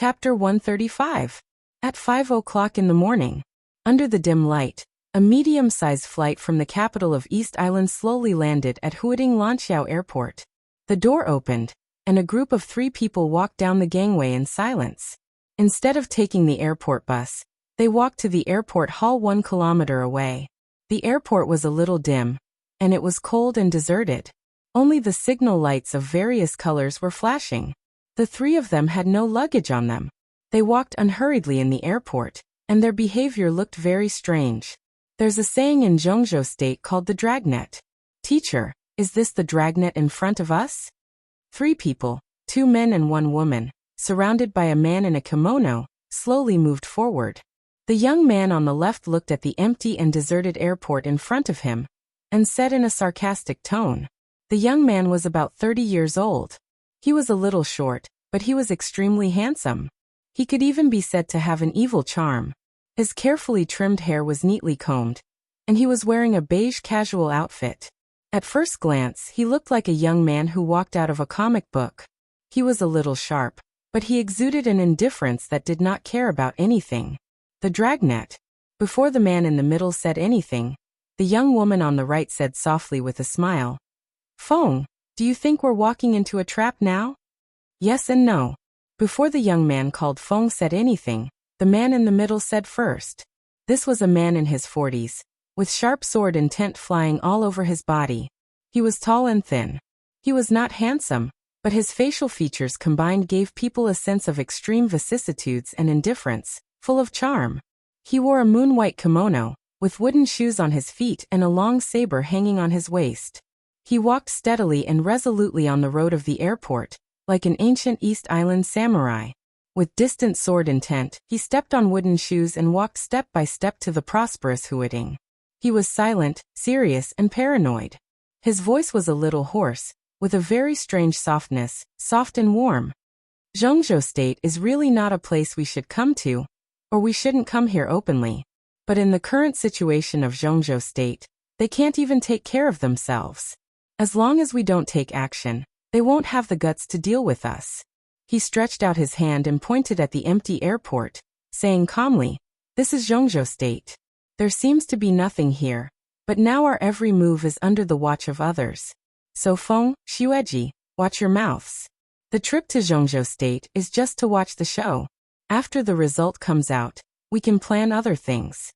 Chapter 135. At 5 o'clock in the morning. Under the dim light, a medium-sized flight from the capital of East Island slowly landed at Wuxia Airport. The door opened, and a group of 3 people walked down the gangway in silence. Instead of taking the airport bus, they walked to the airport hall 1 kilometer away. The airport was a little dim, and it was cold and deserted. Only the signal lights of various colors were flashing. The 3 of them had no luggage on them. They walked unhurriedly in the airport, and their behavior looked very strange. There's a saying in Zhongzhou State called the dragnet. Teacher, is this the dragnet in front of us? 3 people, 2 men and 1 woman, surrounded by a man in a kimono, slowly moved forward. The young man on the left looked at the empty and deserted airport in front of him, and said in a sarcastic tone. The young man was about 30 years old. He was a little short, but he was extremely handsome. He could even be said to have an evil charm. His carefully trimmed hair was neatly combed, and he was wearing a beige casual outfit. At first glance, he looked like a young man who walked out of a comic book. He was a little sharp, but he exuded an indifference that did not care about anything. The dragnet. Before the man in the middle said anything, the young woman on the right said softly with a smile, "Feng, do you think we're walking into a trap now?" Yes and no. Before the young man called Feng said anything, the man in the middle said first. This was a man in his 40s, with sharp sword intent flying all over his body. He was tall and thin. He was not handsome, but his facial features combined gave people a sense of extreme vicissitudes and indifference, full of charm. He wore a moon-white kimono, with wooden shoes on his feet and a long saber hanging on his waist. He walked steadily and resolutely on the road of the airport, like an ancient East Island samurai. With distant sword intent, he stepped on wooden shoes and walked step by step to the prosperous Huading. He was silent, serious, and paranoid. His voice was a little hoarse, with a very strange softness, soft and warm. Zhongzhou State is really not a place we should come to, or we shouldn't come here openly. But in the current situation of Zhongzhou State, they can't even take care of themselves. As long as we don't take action, they won't have the guts to deal with us. He stretched out his hand and pointed at the empty airport, saying calmly, "This is Zhongzhou State. There seems to be nothing here, but now our every move is under the watch of others. So Feng, Xueji, watch your mouths. The trip to Zhongzhou State is just to watch the show. After the result comes out, we can plan other things."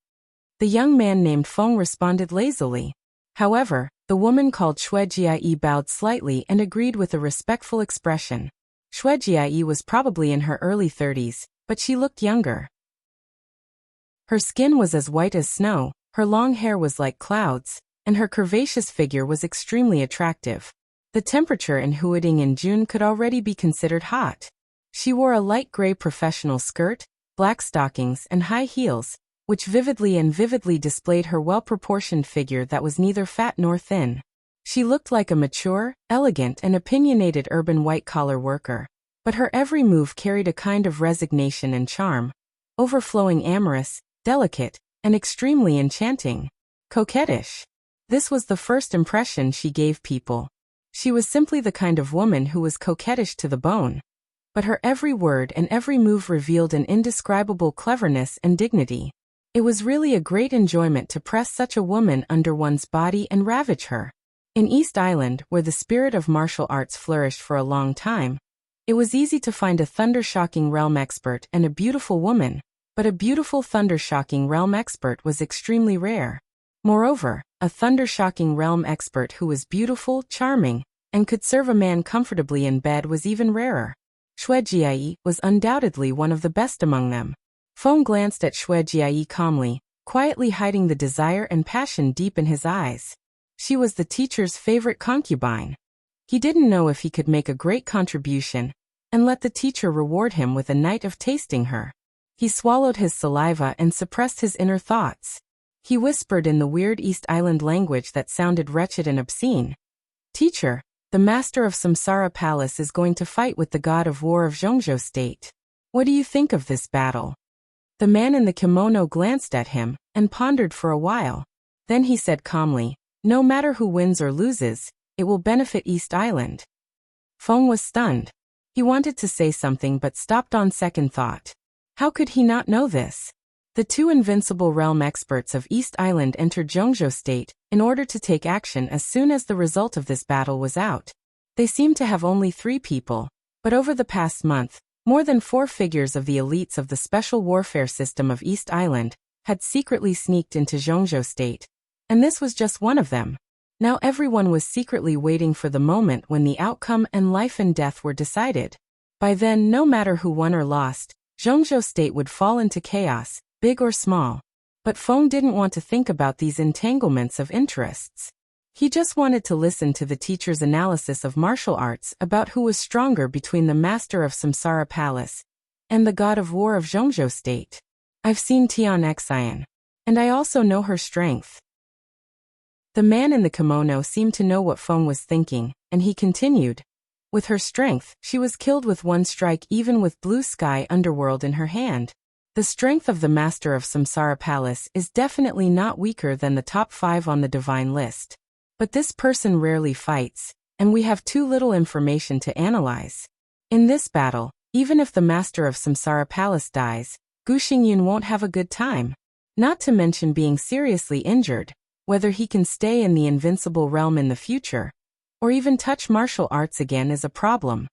The young man named Feng responded lazily. However, the woman called Xuejie bowed slightly and agreed with a respectful expression. Xuejie was probably in her early 30s, but she looked younger. Her skin was as white as snow, her long hair was like clouds, and her curvaceous figure was extremely attractive. The temperature in Huading in June could already be considered hot. She wore a light gray professional skirt, black stockings, and high heels, which vividly displayed her well-proportioned figure that was neither fat nor thin. She looked like a mature, elegant, and opinionated urban white-collar worker, but her every move carried a kind of resignation and charm, overflowing amorous, delicate, and extremely enchanting. Coquettish. This was the first impression she gave people. She was simply the kind of woman who was coquettish to the bone. But her every word and every move revealed an indescribable cleverness and dignity. It was really a great enjoyment to press such a woman under one's body and ravage her. In East Island, where the spirit of martial arts flourished for a long time, it was easy to find a thunder-shocking realm expert and a beautiful woman, but a beautiful thunder-shocking realm expert was extremely rare. Moreover, a thunder-shocking realm expert who was beautiful, charming, and could serve a man comfortably in bed was even rarer. Xuejie was undoubtedly one of the best among them. Feng glanced at Xuejie calmly, quietly hiding the desire and passion deep in his eyes. She was the teacher's favorite concubine. He didn't know if he could make a great contribution, and let the teacher reward him with a night of tasting her. He swallowed his saliva and suppressed his inner thoughts. He whispered in the weird East Island language that sounded wretched and obscene. "Teacher, the master of Samsara Palace is going to fight with the god of war of Zhongzhou State. What do you think of this battle?" The man in the kimono glanced at him and pondered for a while. Then he said calmly, "No matter who wins or loses, it will benefit East Island." Feng was stunned. He wanted to say something but stopped on second thought. How could he not know this? The two invincible realm experts of East Island entered Zhongzhou State in order to take action as soon as the result of this battle was out. They seemed to have only 3 people, but over the past month, more than 4 figures of the elites of the special warfare system of East Island had secretly sneaked into Zhongzhou State. And this was just one of them. Now everyone was secretly waiting for the moment when the outcome and life and death were decided. By then, no matter who won or lost, Zhongzhou State would fall into chaos, big or small. But Feng didn't want to think about these entanglements of interests. He just wanted to listen to the teacher's analysis of martial arts about who was stronger between the master of Samsara Palace and the god of war of Zhongzhou State. I've seen Tian Xian, and I also know her strength. The man in the kimono seemed to know what Feng was thinking, and he continued. With her strength, she was killed with one strike even with blue sky underworld in her hand. The strength of the master of Samsara Palace is definitely not weaker than the top 5 on the divine list. But this person rarely fights, and we have too little information to analyze. In this battle, even if the master of Samsara Palace dies, Gu Xingyun won't have a good time. Not to mention being seriously injured, whether he can stay in the invincible realm in the future, or even touch martial arts again is a problem.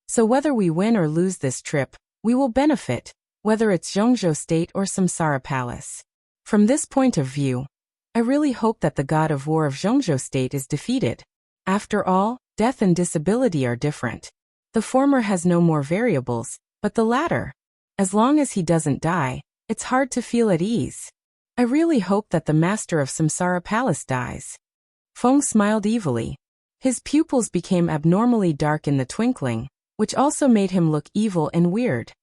So whether we win or lose this trip, we will benefit, whether it's Zhongzhou State or Samsara Palace. From this point of view, I really hope that the god of war of Zhongzhou State is defeated. After all, death and disability are different. The former has no more variables, but the latter, as long as he doesn't die, it's hard to feel at ease. I really hope that the master of Samsara Palace dies. Feng smiled evilly. His pupils became abnormally dark in the twinkling, which also made him look evil and weird.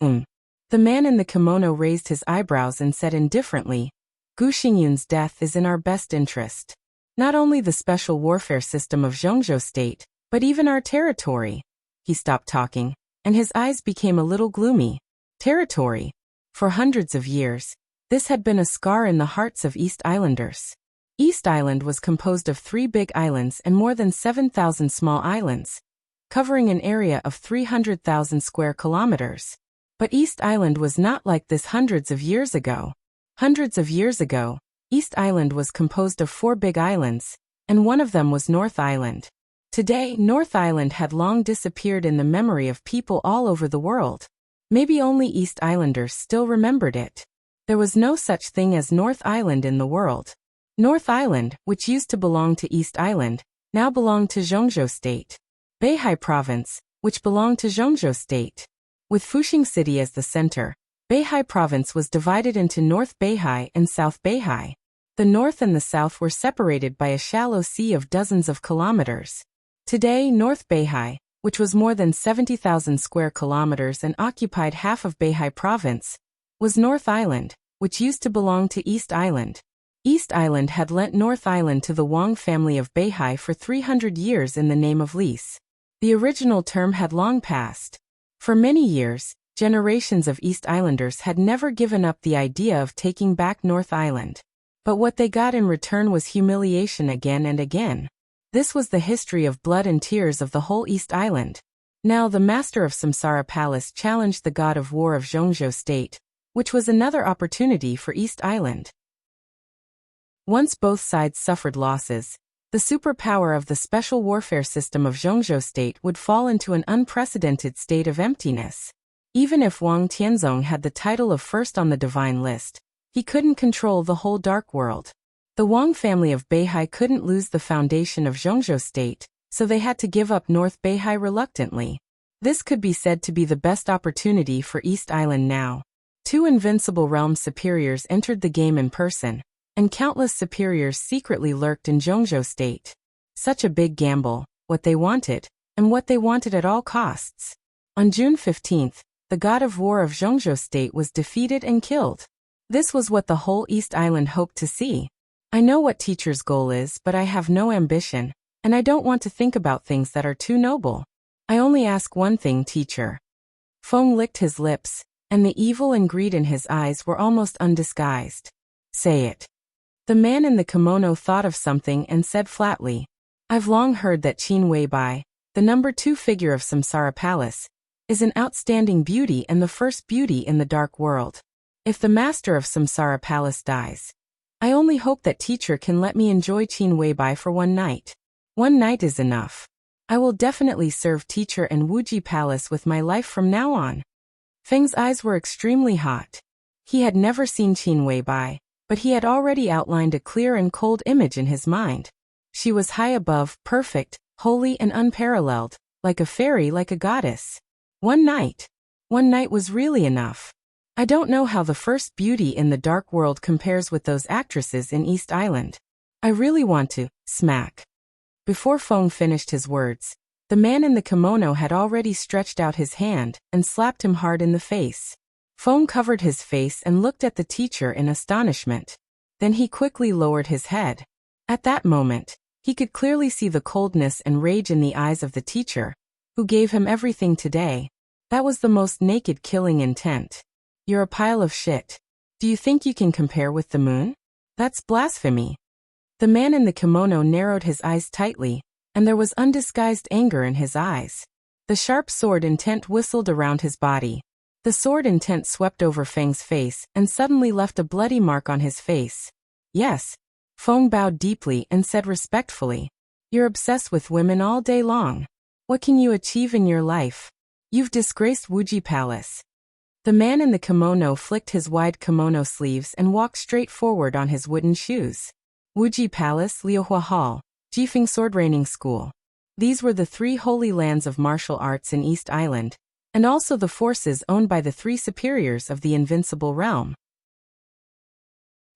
The man in the kimono raised his eyebrows and said indifferently, Gu Xingyun's death is in our best interest. Not only the special warfare system of Zhongzhou State, but even our territory. He stopped talking, and his eyes became a little gloomy. Territory. For hundreds of years, this had been a scar in the hearts of East Islanders. East Island was composed of 3 big islands and more than 7,000 small islands, covering an area of 300,000 square kilometers. But East Island was not like this hundreds of years ago. Hundreds of years ago, East Island was composed of 4 big islands, and one of them was North Island. Today, North Island had long disappeared in the memory of people all over the world. Maybe only East Islanders still remembered it. There was no such thing as North Island in the world. North Island, which used to belong to East Island, now belonged to Zhongzhou State. Beihai Province, which belonged to Zhongzhou State. With Fuxing City as the center, Beihai Province was divided into North Beihai and South Beihai. The north and the south were separated by a shallow sea of dozens of kilometers. Today, North Beihai, which was more than 70,000 square kilometers and occupied half of Beihai Province, was North Island, which used to belong to East Island. East Island had lent North Island to the Wang family of Beihai for 300 years in the name of lease. The original term had long passed. For many years, generations of East Islanders had never given up the idea of taking back North Island. But what they got in return was humiliation again and again. This was the history of blood and tears of the whole East Island. Now the master of Samsara Palace challenged the god of war of Zhongzhou State, which was another opportunity for East Island. Once both sides suffered losses, the superpower of the special warfare system of Zhongzhou State would fall into an unprecedented state of emptiness. Even if Wang Tianzong had the title of first on the divine list, he couldn't control the whole dark world. The Wang family of Beihai couldn't lose the foundation of Zhongzhou State, so they had to give up North Beihai reluctantly. This could be said to be the best opportunity for East Island now. 2 invincible realm superiors entered the game in person, and countless superiors secretly lurked in Zhongzhou State. Such a big gamble, what they wanted, and what they wanted at all costs. On June 15th, the god of war of Zhongzhou State was defeated and killed. This was what the whole East Island hoped to see. I know what teacher's goal is, but I have no ambition, and I don't want to think about things that are too noble. I only ask one thing, teacher. Feng licked his lips, and the evil and greed in his eyes were almost undisguised. Say it. The man in the kimono thought of something and said flatly, I've long heard that Qin Weibai, the number 2 figure of Samsara Palace, is an outstanding beauty and the first beauty in the dark world. If the master of Samsara Palace dies, I only hope that teacher can let me enjoy Qin Weibai for one night. One night is enough. I will definitely serve teacher and Wuji Palace with my life from now on. Feng's eyes were extremely hot. He had never seen Qin Weibai, but he had already outlined a clear and cold image in his mind. She was high above, perfect, holy and unparalleled, like a fairy, like a goddess. One night was really enough. I don't know how the first beauty in the dark world compares with those actresses in East Island. I really want to, smack. Before Feng finished his words, the man in the kimono had already stretched out his hand and slapped him hard in the face. Feng covered his face and looked at the teacher in astonishment. Then he quickly lowered his head. At that moment, he could clearly see the coldness and rage in the eyes of the teacher, who gave him everything today. That was the most naked killing intent. You're a pile of shit. Do you think you can compare with the moon? That's blasphemy. The man in the kimono narrowed his eyes tightly, and there was undisguised anger in his eyes. The sharp sword intent whistled around his body. The sword intent swept over Feng's face and suddenly left a bloody mark on his face. Yes. Feng bowed deeply and said respectfully, "You're obsessed with women all day long. What can you achieve in your life? You've disgraced Wuji Palace." The man in the kimono flicked his wide kimono sleeves and walked straight forward on his wooden shoes. Wuji Palace, Liuhua Hall, Jifeng Sword Training School. These were the 3 holy lands of martial arts in East Island, and also the forces owned by the 3 superiors of the Invincible Realm.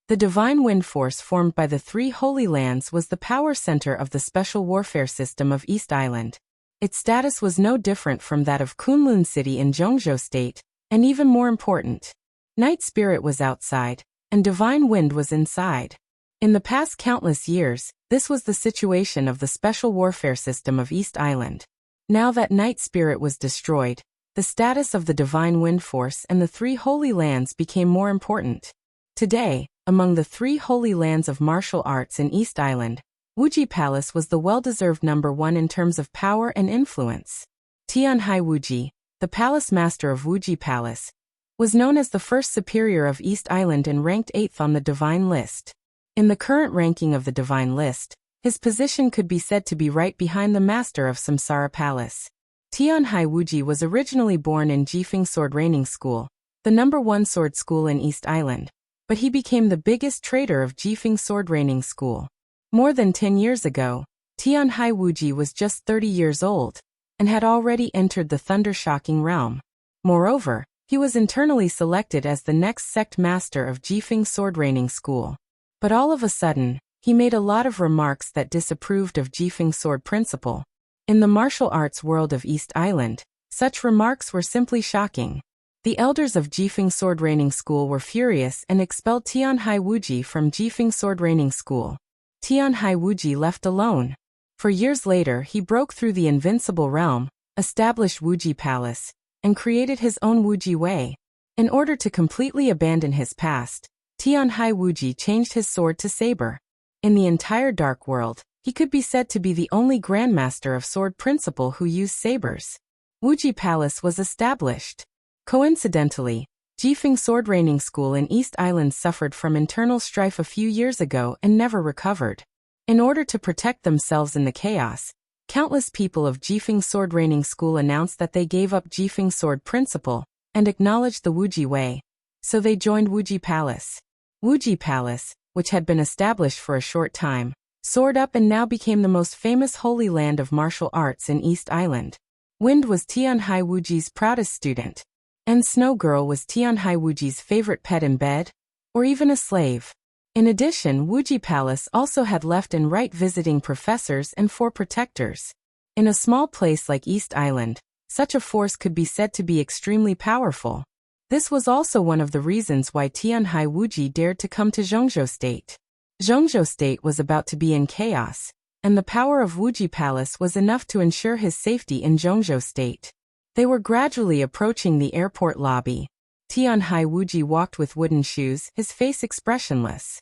The Divine Wind Force formed by the 3 holy lands was the power center of the special warfare system of East Island. Its status was no different from that of Kunlun City in Zhongzhou State, and even more important. Night Spirit was outside, and Divine Wind was inside. In the past countless years, this was the situation of the special warfare system of East Island. Now that Night Spirit was destroyed, the status of the Divine Wind Force and the 3 holy lands became more important. Today, among the 3 holy lands of martial arts in East Island, Wuji Palace was the well-deserved number 1 in terms of power and influence. Tianhai Wuji, the palace master of Wuji Palace, was known as the first superior of East Island and ranked 8th on the Divine List. In the current ranking of the Divine List, his position could be said to be right behind the master of Samsara Palace. Tianhai Wuji was originally born in Jifeng Sword Training School, the number 1 sword school in East Island, but he became the biggest trader of Jifeng Sword Training School. More than 10 years ago, Tianhai Wuji was just 30 years old, and had already entered the thunder-shocking realm. Moreover, he was internally selected as the next sect master of Jifeng Sword Training School. But all of a sudden, he made a lot of remarks that disapproved of Jifeng Sword Principle. In the martial arts world of East Island, such remarks were simply shocking. The elders of Jifeng Sword Training School were furious and expelled Tianhai Wuji from Jifeng Sword Training School. Tianhai Wuji left alone. For years later he broke through the Invincible Realm, established Wuji Palace, and created his own Wuji Way. In order to completely abandon his past, Tianhai Wuji changed his sword to saber. In the entire Dark World, he could be said to be the only Grandmaster of Sword Principle who used sabers. Wuji Palace was established. Coincidentally, Jifeng Sword Training School in East Island suffered from internal strife a few years ago and never recovered. In order to protect themselves in the chaos, countless people of Jifeng Sword Training School announced that they gave up Jifeng Sword Principle and acknowledged the Wuji Way. So they joined Wuji Palace. Wuji Palace, which had been established for a short time, soared up and now became the most famous holy land of martial arts in East Island. Wind was Tianhai Wuji's proudest student, and Snow Girl was Tianhai Wuji's favorite pet in bed, or even a slave. In addition, Wuji Palace also had left and right visiting professors and 4 protectors. In a small place like East Island, such a force could be said to be extremely powerful. This was also one of the reasons why Tianhai Wuji dared to come to Zhongzhou State. Zhongzhou State was about to be in chaos, and the power of Wuji Palace was enough to ensure his safety in Zhongzhou State. They were gradually approaching the airport lobby. Tianhai Wuji walked with wooden shoes, his face expressionless.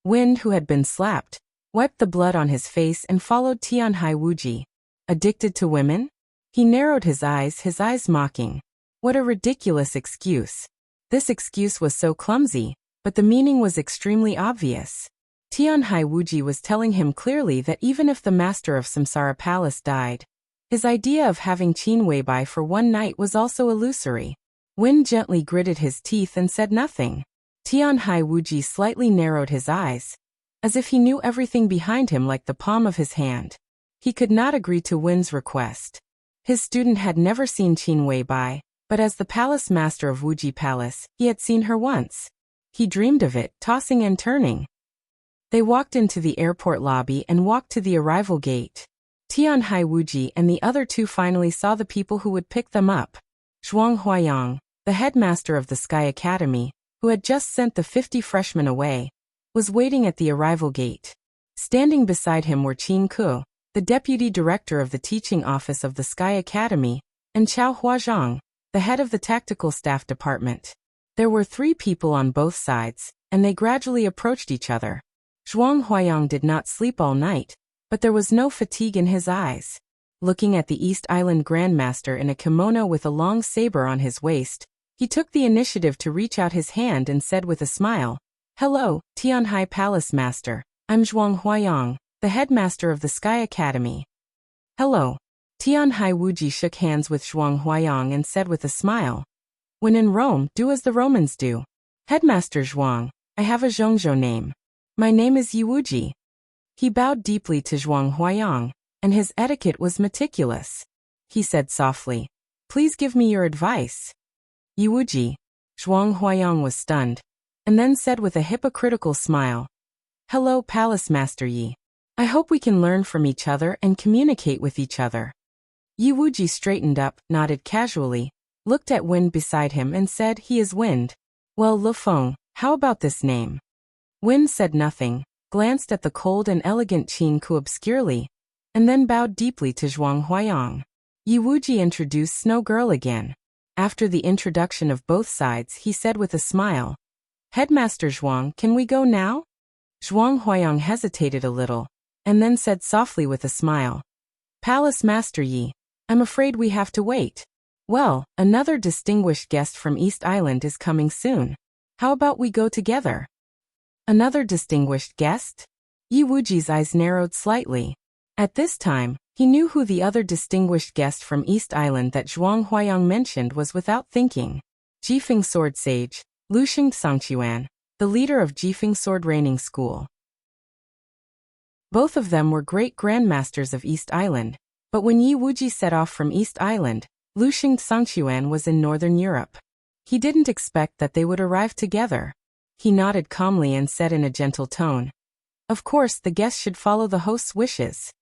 Wind, who had been slapped, wiped the blood on his face and followed Tianhai Wuji. Addicted to women? He narrowed his eyes mocking. What a ridiculous excuse. This excuse was so clumsy, but the meaning was extremely obvious. Tianhai Wuji was telling him clearly that even if the master of Samsara Palace died, his idea of having Qin Weibai for one night was also illusory. Wen gently gritted his teeth and said nothing. Tianhai Wuji slightly narrowed his eyes, as if he knew everything behind him like the palm of his hand. He could not agree to Wen's request. His student had never seen Qin Weibai, but as the palace master of Wuji Palace, he had seen her once. He dreamed of it, tossing and turning. They walked into the airport lobby and walked to the arrival gate. Tianhai Wuji and the other two finally saw the people who would pick them up. Zhuang Huayang, the headmaster of the Sky Academy, who had just sent the 50 freshmen away, was waiting at the arrival gate. Standing beside him were Qin Ku, the deputy director of the teaching office of the Sky Academy, and Chao Huazhang, the head of the tactical staff department. There were 3 people on both sides, and they gradually approached each other. Zhuang Huayang did not sleep all night, but there was no fatigue in his eyes. Looking at the East Island Grandmaster in a kimono with a long saber on his waist, he took the initiative to reach out his hand and said with a smile, "Hello, Tianhai Palace Master. I'm Zhuang Huayang, the headmaster of the Sky Academy." "Hello." Tianhai Wuji shook hands with Zhuang Huayang and said with a smile, "When in Rome, do as the Romans do. Headmaster Zhuang, I have a Zhongzhou name. My name is Yi Wuji." He bowed deeply to Zhuang Huayang, and his etiquette was meticulous. He said softly, "Please give me your advice." "Yi Wuji." Zhuang Huayang was stunned, and then said with a hypocritical smile, "Hello, Palace Master Yi. I hope we can learn from each other and communicate with each other." Yi Wuji straightened up, nodded casually, looked at Wind beside him and said, "He is Wind. Well, Le Feng, how about this name?" Wind said nothing, glanced at the cold and elegant Qin Ku obscurely, and then bowed deeply to Zhuang Huayang. Yi Wuji introduced Snow Girl again. After the introduction of both sides, he said with a smile, "Headmaster Zhuang, can we go now?" Zhuang Huayang hesitated a little, and then said softly with a smile, "Palace Master Yi, I'm afraid we have to wait. Well, another distinguished guest from East Island is coming soon. How about we go together?" "Another distinguished guest?" Yi Wuji's eyes narrowed slightly. At this time, he knew who the other distinguished guest from East Island that Zhuang Huayang mentioned was without thinking. Jifeng Sword Sage, Luxing Sangchuan, the leader of Jifeng Sword Training School. Both of them were great grandmasters of East Island, but when Yi Wuji set off from East Island, Luxing Sangchuan was in Northern Europe. He didn't expect that they would arrive together. He nodded calmly and said in a gentle tone, "Of course the guest should follow the host's wishes."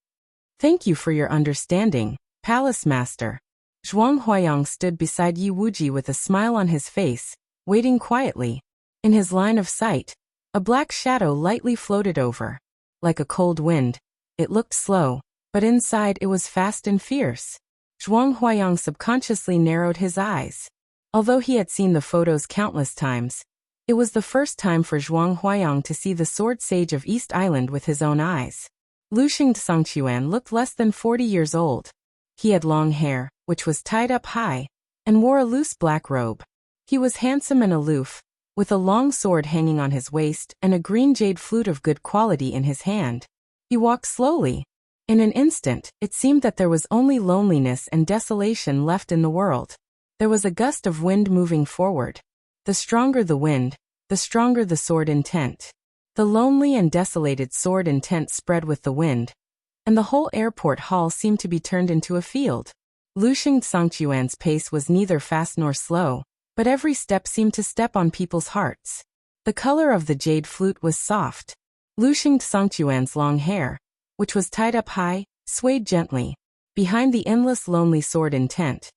"Thank you for your understanding, Palace Master." Zhuang Huayang stood beside Yi Wuji with a smile on his face, waiting quietly. In his line of sight, a black shadow lightly floated over. Like a cold wind, it looked slow, but inside it was fast and fierce. Zhuang Huayang subconsciously narrowed his eyes. Although he had seen the photos countless times, it was the first time for Zhuang Huayang to see the Sword Sage of East Island with his own eyes. Luxing Sangchuan looked less than 40 years old. He had long hair, which was tied up high, and wore a loose black robe. He was handsome and aloof, with a long sword hanging on his waist and a green jade flute of good quality in his hand. He walked slowly. In an instant, it seemed that there was only loneliness and desolation left in the world. There was a gust of wind moving forward. The stronger the wind, the stronger the sword intent. The lonely and desolated sword intent spread with the wind, and the whole airport hall seemed to be turned into a field. Luxing Sangchuan's pace was neither fast nor slow, but every step seemed to step on people's hearts. The color of the jade flute was soft. Luxing Sangchuan's long hair, which was tied up high, swayed gently. Behind the endless lonely sword intent,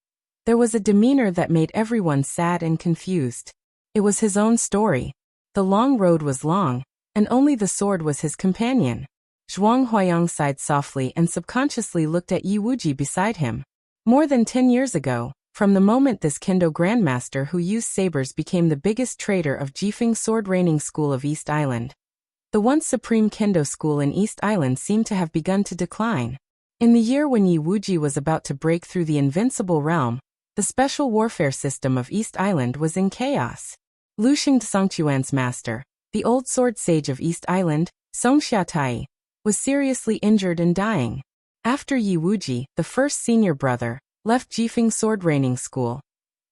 there was a demeanor that made everyone sad and confused. It was his own story. The long road was long, and only the sword was his companion. Zhuang Huayang sighed softly and subconsciously looked at Yi Wuji beside him. More than 10 years ago, from the moment this kendo grandmaster who used sabers became the biggest trader of Jifeng Sword Training School of East Island, the once supreme kendo school in East Island seemed to have begun to decline. In the year when Yi Wuji was about to break through the invincible realm, the special warfare system of East Island was in chaos. Luxing Songquan's master, the old sword sage of East Island, Song Xiaotai, was seriously injured and dying. After Yi Wuji, the first senior brother, left Jifeng sword training school,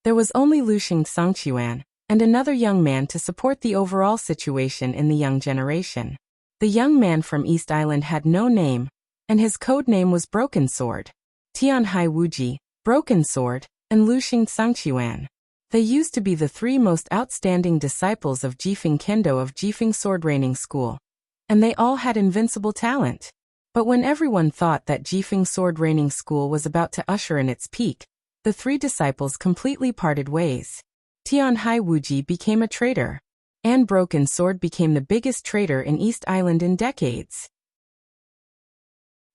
there was only Luxing Songquan and another young man to support the overall situation in the young generation. The young man from East Island had no name, and his code name was Broken Sword. Tianhai Wuji, Broken Sword, and Luxing Songquan. They used to be the three most outstanding disciples of Jifeng Kendo of Jifeng sword training school, and they all had invincible talent. But when everyone thought that Jifeng sword training school was about to usher in its peak, the three disciples completely parted ways. Tianhai Wuji became a traitor, and Broken Sword became the biggest traitor in East Island in decades.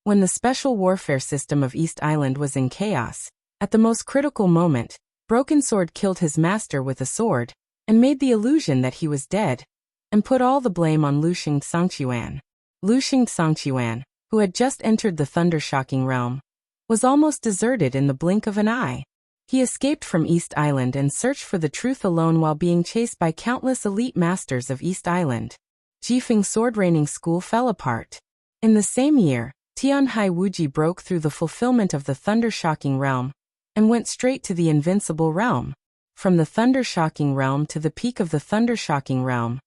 When the special warfare system of East Island was in chaos, at the most critical moment, Broken Sword killed his master with a sword, and made the illusion that he was dead, and put all the blame on Luxing Songquan. Luxing Songquan, who had just entered the thunder-shocking realm, was almost deserted in the blink of an eye. He escaped from East Island and searched for the truth alone while being chased by countless elite masters of East Island. Jifeng sword training school fell apart. In the same year, Tianhai Wuji broke through the fulfillment of the thunder-shocking realm, and went straight to the invincible realm. From the thunder-shocking realm to the peak of the thunder-shocking realm,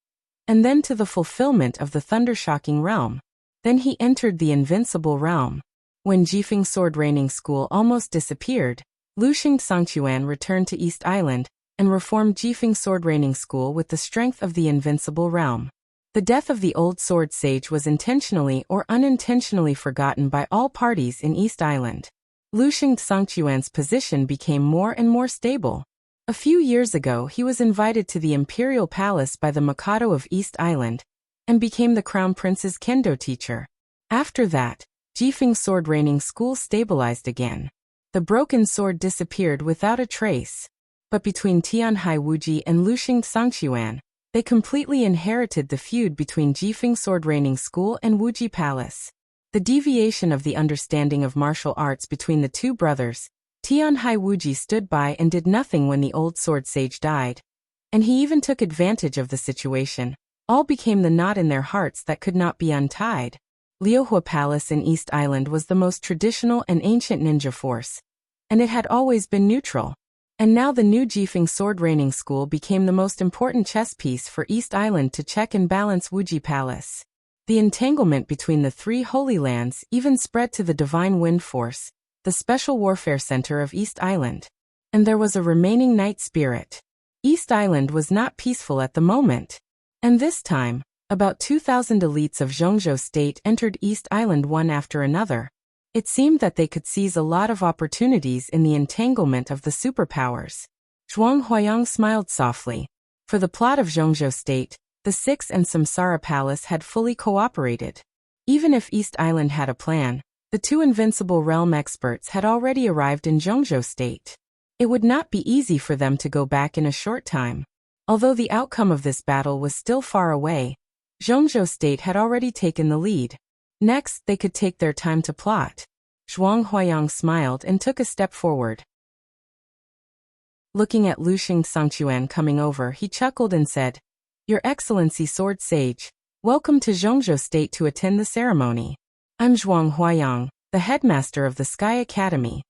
and then to the fulfillment of the thunder-shocking realm. Then he entered the invincible realm. When Jifeng sword training school almost disappeared, Luxing Songquan returned to East Island and reformed Jifeng sword training school with the strength of the invincible realm. The death of the old sword sage was intentionally or unintentionally forgotten by all parties in East Island. Luxing Songquan's position became more and more stable. A few years ago he was invited to the imperial palace by the Mikado of East Island, and became the crown prince's kendo teacher. After that, Jifeng sword training school stabilized again. The broken sword disappeared without a trace. But between Tianhai Wuji and Luxing Songquan, they completely inherited the feud between Jifeng sword training school and Wuji Palace. The deviation of the understanding of martial arts between the two brothers. Tianhai Wuji stood by and did nothing when the old sword sage died. And he even took advantage of the situation. All became the knot in their hearts that could not be untied. Liuhua Palace in East Island was the most traditional and ancient ninja force, and it had always been neutral. And now the new Jifeng sword training school became the most important chess piece for East Island to check and balance Wuji Palace. The entanglement between the three Holy Lands even spread to the Divine Wind Force, the special warfare center of East Island. And there was a remaining night spirit. East Island was not peaceful at the moment. And this time, about 2,000 elites of Zhongzhou State entered East Island one after another. It seemed that they could seize a lot of opportunities in the entanglement of the superpowers. Zhuang Huayang smiled softly. For the plot of Zhongzhou State, the Six and Samsara Palace had fully cooperated. Even if East Island had a plan, the two invincible realm experts had already arrived in Zhongzhou State. It would not be easy for them to go back in a short time. Although the outcome of this battle was still far away, Zhongzhou State had already taken the lead. Next, they could take their time to plot. Zhuang Huayang smiled and took a step forward. Looking at Luxing Songquan coming over, he chuckled and said, "Your Excellency Sword Sage, welcome to Zhongzhou State to attend the ceremony. I'm Zhuang Huayang, the headmaster of the Sky Academy."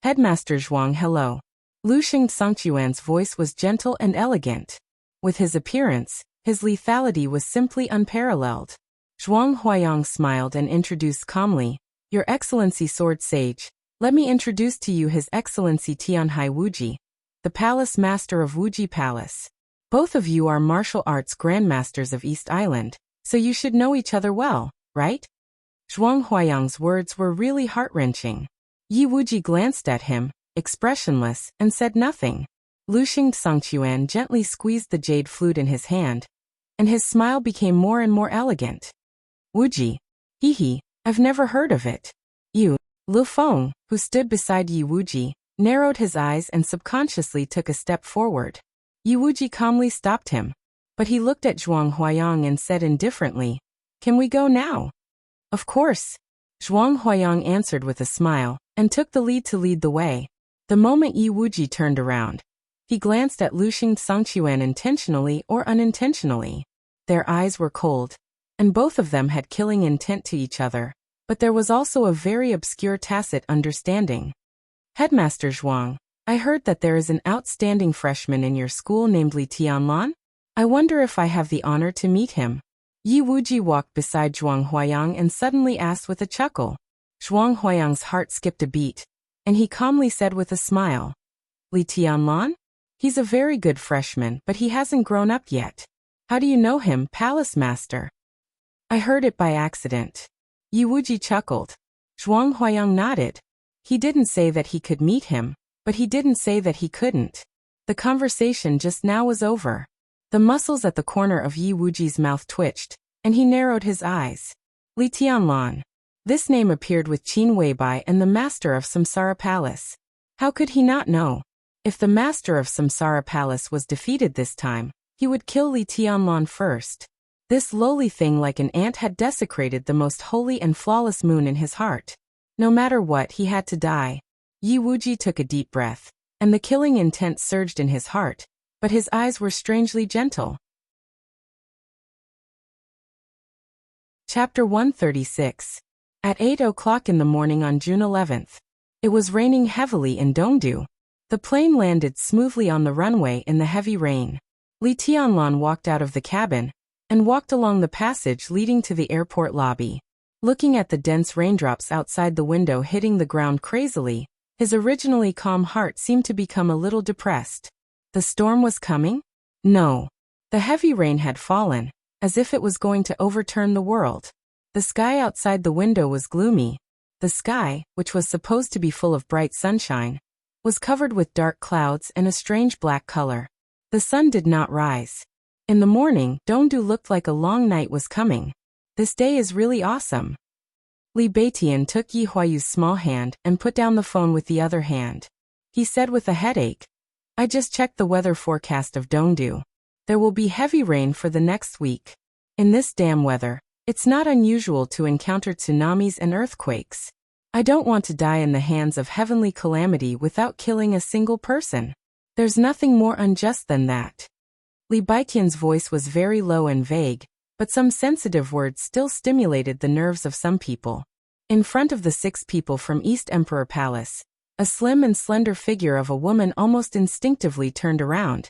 Headmaster Zhuang, hello. Luxing Songquan's voice was gentle and elegant. With his appearance, his lethality was simply unparalleled. Zhuang Huayang smiled and introduced calmly, "Your Excellency Sword Sage, let me introduce to you His Excellency Tianhai Wuji, the Palace Master of Wuji Palace. Both of you are martial arts grandmasters of East Island, so you should know each other well, right?" Zhuang Huayang's words were really heart-wrenching. Yi Wuji glanced at him, expressionless, and said nothing. Luxing Songquan gently squeezed the jade flute in his hand, and his smile became more and more elegant. "Wuji? Hehe, I've never heard of it." You, Lu Feng, who stood beside Yi Wuji, narrowed his eyes and subconsciously took a step forward. Yi Wuji calmly stopped him, but he looked at Zhuang Huayang and said indifferently, "Can we go now?" "Of course." Zhuang Huayang answered with a smile, and took the lead to lead the way. The moment Yi Wuji turned around, he glanced at Luxing Songquan intentionally or unintentionally. Their eyes were cold, and both of them had killing intent to each other, but there was also a very obscure tacit understanding. Headmaster Zhuang, I heard that there is an outstanding freshman in your school named Li Tianlan? I wonder if I have the honor to meet him. Yi Wuji walked beside Zhuang Huayang and suddenly asked with a chuckle. Zhuang Huayang's heart skipped a beat, and he calmly said with a smile, Li Tianlan? He's a very good freshman, but he hasn't grown up yet. How do you know him, Palace Master? I heard it by accident. Yi Wuji chuckled. Zhuang Huayang nodded. He didn't say that he could meet him, but he didn't say that he couldn't. The conversation just now was over. The muscles at the corner of Yi Wuji's mouth twitched, and he narrowed his eyes. Li Tianlan. This name appeared with Qin Weibai and the master of Samsara Palace. How could he not know? If the master of Samsara Palace was defeated this time, he would kill Li Tianlan first. This lowly thing like an ant had desecrated the most holy and flawless moon in his heart. No matter what, he had to die. Yi Wuji took a deep breath, and the killing intent surged in his heart, but his eyes were strangely gentle. Chapter 136. At 8 o'clock in the morning on June 11th. It was raining heavily in Dongdu. The plane landed smoothly on the runway in the heavy rain. Li Tianlan walked out of the cabin and walked along the passage leading to the airport lobby. Looking at the dense raindrops outside the window hitting the ground crazily, his originally calm heart seemed to become a little depressed. The storm was coming? No. The heavy rain had fallen, as if it was going to overturn the world. The sky outside the window was gloomy. The sky, which was supposed to be full of bright sunshine, was covered with dark clouds and a strange black color. The sun did not rise. In the morning, Dongdu looked like a long night was coming. This day is really awesome. Li Beitian took Yi Huayu's small hand and put down the phone with the other hand. He said with a headache, I just checked the weather forecast of Dongdu. There will be heavy rain for the next week. In this damn weather, it's not unusual to encounter tsunamis and earthquakes. I don't want to die in the hands of heavenly calamity without killing a single person. There's nothing more unjust than that. Li Beiqian's voice was very low and vague, but some sensitive words still stimulated the nerves of some people. In front of the 6 people from East Emperor Palace, a slim and slender figure of a woman almost instinctively turned around,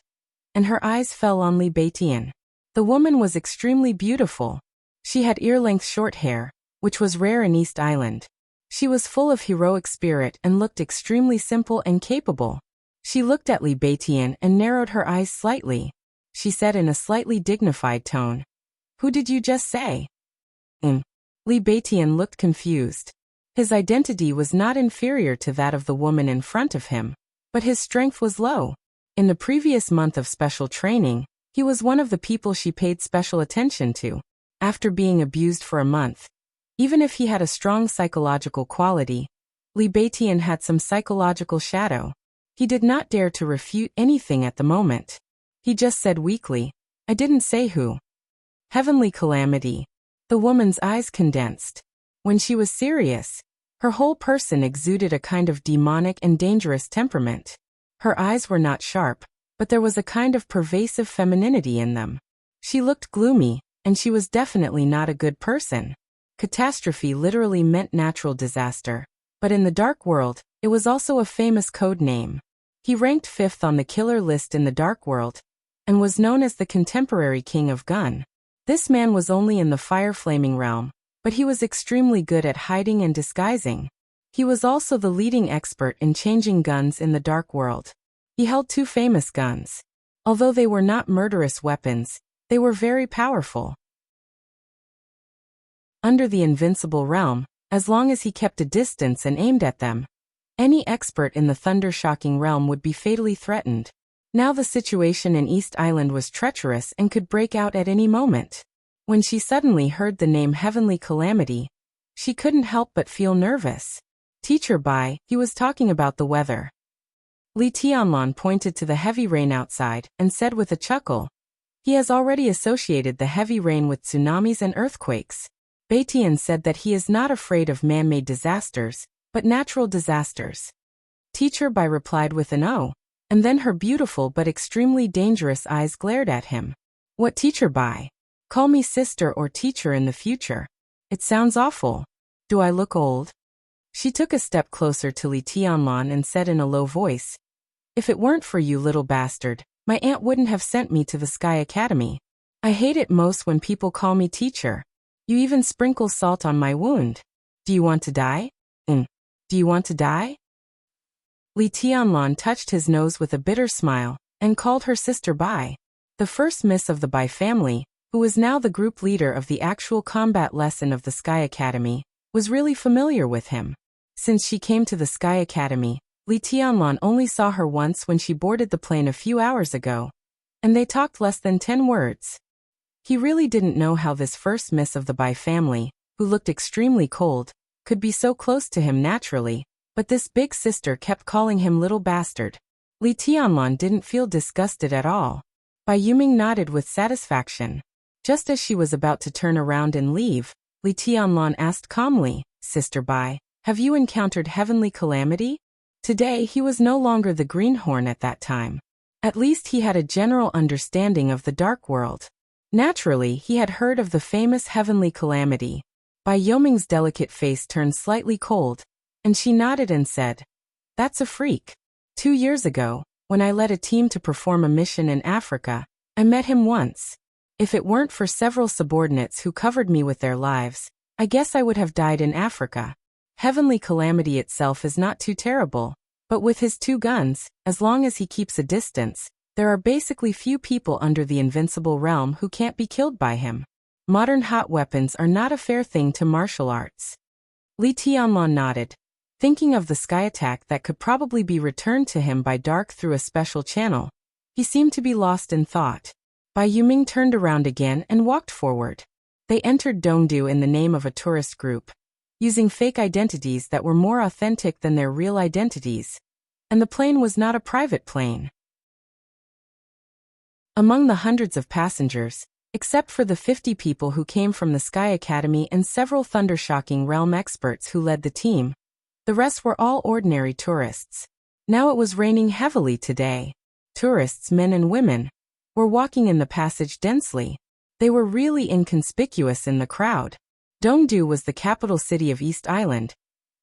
and her eyes fell on Li Beitian. The woman was extremely beautiful. She had ear-length short hair, which was rare in East Island. She was full of heroic spirit and looked extremely simple and capable. She looked at Li Beitian and narrowed her eyes slightly. She said in a slightly dignified tone, Who did you just say? Li Beitian looked confused. His identity was not inferior to that of the woman in front of him, but his strength was low. In the previous month of special training, he was one of the people she paid special attention to. After being abused for a month, even if he had a strong psychological quality, Li Beitian had some psychological shadow. He did not dare to refute anything at the moment. He just said weakly, I didn't say who. Heavenly calamity. The woman's eyes condensed. When she was serious, her whole person exuded a kind of demonic and dangerous temperament. Her eyes were not sharp, but there was a kind of pervasive femininity in them. She looked gloomy, and she was definitely not a good person. Catastrophe literally meant natural disaster, but in the dark world, it was also a famous code name. He ranked 5th on the killer list in the dark world, and was known as the contemporary king of gun. This man was only in the fire-flaming realm, but he was extremely good at hiding and disguising. He was also the leading expert in changing guns in the dark world. He held 2 famous guns. Although they were not murderous weapons, they were very powerful. Under the invincible realm, as long as he kept a distance and aimed at them, any expert in the thunder-shocking realm would be fatally threatened. Now the situation in East Island was treacherous and could break out at any moment. When she suddenly heard the name Heavenly Calamity, she couldn't help but feel nervous. Teacher Bai, he was talking about the weather. Li Tianlan pointed to the heavy rain outside and said with a chuckle, He has already associated the heavy rain with tsunamis and earthquakes. Baitian said that he is not afraid of man-made disasters, but natural disasters. Teacher Bai replied with an "oh," and then her beautiful but extremely dangerous eyes glared at him. What Teacher Bai? Call me sister or teacher in the future. It sounds awful. Do I look old? She took a step closer to Li Tianlan and said in a low voice, if it weren't for you, little bastard, my aunt wouldn't have sent me to the Sky Academy. I hate it most when people call me teacher. You even sprinkle salt on my wound. Do you want to die? Do you want to die? Li Tianlan touched his nose with a bitter smile and called her sister Bai. The first miss of the Bai family, who was now the group leader of the actual combat lesson of the Sky Academy, was really familiar with him. Since she came to the Sky Academy, Li Tianlan only saw her once when she boarded the plane a few hours ago, and they talked less than 10 words. He really didn't know how this first miss of the Bai family, who looked extremely cold, could be so close to him naturally, but this big sister kept calling him little bastard. Li Tianlan didn't feel disgusted at all. Bai Yuming nodded with satisfaction. Just as she was about to turn around and leave, Li Tianlan asked calmly, Sister Bai, have you encountered heavenly calamity? Today he was no longer the greenhorn at that time. At least he had a general understanding of the dark world. Naturally, he had heard of the famous heavenly calamity. Bai Yoming's delicate face turned slightly cold, and she nodded and said, that's a freak. 2 years ago, when I led a team to perform a mission in Africa, I met him once. If it weren't for several subordinates who covered me with their lives, I guess I would have died in Africa. Heavenly calamity itself is not too terrible, but with his 2 guns, as long as he keeps a distance, there are basically few people under the invincible realm who can't be killed by him. Modern hot weapons are not a fair thing to martial arts. Li Tianlan nodded, thinking of the sky attack that could probably be returned to him by dark through a special channel. He seemed to be lost in thought. Bai Yuming turned around again and walked forward. They entered Dongdu in the name of a tourist group, using fake identities that were more authentic than their real identities. And the plane was not a private plane. Among the hundreds of passengers, except for the 50 people who came from the Sky Academy and several thundershocking realm experts who led the team, the rest were all ordinary tourists. Now it was raining heavily today. Tourists, men and women, were walking in the passage densely. They were really inconspicuous in the crowd. Dongdu was the capital city of East Island,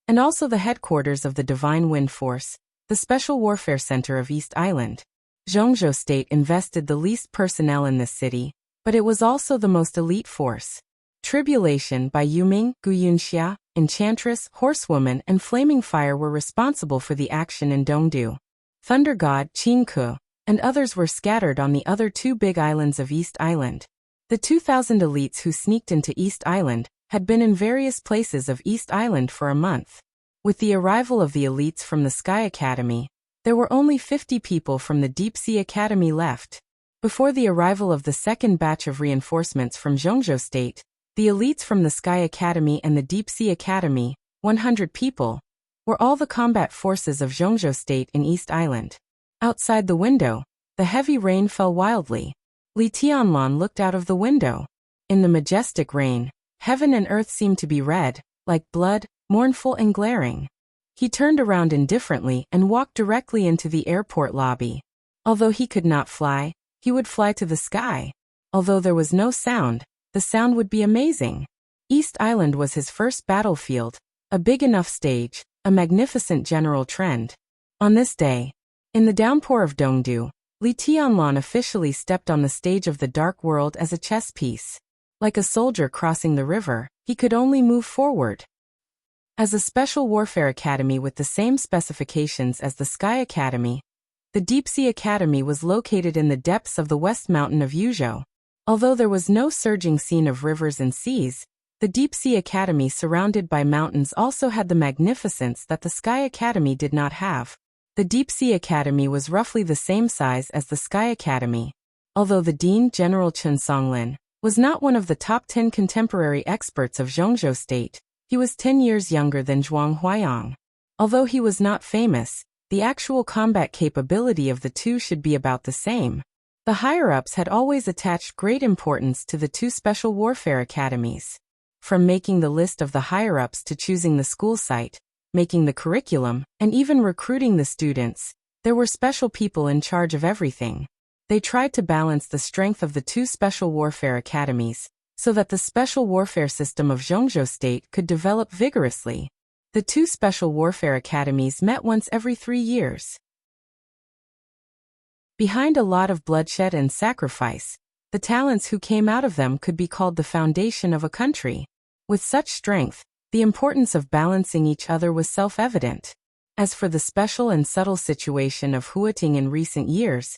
and also the headquarters of the Divine Wind Force, the Special Warfare Center of East Island. Zhongzhou State invested the least personnel in this city, but it was also the most elite force. Tribulation by Yuming, Guyunxia, Enchantress, Horsewoman, and Flaming Fire were responsible for the action in Dongdu. Thunder God, Qingke, and others were scattered on the other 2 big islands of East Island. The 2,000 elites who sneaked into East Island had been in various places of East Island for a month. With the arrival of the elites from the Sky Academy, there were only 50 people from the Deep Sea Academy left. Before the arrival of the second batch of reinforcements from Zhongzhou State, the elites from the Sky Academy and the Deep Sea Academy, 100 people, were all the combat forces of Zhongzhou State in East Island. Outside the window, the heavy rain fell wildly. Li Tianlan looked out of the window. In the majestic rain, heaven and earth seemed to be red, like blood, mournful and glaring. He turned around indifferently and walked directly into the airport lobby. Although he could not fly, he would fly to the sky. Although there was no sound, the sound would be amazing. East Island was his first battlefield, a big enough stage, a magnificent general trend. On this day, in the downpour of Dongdu, Li Tianlan officially stepped on the stage of the dark world as a chess piece. Like a soldier crossing the river, he could only move forward. As a special warfare academy with the same specifications as the Sky Academy, the Deep Sea Academy was located in the depths of the West Mountain of Yuzhou. Although there was no surging scene of rivers and seas, the Deep Sea Academy surrounded by mountains also had the magnificence that the Sky Academy did not have. The Deep Sea Academy was roughly the same size as the Sky Academy. Although the Dean General Chen Songlin was not one of the top 10 contemporary experts of Zhongzhou State, he was 10 years younger than Zhuang Huayang. Although he was not famous, the actual combat capability of the two should be about the same. The higher-ups had always attached great importance to the 2 special warfare academies. From making the list of the higher-ups to choosing the school site, making the curriculum, and even recruiting the students, there were special people in charge of everything. They tried to balance the strength of the two special warfare academies, so that the special warfare system of Zhongzhou State could develop vigorously. The two special warfare academies met once every 3 years. Behind a lot of bloodshed and sacrifice, the talents who came out of them could be called the foundation of a country. With such strength, the importance of balancing each other was self-evident. As for the special and subtle situation of Huating in recent years,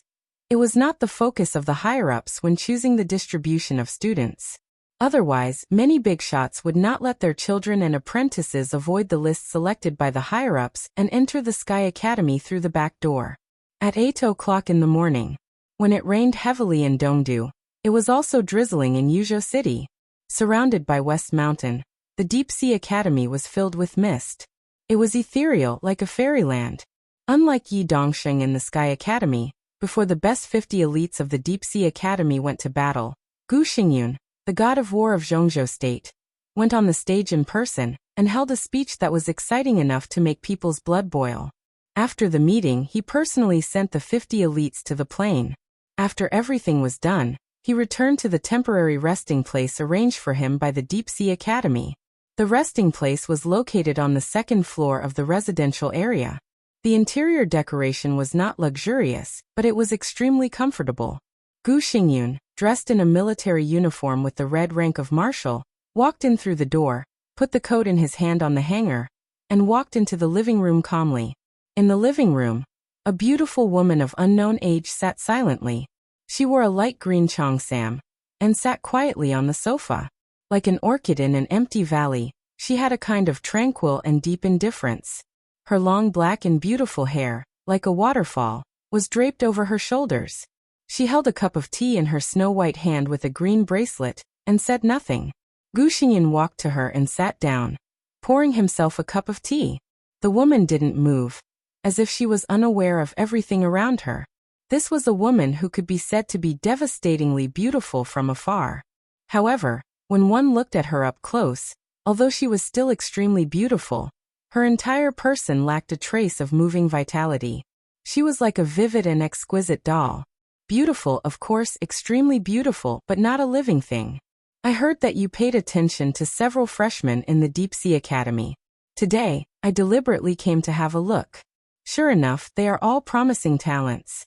it was not the focus of the higher-ups when choosing the distribution of students. Otherwise, many big shots would not let their children and apprentices avoid the list selected by the higher-ups and enter the Sky Academy through the back door. At 8 o'clock in the morning, when it rained heavily in Dongdu, it was also drizzling in Yuzhou City. Surrounded by West Mountain, the Deep Sea Academy was filled with mist. It was ethereal like a fairyland. Unlike Yi Dongsheng in the Sky Academy, before the best 50 elites of the Deep Sea Academy went to battle, Gu Xingyun, the god of war of Zhongzhou State, went on the stage in person and held a speech that was exciting enough to make people's blood boil. After the meeting, he personally sent the 50 elites to the plain. After everything was done, he returned to the temporary resting place arranged for him by the Deep Sea Academy. The resting place was located on the second floor of the residential area. The interior decoration was not luxurious, but it was extremely comfortable. Gu Xingyun, dressed in a military uniform with the red rank of marshal, walked in through the door, put the coat in his hand on the hanger, and walked into the living room calmly. In the living room, a beautiful woman of unknown age sat silently. She wore a light green cheongsam, and sat quietly on the sofa. Like an orchid in an empty valley, she had a kind of tranquil and deep indifference. Her long black and beautiful hair, like a waterfall, was draped over her shoulders. She held a cup of tea in her snow-white hand with a green bracelet, and said nothing. Gu Xingyun walked to her and sat down, pouring himself a cup of tea. The woman didn't move, as if she was unaware of everything around her. This was a woman who could be said to be devastatingly beautiful from afar. However, when one looked at her up close, although she was still extremely beautiful, her entire person lacked a trace of moving vitality. She was like a vivid and exquisite doll. Beautiful, of course, extremely beautiful, but not a living thing. I heard that you paid attention to several freshmen in the Deep Sea Academy. Today, I deliberately came to have a look. Sure enough, they are all promising talents.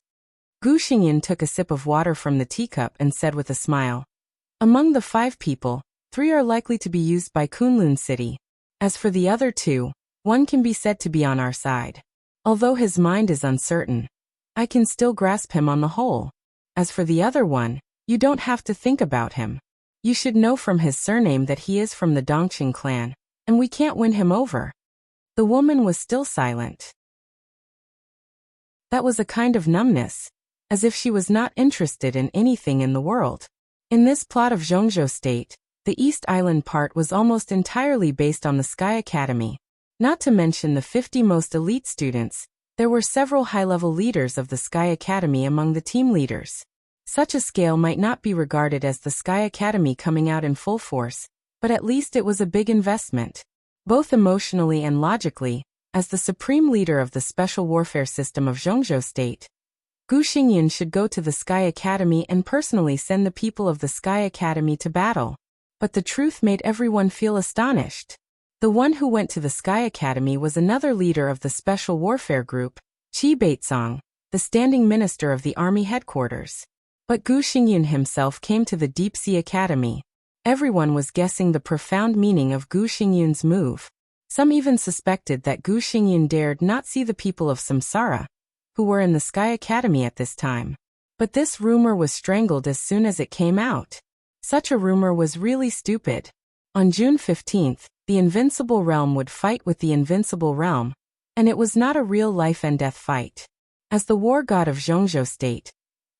Gu Xingyun took a sip of water from the teacup and said with a smile, "Among the 5 people, 3 are likely to be used by Kunlun City. As for the other 2, one can be said to be on our side. Although his mind is uncertain, I can still grasp him on the whole. As for the other one, you don't have to think about him. You should know from his surname that he is from the Dongqing clan, and we can't win him over." The woman was still silent. That was a kind of numbness, as if she was not interested in anything in the world. In this plot of Zhongzhou State, the East Island part was almost entirely based on the Sky Academy. Not to mention the 50 most elite students, there were several high-level leaders of the Sky Academy among the team leaders. Such a scale might not be regarded as the Sky Academy coming out in full force, but at least it was a big investment, both emotionally and logically. As the supreme leader of the special warfare system of Zhongzhou State, Gu Xingyun should go to the Sky Academy and personally send the people of the Sky Academy to battle. But the truth made everyone feel astonished. The one who went to the Sky Academy was another leader of the Special Warfare Group, Qi Baitzong, the standing minister of the army headquarters. But Gu Xingyun himself came to the Deep Sea Academy. Everyone was guessing the profound meaning of Gu Xingyun's move. Some even suspected that Gu Xingyun dared not see the people of Samsara, who were in the Sky Academy at this time. But this rumor was strangled as soon as it came out. Such a rumor was really stupid. On June 15th, the Invincible Realm would fight with the Invincible Realm, and it was not a real life and death fight. As the war god of Zhongzhou State,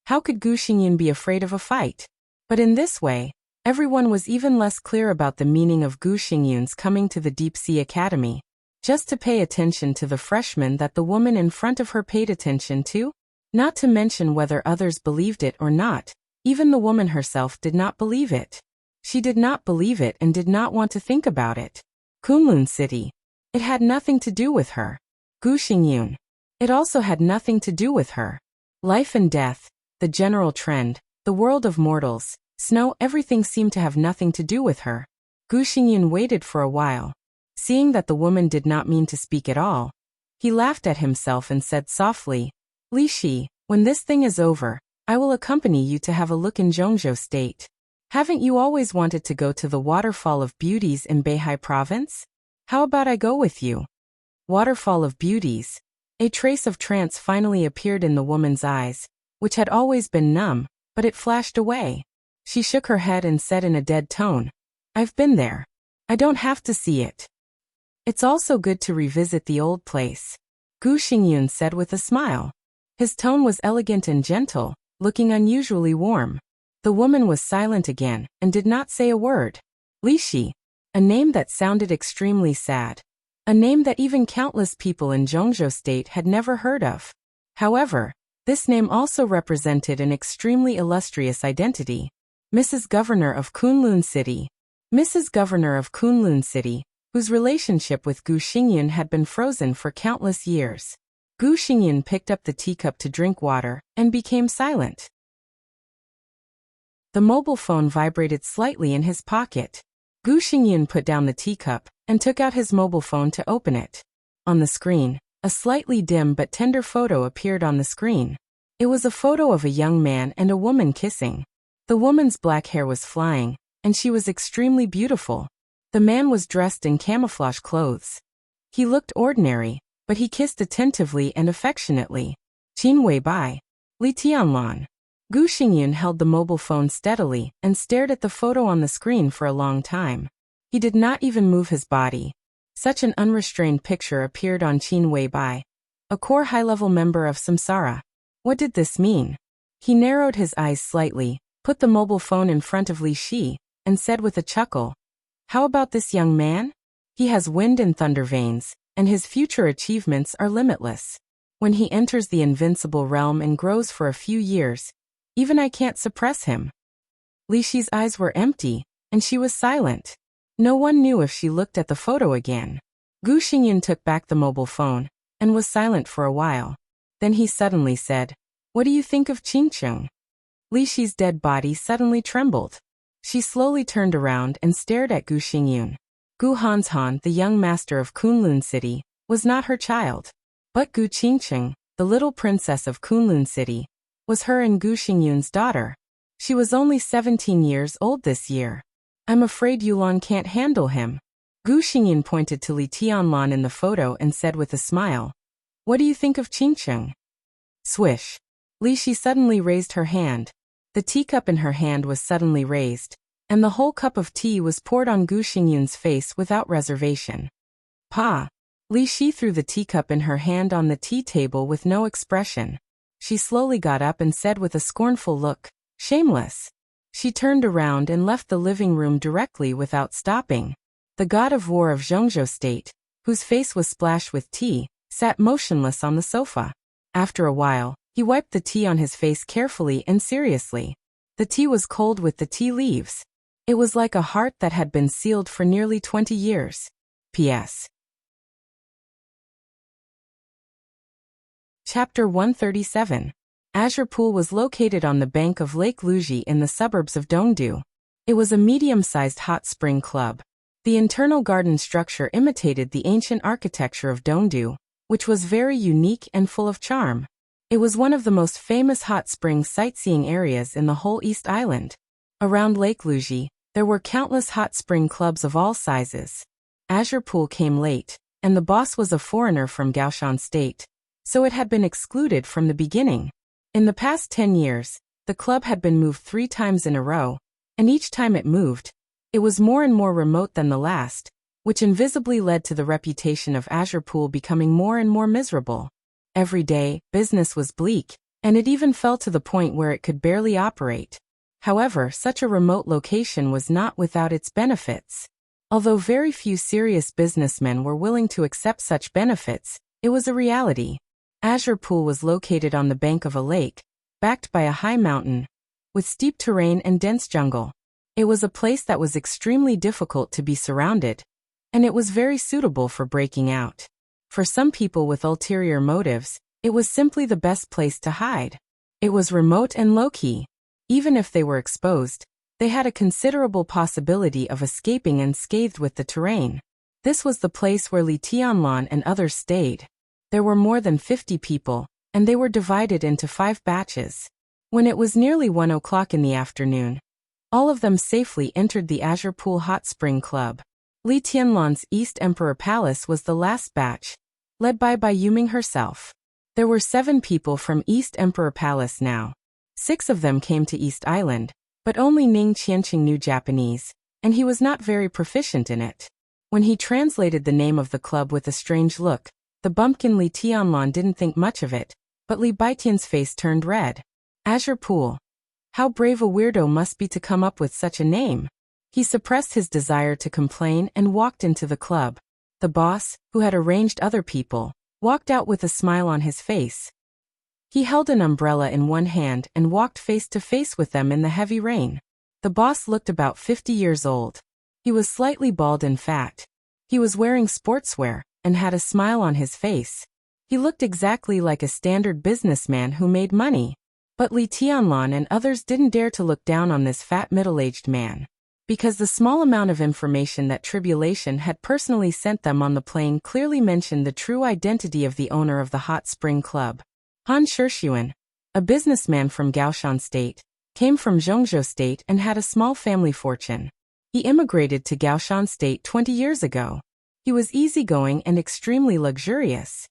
how could Gu Xingyun be afraid of a fight? But in this way, everyone was even less clear about the meaning of Gu Xingyun's coming to the Deep Sea Academy, just to pay attention to the freshman that the woman in front of her paid attention to, not to mention whether others believed it or not. Even the woman herself did not believe it. She did not believe it and did not want to think about it. Kunlun City. It had nothing to do with her. Gu Xingyun. It also had nothing to do with her. Life and death, the general trend, the world of mortals, snow, everything seemed to have nothing to do with her. Gu Xingyun waited for a while. Seeing that the woman did not mean to speak at all, he laughed at himself and said softly, Li Shi, when this thing is over, I will accompany you to have a look in Zhongzhou State. Haven't you always wanted to go to the Waterfall of Beauties in Beihai Province? How about I go with you? Waterfall of Beauties. A trace of trance finally appeared in the woman's eyes, which had always been numb, but it flashed away. She shook her head and said in a dead tone, I've been there. I don't have to see it. It's also good to revisit the old place, Gu Xingyun said with a smile. His tone was elegant and gentle, looking unusually warm. The woman was silent again and did not say a word. Li Shi, a name that sounded extremely sad. A name that even countless people in Zhongzhou State had never heard of. However, this name also represented an extremely illustrious identity. Mrs. Governor of Kunlun City. Mrs. Governor of Kunlun City, whose relationship with Gu Xingyun had been frozen for countless years. Gu Xingyun picked up the teacup to drink water and became silent. The mobile phone vibrated slightly in his pocket. Gu Xingyun put down the teacup and took out his mobile phone to open it. On the screen, a slightly dim but tender photo appeared on the screen. It was a photo of a young man and a woman kissing. The woman's black hair was flying, and she was extremely beautiful. The man was dressed in camouflage clothes. He looked ordinary, but he kissed attentively and affectionately. Qin Weibai. Li Tianlan. Gu Xingyun held the mobile phone steadily and stared at the photo on the screen for a long time. He did not even move his body. Such an unrestrained picture appeared on Qin Weibai, a core high-level member of Samsara. What did this mean? He narrowed his eyes slightly, put the mobile phone in front of Li Shi, and said with a chuckle, How about this young man? He has wind and thunder veins, and his future achievements are limitless. When he enters the invincible realm and grows for a few years, even I can't suppress him. Li Shi's eyes were empty, and she was silent. No one knew if she looked at the photo again. Gu Xingyun took back the mobile phone, and was silent for a while. Then he suddenly said, What do you think of Qingcheng? Li Shi's dead body suddenly trembled. She slowly turned around and stared at Gu Xingyun. Gu Hanshan, the young master of Kunlun City, was not her child. But Gu Qingcheng, the little princess of Kunlun City, was her and Gu Xingyun's daughter. She was only 17 years old this year. I'm afraid Yulan can't handle him. Gu Xingyun pointed to Li Tianlan in the photo and said with a smile, What do you think of Qingcheng? Swish. Li Shi suddenly raised her hand. The teacup in her hand was suddenly raised, and the whole cup of tea was poured on Gu Xingyun's face without reservation. Pa! Li Shi threw the teacup in her hand on the tea table with no expression. She slowly got up and said with a scornful look, Shameless. She turned around and left the living room directly without stopping. The god of war of Zhongzhou State, whose face was splashed with tea, sat motionless on the sofa. After a while, he wiped the tea on his face carefully and seriously. The tea was cold with the tea leaves. It was like a heart that had been sealed for nearly 20 years. P.S. Chapter 137. Azure Pool was located on the bank of Lake Luji in the suburbs of Dongdu. It was a medium-sized hot spring club. The internal garden structure imitated the ancient architecture of Dongdu, which was very unique and full of charm. It was one of the most famous hot spring sightseeing areas in the whole East Island. Around Lake Luji, there were countless hot spring clubs of all sizes. Azure Pool came late, and the boss was a foreigner from Gaoshan State, so it had been excluded from the beginning. In the past 10 years, the club had been moved 3 times in a row, and each time it moved, it was more and more remote than the last, which invisibly led to the reputation of Azure Pool becoming more and more miserable. Every day, business was bleak, and it even fell to the point where it could barely operate. However, such a remote location was not without its benefits. Although very few serious businessmen were willing to accept such benefits, it was a reality. Azure Pool was located on the bank of a lake, backed by a high mountain, with steep terrain and dense jungle. It was a place that was extremely difficult to be surrounded, and it was very suitable for breaking out. For some people with ulterior motives, it was simply the best place to hide. It was remote and low-key. Even if they were exposed, they had a considerable possibility of escaping unscathed with the terrain. This was the place where Li Tianlan and others stayed. There were more than 50 people, and they were divided into 5 batches. When it was nearly 1 o'clock in the afternoon, all of them safely entered the Azure Pool Hot Spring Club. Li Tianlan's East Emperor Palace was the last batch, led by Yuming herself. There were 7 people from East Emperor Palace now. 6 of them came to East Island, but only Ning Qianqing knew Japanese, and he was not very proficient in it. When he translated the name of the club with a strange look, the bumpkin Li Tianlan didn't think much of it, but Li Baitian's face turned red. Azure Pool. How brave a weirdo must be to come up with such a name. He suppressed his desire to complain and walked into the club. The boss, who had arranged other people, walked out with a smile on his face. He held an umbrella in one hand and walked face to face with them in the heavy rain. The boss looked about 50 years old. He was slightly bald and fat. He was wearing sportswear and had a smile on his face. He looked exactly like a standard businessman who made money. But Li Tianlan and others didn't dare to look down on this fat middle-aged man, because the small amount of information that Tribulation had personally sent them on the plane clearly mentioned the true identity of the owner of the Hot Spring Club. Han Shixuan, a businessman from Gaoshan State, came from Zhongzhou State and had a small family fortune. He immigrated to Gaoshan State 20 years ago. He was easygoing and extremely luxurious.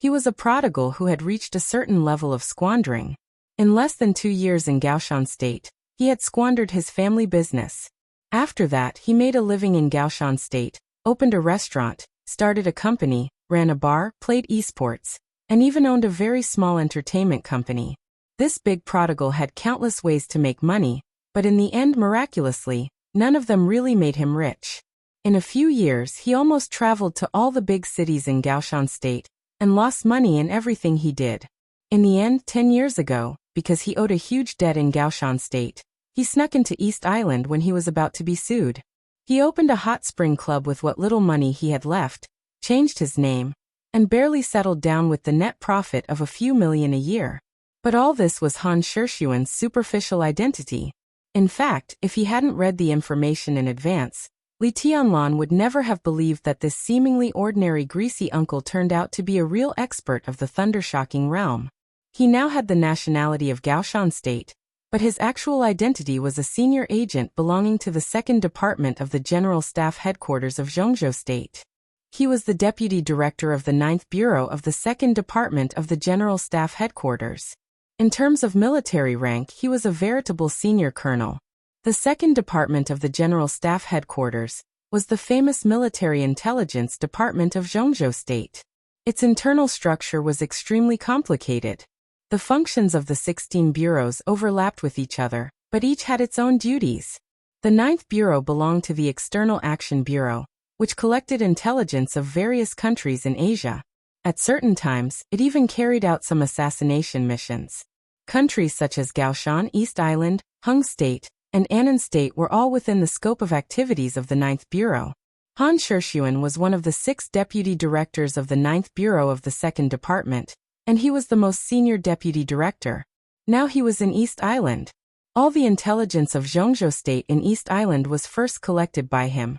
He was a prodigal who had reached a certain level of squandering. In less than 2 years in Gaoshan State, he had squandered his family business. After that, he made a living in Gaoshan State, opened a restaurant, started a company, ran a bar, played esports, and even owned a very small entertainment company. This big prodigal had countless ways to make money, but in the end, miraculously, none of them really made him rich. In a few years, he almost traveled to all the big cities in Gaoshan State, and lost money in everything he did. In the end, 10 years ago, because he owed a huge debt in Gaoshan State, he snuck into East Island when he was about to be sued. He opened a hot spring club with what little money he had left, changed his name, and barely settled down with the net profit of a few million a year. But all this was Han Shixuan's superficial identity. In fact, if he hadn't read the information in advance, Li Tianlan would never have believed that this seemingly ordinary greasy uncle turned out to be a real expert of the thundershocking realm. He now had the nationality of Gaoshan State, but his actual identity was a senior agent belonging to the 2nd Department of the General Staff Headquarters of Zhongzhou State. He was the deputy director of the 9th Bureau of the 2nd Department of the General Staff Headquarters. In terms of military rank, he was a veritable senior colonel. The 2nd Department of the General Staff Headquarters was the famous Military Intelligence Department of Zhongzhou State. Its internal structure was extremely complicated. The functions of the 16 bureaus overlapped with each other, but each had its own duties. The 9th Bureau belonged to the External Action Bureau, which collected intelligence of various countries in Asia. At certain times, it even carried out some assassination missions. Countries such as Gaoshan, East Island, Hung State, and Annan State were all within the scope of activities of the 9th Bureau. Han Shixuan was one of the 6 deputy directors of the 9th Bureau of the 2nd Department, and he was the most senior deputy director. Now he was in East Island. All the intelligence of Zhongzhou State in East Island was first collected by him,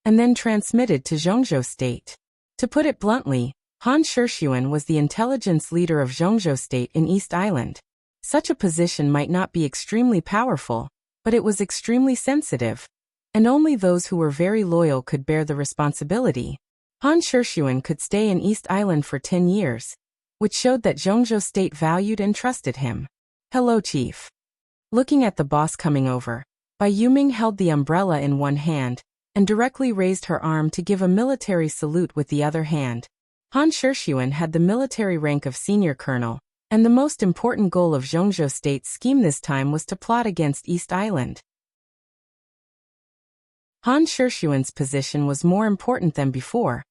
and then transmitted to Zhongzhou State. To put it bluntly, Han Shixuan was the intelligence leader of Zhongzhou State in East Island. Such a position might not be extremely powerful, but it was extremely sensitive, and only those who were very loyal could bear the responsibility. Han Shixuan could stay in East Island for 10 years, which showed that Zhongzhou State valued and trusted him. "Hello, Chief." Looking at the boss coming over, Bai Yuming held the umbrella in one hand, and directly raised her arm to give a military salute with the other hand. Han Shixuan had the military rank of senior colonel, and the most important goal of Zhongzhou State's scheme this time was to plot against East Island. Han Shixuan's position was more important than before,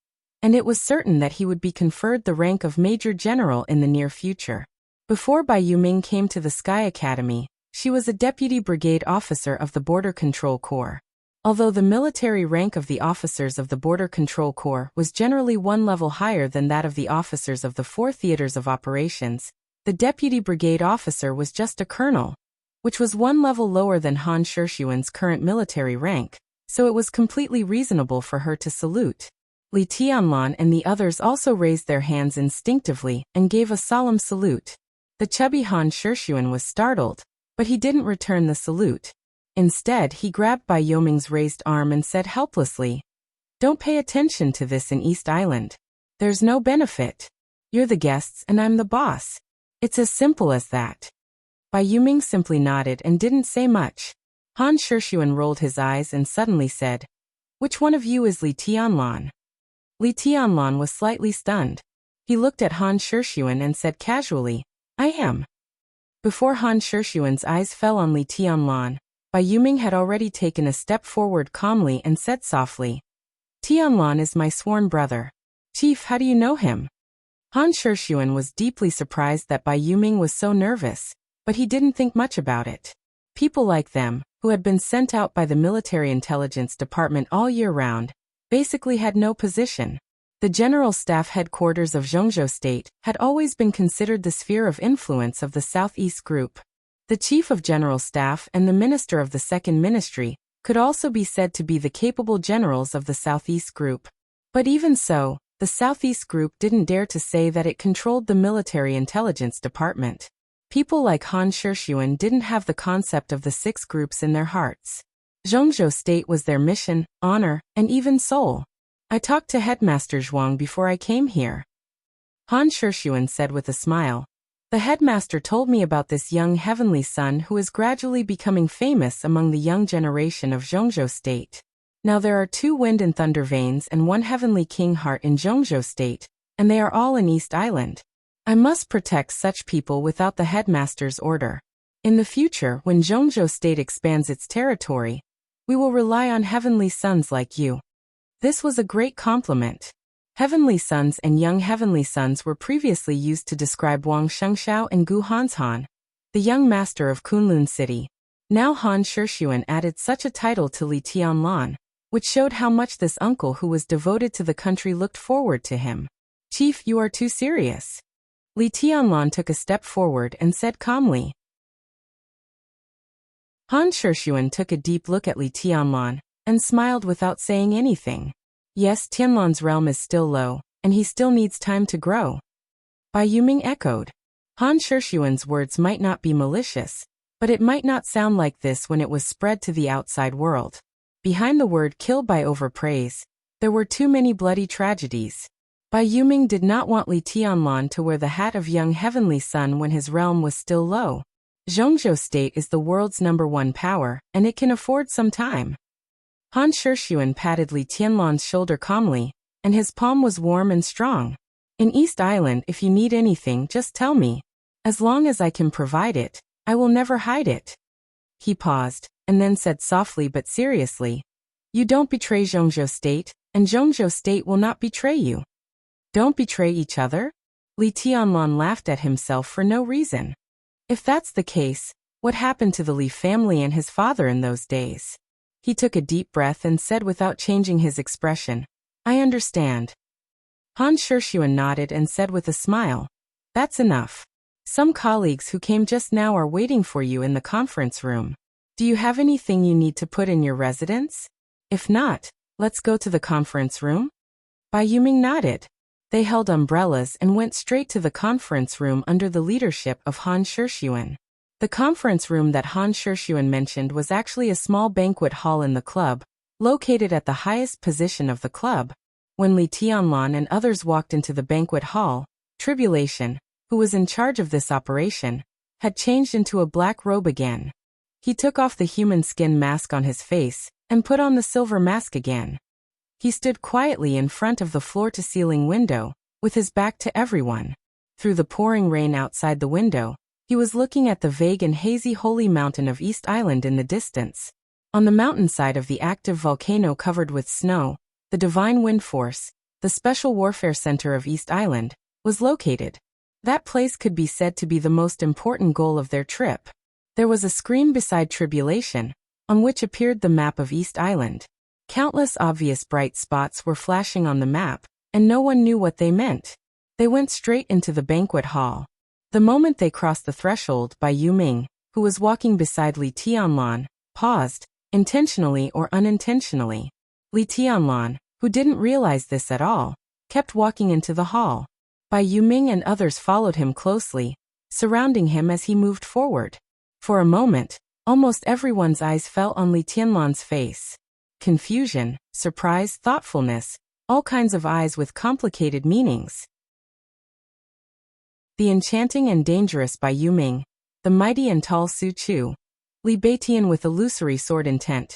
and it was certain that he would be conferred the rank of Major General in the near future. Before Bai Yuming came to the Sky Academy, She was a deputy brigade officer of the Border Control Corps. Although the military rank of the officers of the Border Control Corps was generally one level higher than that of the officers of the 4 theaters of operations, the deputy brigade officer was just a colonel, which was one level lower than Han Shishun's current military rank, so it was completely reasonable for her to salute. Li Tianlan and the others also raised their hands instinctively and gave a solemn salute. The chubby Han Shishun was startled, but he didn't return the salute. Instead, he grabbed Bai Yoming's raised arm and said helplessly, "Don't pay attention to this in East Island. There's no benefit. You're the guests and I'm the boss. It's as simple as that." Bai Yoming simply nodded and didn't say much. Han Shishun rolled his eyes and suddenly said, "Which one of you is Li Tianlan?" Li Tianlan was slightly stunned. He looked at Han Shishun and said casually, "I am." Before Han Shishun's eyes fell on Li Tianlan, Bai Yoming had already taken a step forward calmly and said softly, "Tianlan is my sworn brother. Chief, how do you know him?" Han Shishun was deeply surprised that Bai Yoming was so nervous, but he didn't think much about it. People like them, who had been sent out by the military intelligence department all year round, basically had no position. The General Staff headquarters of Zhongzhou State had always been considered the sphere of influence of the Southeast Group. The Chief of General Staff and the Minister of the Second Ministry could also be said to be the capable generals of the Southeast Group. But even so, the Southeast Group didn't dare to say that it controlled the military intelligence department. People like Han Shishun didn't have the concept of the 6 groups in their hearts. Zhongzhou State was their mission, honor, and even soul. "I talked to Headmaster Zhuang before I came here," Han Shishun said with a smile. "The headmaster told me about this young heavenly son who is gradually becoming famous among the young generation of Zhongzhou State. Now there are 2 wind and thunder veins and 1 heavenly king heart in Zhongzhou State, and they are all in East Island. I must protect such people without the headmaster's order. In the future, when Zhongzhou State expands its territory, we will rely on heavenly sons like you." This was a great compliment. Heavenly sons and young heavenly sons were previously used to describe Wang Shengxiao and Gu Hanshan, the young master of Kunlun City. Now Han Shishun added such a title to Li Tianlan, which showed how much this uncle who was devoted to the country looked forward to him. "Chief, you are too serious." Li Tianlan took a step forward and said calmly. Han Shishun took a deep look at Li Tianlan and smiled without saying anything. Yes, Tianlan's realm is still low, and he still needs time to grow. Bai Yoming echoed. Han Shishun's words might not be malicious, but it might not sound like this when it was spread to the outside world. Behind the word kill by overpraise, there were too many bloody tragedies. Bai Yoming did not want Li Tianlan to wear the hat of young heavenly son when his realm was still low. Zhongzhou State is the world's #1 power, and it can afford some time. Han Shishun patted Li Tianlan's shoulder calmly, and his palm was warm and strong. "In East Island, if you need anything, just tell me. As long as I can provide it, I will never hide it." He paused, and then said softly but seriously, "You don't betray Zhongzhou State, and Zhongzhou State will not betray you." "Don't betray each other?" Li Tianlan laughed at himself for no reason. If that's the case, what happened to the Li family and his father in those days? He took a deep breath and said without changing his expression, "I understand." Han Shishun nodded and said with a smile, "That's enough. Some colleagues who came just now are waiting for you in the conference room. Do you have anything you need to put in your residence? If not, let's go to the conference room." Bai Yoming nodded. They held umbrellas and went straight to the conference room under the leadership of Han Shishun. The conference room that Han Shishun mentioned was actually a small banquet hall in the club, located at the highest position of the club. When Li Tianlan and others walked into the banquet hall, Tribulation, who was in charge of this operation, had changed into a black robe again. He took off the human skin mask on his face and put on the silver mask again. He stood quietly in front of the floor-to-ceiling window, with his back to everyone. Through the pouring rain outside the window, he was looking at the vague and hazy holy mountain of East Island in the distance. On the mountainside of the active volcano covered with snow, the Divine Wind Force, the Special Warfare Center of East Island, was located. That place could be said to be the most important goal of their trip. There was a screen beside Tribulation, on which appeared the map of East Island. Countless obvious bright spots were flashing on the map, and no one knew what they meant. They went straight into the banquet hall. The moment they crossed the threshold, Bai Yuming, who was walking beside Li Tianlan, paused, intentionally or unintentionally. Li Tianlan, who didn't realize this at all, kept walking into the hall. Bai Yuming and others followed him closely, surrounding him as he moved forward. For a moment, almost everyone's eyes fell on Li Tianlan's face. Confusion, surprise, thoughtfulness, all kinds of eyes with complicated meanings. The enchanting and dangerous Bai Yuming, the mighty and tall Su Chu, Li Beitian with illusory sword intent,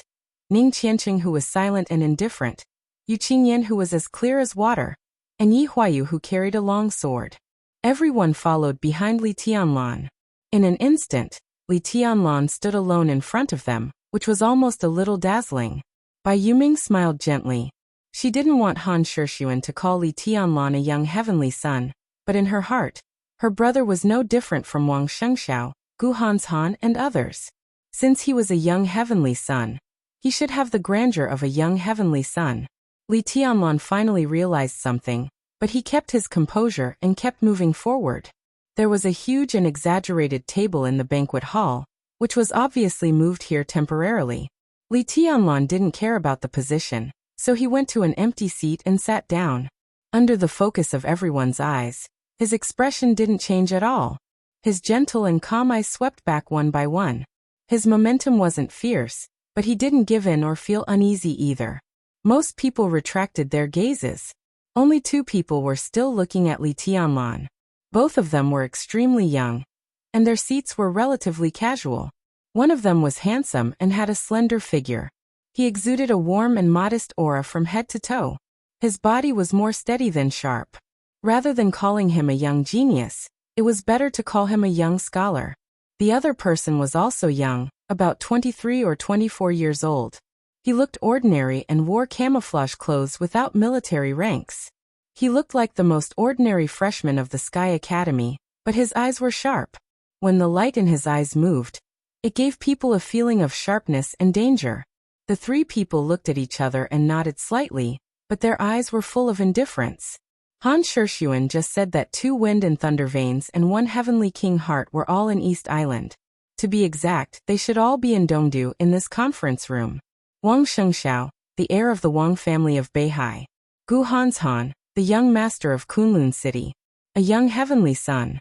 Ning Qianqing who was silent and indifferent, Yu Qingyan who was as clear as water, and Yi Huayu who carried a long sword. Everyone followed behind Li Tianlan. In an instant, Li Tianlan stood alone in front of them, which was almost a little dazzling. Bai Yuming smiled gently. She didn't want Han Shixuan to call Li Tianlan a young heavenly son, but in her heart, her brother was no different from Wang Shengxiao, Gu Hanshan and others. Since he was a young heavenly son, he should have the grandeur of a young heavenly son. Li Tianlan finally realized something, but he kept his composure and kept moving forward. There was a huge and exaggerated table in the banquet hall, which was obviously moved here temporarily. Li Tianlan didn't care about the position, so he went to an empty seat and sat down. Under the focus of everyone's eyes, his expression didn't change at all. His gentle and calm eyes swept back one by one. His momentum wasn't fierce, but he didn't give in or feel uneasy either. Most people retracted their gazes. Only 2 people were still looking at Li Tianlan. Both of them were extremely young, and their seats were relatively casual. One of them was handsome and had a slender figure. He exuded a warm and modest aura from head to toe. His body was more steady than sharp. Rather than calling him a young genius, it was better to call him a young scholar. The other person was also young, about 23 or 24 years old. He looked ordinary and wore camouflage clothes without military ranks. He looked like the most ordinary freshman of the Sky Academy, but his eyes were sharp. When the light in his eyes moved, it gave people a feeling of sharpness and danger. The 3 people looked at each other and nodded slightly, but their eyes were full of indifference. Han Shixuan just said that 2 wind and thunder veins and 1 heavenly king heart were all in East Island. To be exact, they should all be in Dongdu in this conference room. Wang Shengxiao, the heir of the Wang family of Beihai. Gu Hanshan, the young master of Kunlun City. A young heavenly son.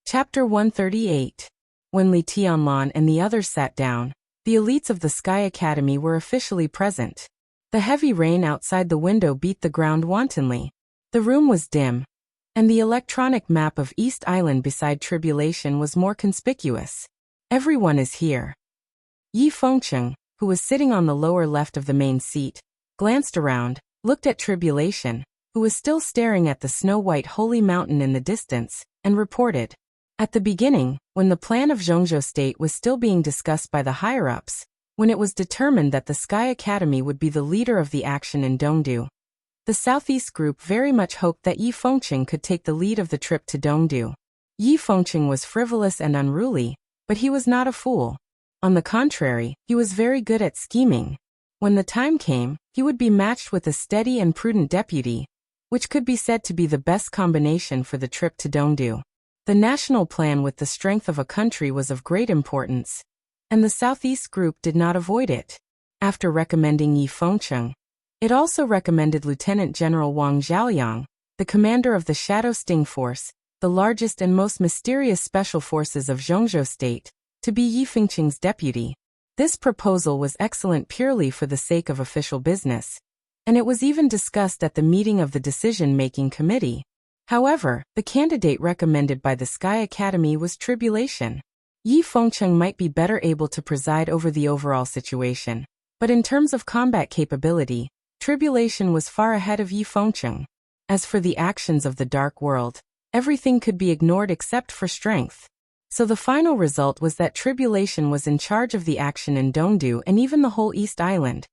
Chapter 138. When Li Tianlan and the others sat down, the elites of the Sky Academy were officially present. The heavy rain outside the window beat the ground wantonly. The room was dim, and the electronic map of East Island beside Tribulation was more conspicuous. Everyone is here. Yi Fengcheng, who was sitting on the lower left of the main seat, glanced around, looked at Tribulation, who was still staring at the snow-white holy mountain in the distance, and reported. At the beginning, when the plan of Zhongzhou State was still being discussed by the higher-ups, when it was determined that the Sky Academy would be the leader of the action in Dongdu, the Southeast Group very much hoped that Yi Fengcheng could take the lead of the trip to Dongdu. Yi Fengcheng was frivolous and unruly, but he was not a fool. On the contrary, he was very good at scheming. When the time came, he would be matched with a steady and prudent deputy, which could be said to be the best combination for the trip to Dongdu. The national plan with the strength of a country was of great importance, and the Southeast Group did not avoid it. After recommending Yi Fengcheng, it also recommended Lieutenant General Wang Zhaoyang, the commander of the Shadow Sting Force, the largest and most mysterious special forces of Zhongzhou State, to be Yi Fengcheng's deputy. This proposal was excellent purely for the sake of official business, and it was even discussed at the meeting of the decision-making committee. However, the candidate recommended by the Sky Academy was Tribulation. Yi Fengcheng might be better able to preside over the overall situation, but in terms of combat capability, Tribulation was far ahead of Yi Fengcheng. As for the actions of the Dark World, everything could be ignored except for strength. So the final result was that Tribulation was in charge of the action in Dongdu and even the whole East Island,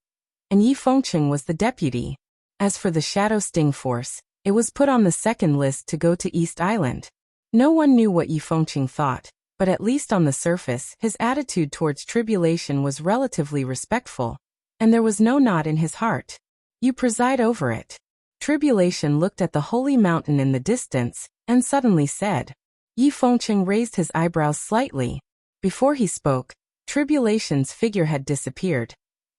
and Yi Fengcheng was the deputy. As for the Shadow Sting Force, it was put on the second list to go to East Island. No one knew what Yi Fengqing thought, but at least on the surface, his attitude towards tribulation was relatively respectful, and there was no knot in his heart. You preside over it. Tribulation looked at the holy mountain in the distance, and suddenly said. Yi Fengqing raised his eyebrows slightly. Before he spoke, Tribulation's figure had disappeared,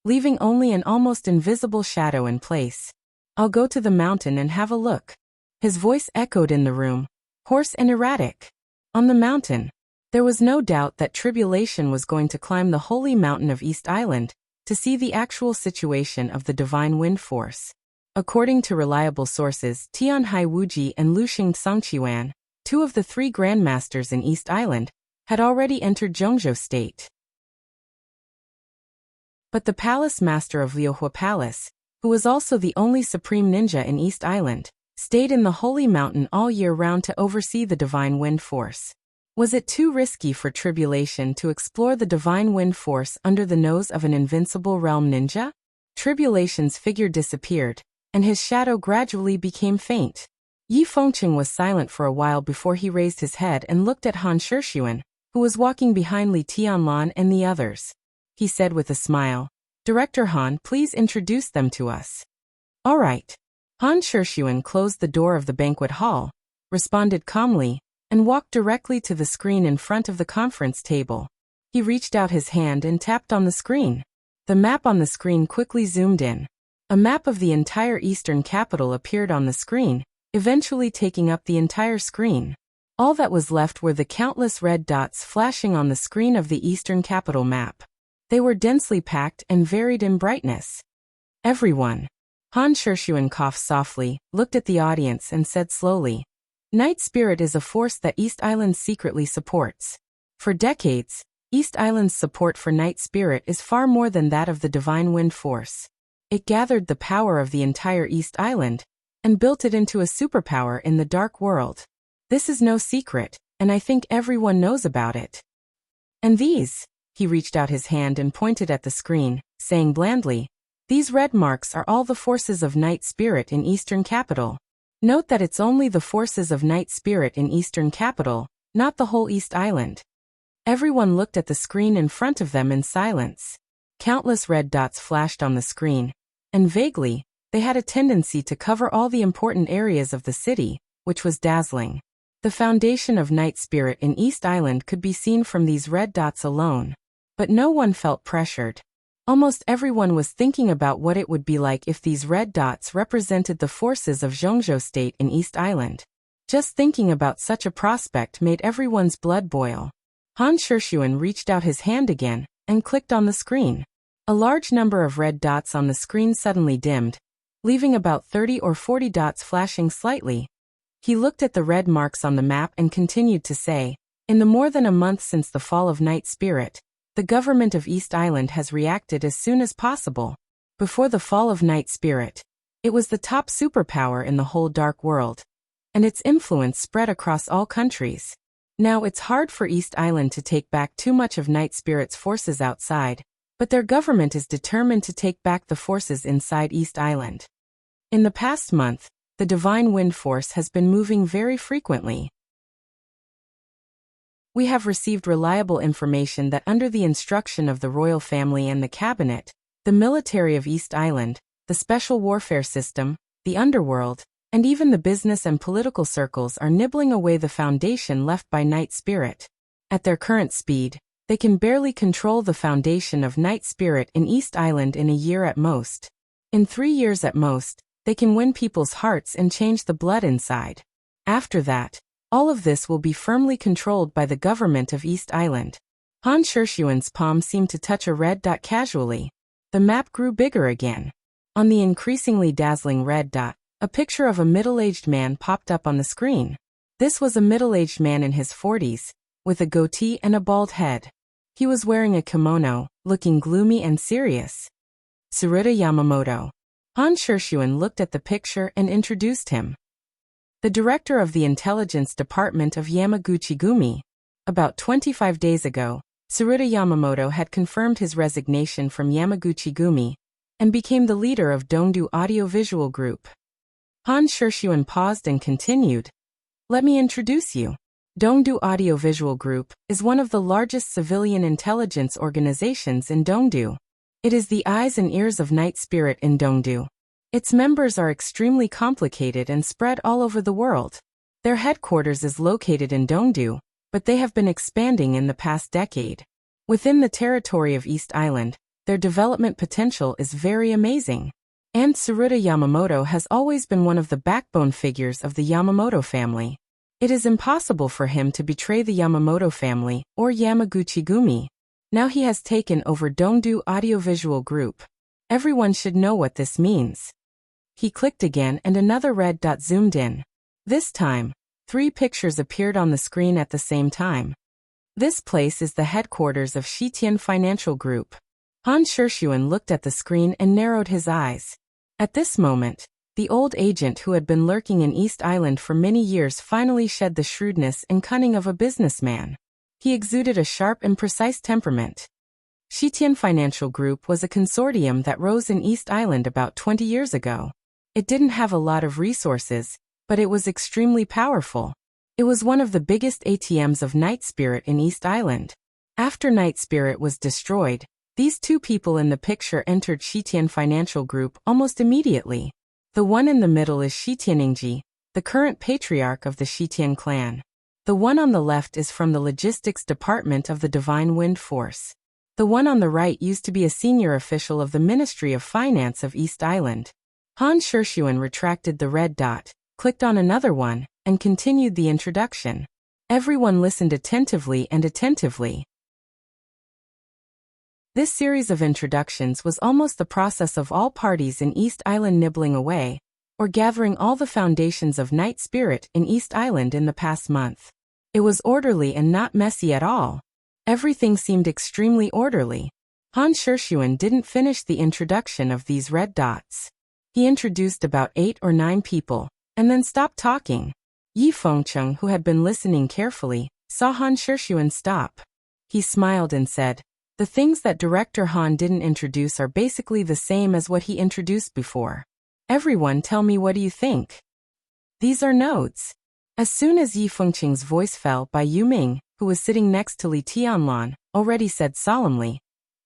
leaving only an almost invisible shadow in place. I'll go to the mountain and have a look. His voice echoed in the room, hoarse and erratic. On the mountain, there was no doubt that Tribulation was going to climb the holy mountain of East Island to see the actual situation of the divine wind force. According to reliable sources, Tianhai Wuji and Luxing Songqiwan, two of the three grandmasters in East Island, had already entered Zhongzhou state. But the palace master of Liuhua Palace, who was also the only supreme ninja in East Island, stayed in the holy mountain all year round to oversee the divine wind force. Was it too risky for Tribulation to explore the divine wind force under the nose of an invincible realm ninja? Tribulation's figure disappeared, and his shadow gradually became faint. Yi Fengqing was silent for a while before he raised his head and looked at Han Shixuan, who was walking behind Li Tianlan and the others. He said with a smile, "Director Han, please introduce them to us." "All right." Han Shixuan closed the door of the banquet hall, responded calmly, and walked directly to the screen in front of the conference table. He reached out his hand and tapped on the screen. The map on the screen quickly zoomed in. A map of the entire eastern capital appeared on the screen, eventually taking up the entire screen. All that was left were the countless red dots flashing on the screen of the eastern capital map. They were densely packed and varied in brightness. Everyone. Han Shixuan coughed softly, looked at the audience and said slowly, "Night Spirit is a force that East Island secretly supports. For decades, East Island's support for Night Spirit is far more than that of the Divine Wind Force. It gathered the power of the entire East Island and built it into a superpower in the dark world. This is no secret, and I think everyone knows about it. And these," he reached out his hand and pointed at the screen, saying blandly, "these red marks are all the forces of Night Spirit in Eastern Capital. Note that it's only the forces of Night Spirit in Eastern Capital, not the whole East Island." Everyone looked at the screen in front of them in silence. Countless red dots flashed on the screen, and vaguely, they had a tendency to cover all the important areas of the city, which was dazzling. The foundation of Night Spirit in East Island could be seen from these red dots alone. But no one felt pressured. Almost everyone was thinking about what it would be like if these red dots represented the forces of Zhongzhou State in East Island. Just thinking about such a prospect made everyone's blood boil. Han Shixuan reached out his hand again and clicked on the screen. A large number of red dots on the screen suddenly dimmed, leaving about 30 or 40 dots flashing slightly. He looked at the red marks on the map and continued to say, "In the more than a month since the fall of Night Spirit, the government of East Island has reacted as soon as possible. Before the fall of Night Spirit, it was the top superpower in the whole dark world, and its influence spread across all countries. Now it's hard for East Island to take back too much of Night Spirit's forces outside, but their government is determined to take back the forces inside East Island. In the past month, the Divine Wind Force has been moving very frequently. We have received reliable information that under the instruction of the royal family and the cabinet, the military of East Island, the special warfare system, the underworld, and even the business and political circles are nibbling away the foundation left by Night Spirit. At their current speed, they can barely control the foundation of Night Spirit in East Island in a year at most. In 3 years at most, they can win people's hearts and change the blood inside. After that, all of this will be firmly controlled by the government of East Island." Han Shixuan's palm seemed to touch a red dot casually. The map grew bigger again. On the increasingly dazzling red dot, a picture of a middle-aged man popped up on the screen. This was a middle-aged man in his 40s, with a goatee and a bald head. He was wearing a kimono, looking gloomy and serious. Tsuruta Yamamoto. Han Shixuan looked at the picture and introduced him. The director of the intelligence department of Yamaguchi-gumi. About 25 days ago, Tsuruta Yamamoto had confirmed his resignation from Yamaguchi-gumi and became the leader of Dongdu Audiovisual Group. Han Shixuan paused and continued, "Let me introduce you. Dongdu Audiovisual Group is one of the largest civilian intelligence organizations in Dongdu. It is the eyes and ears of Night Spirit in Dongdu. Its members are extremely complicated and spread all over the world. Their headquarters is located in Dongdu, but they have been expanding in the past decade. Within the territory of East Island, their development potential is very amazing. And Tsuruta Yamamoto has always been one of the backbone figures of the Yamamoto family. It is impossible for him to betray the Yamamoto family or Yamaguchi-gumi. Now he has taken over Dongdu Audiovisual Group. Everyone should know what this means. He clicked again and another red dot zoomed in. This time, 3 pictures appeared on the screen at the same time. This place is the headquarters of Shitian Financial Group. Han Shishuan looked at the screen and narrowed his eyes. At this moment, the old agent who had been lurking in East Island for many years finally shed the shrewdness and cunning of a businessman. He exuded a sharp and precise temperament. Shitian Financial Group was a consortium that rose in East Island about 20 years ago. It didn't have a lot of resources, but it was extremely powerful. It was one of the biggest ATMs of Night Spirit in East Island. After Night Spirit was destroyed, these 2 people in the picture entered Shitian Financial Group almost immediately. The one in the middle is Shitianingji, the current patriarch of the Shitian clan. The one on the left is from the logistics department of the Divine Wind Force. The one on the right used to be a senior official of the Ministry of Finance of East Island. Han Shishuan retracted the red dot, clicked on another one, and continued the introduction. Everyone listened attentively. This series of introductions was almost the process of all parties in East Island nibbling away, or gathering all the foundations of Night Spirit in East Island in the past month. It was orderly and not messy at all. Everything seemed extremely orderly. Han Shishuan didn't finish the introduction of these red dots. He introduced about 8 or 9 people, and then stopped talking. Yi Fengcheng, who had been listening carefully, saw Han Shishuan stop. He smiled and said, "The things that Director Han didn't introduce are basically the same as what he introduced before. Everyone tell me, what do you think?" "These are nodes." As soon as Yi Fengcheng's voice fell by Yu Ming, who was sitting next to Li Tianlan, already said solemnly,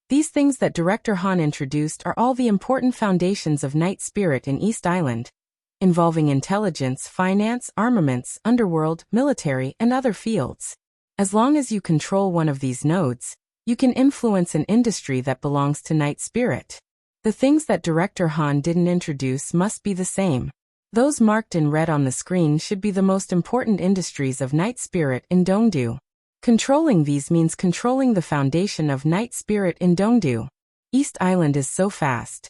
"These things that Director Han introduced are all the important foundations of Night Spirit in East Island, involving intelligence, finance, armaments, underworld, military, and other fields. As long as you control one of these nodes, you can influence an industry that belongs to Night Spirit. The things that Director Han didn't introduce must be the same. Those marked in red on the screen should be the most important industries of Night Spirit in Dongdu. Controlling these means controlling the foundation of Night Spirit in Dongdu. East Island is so fast.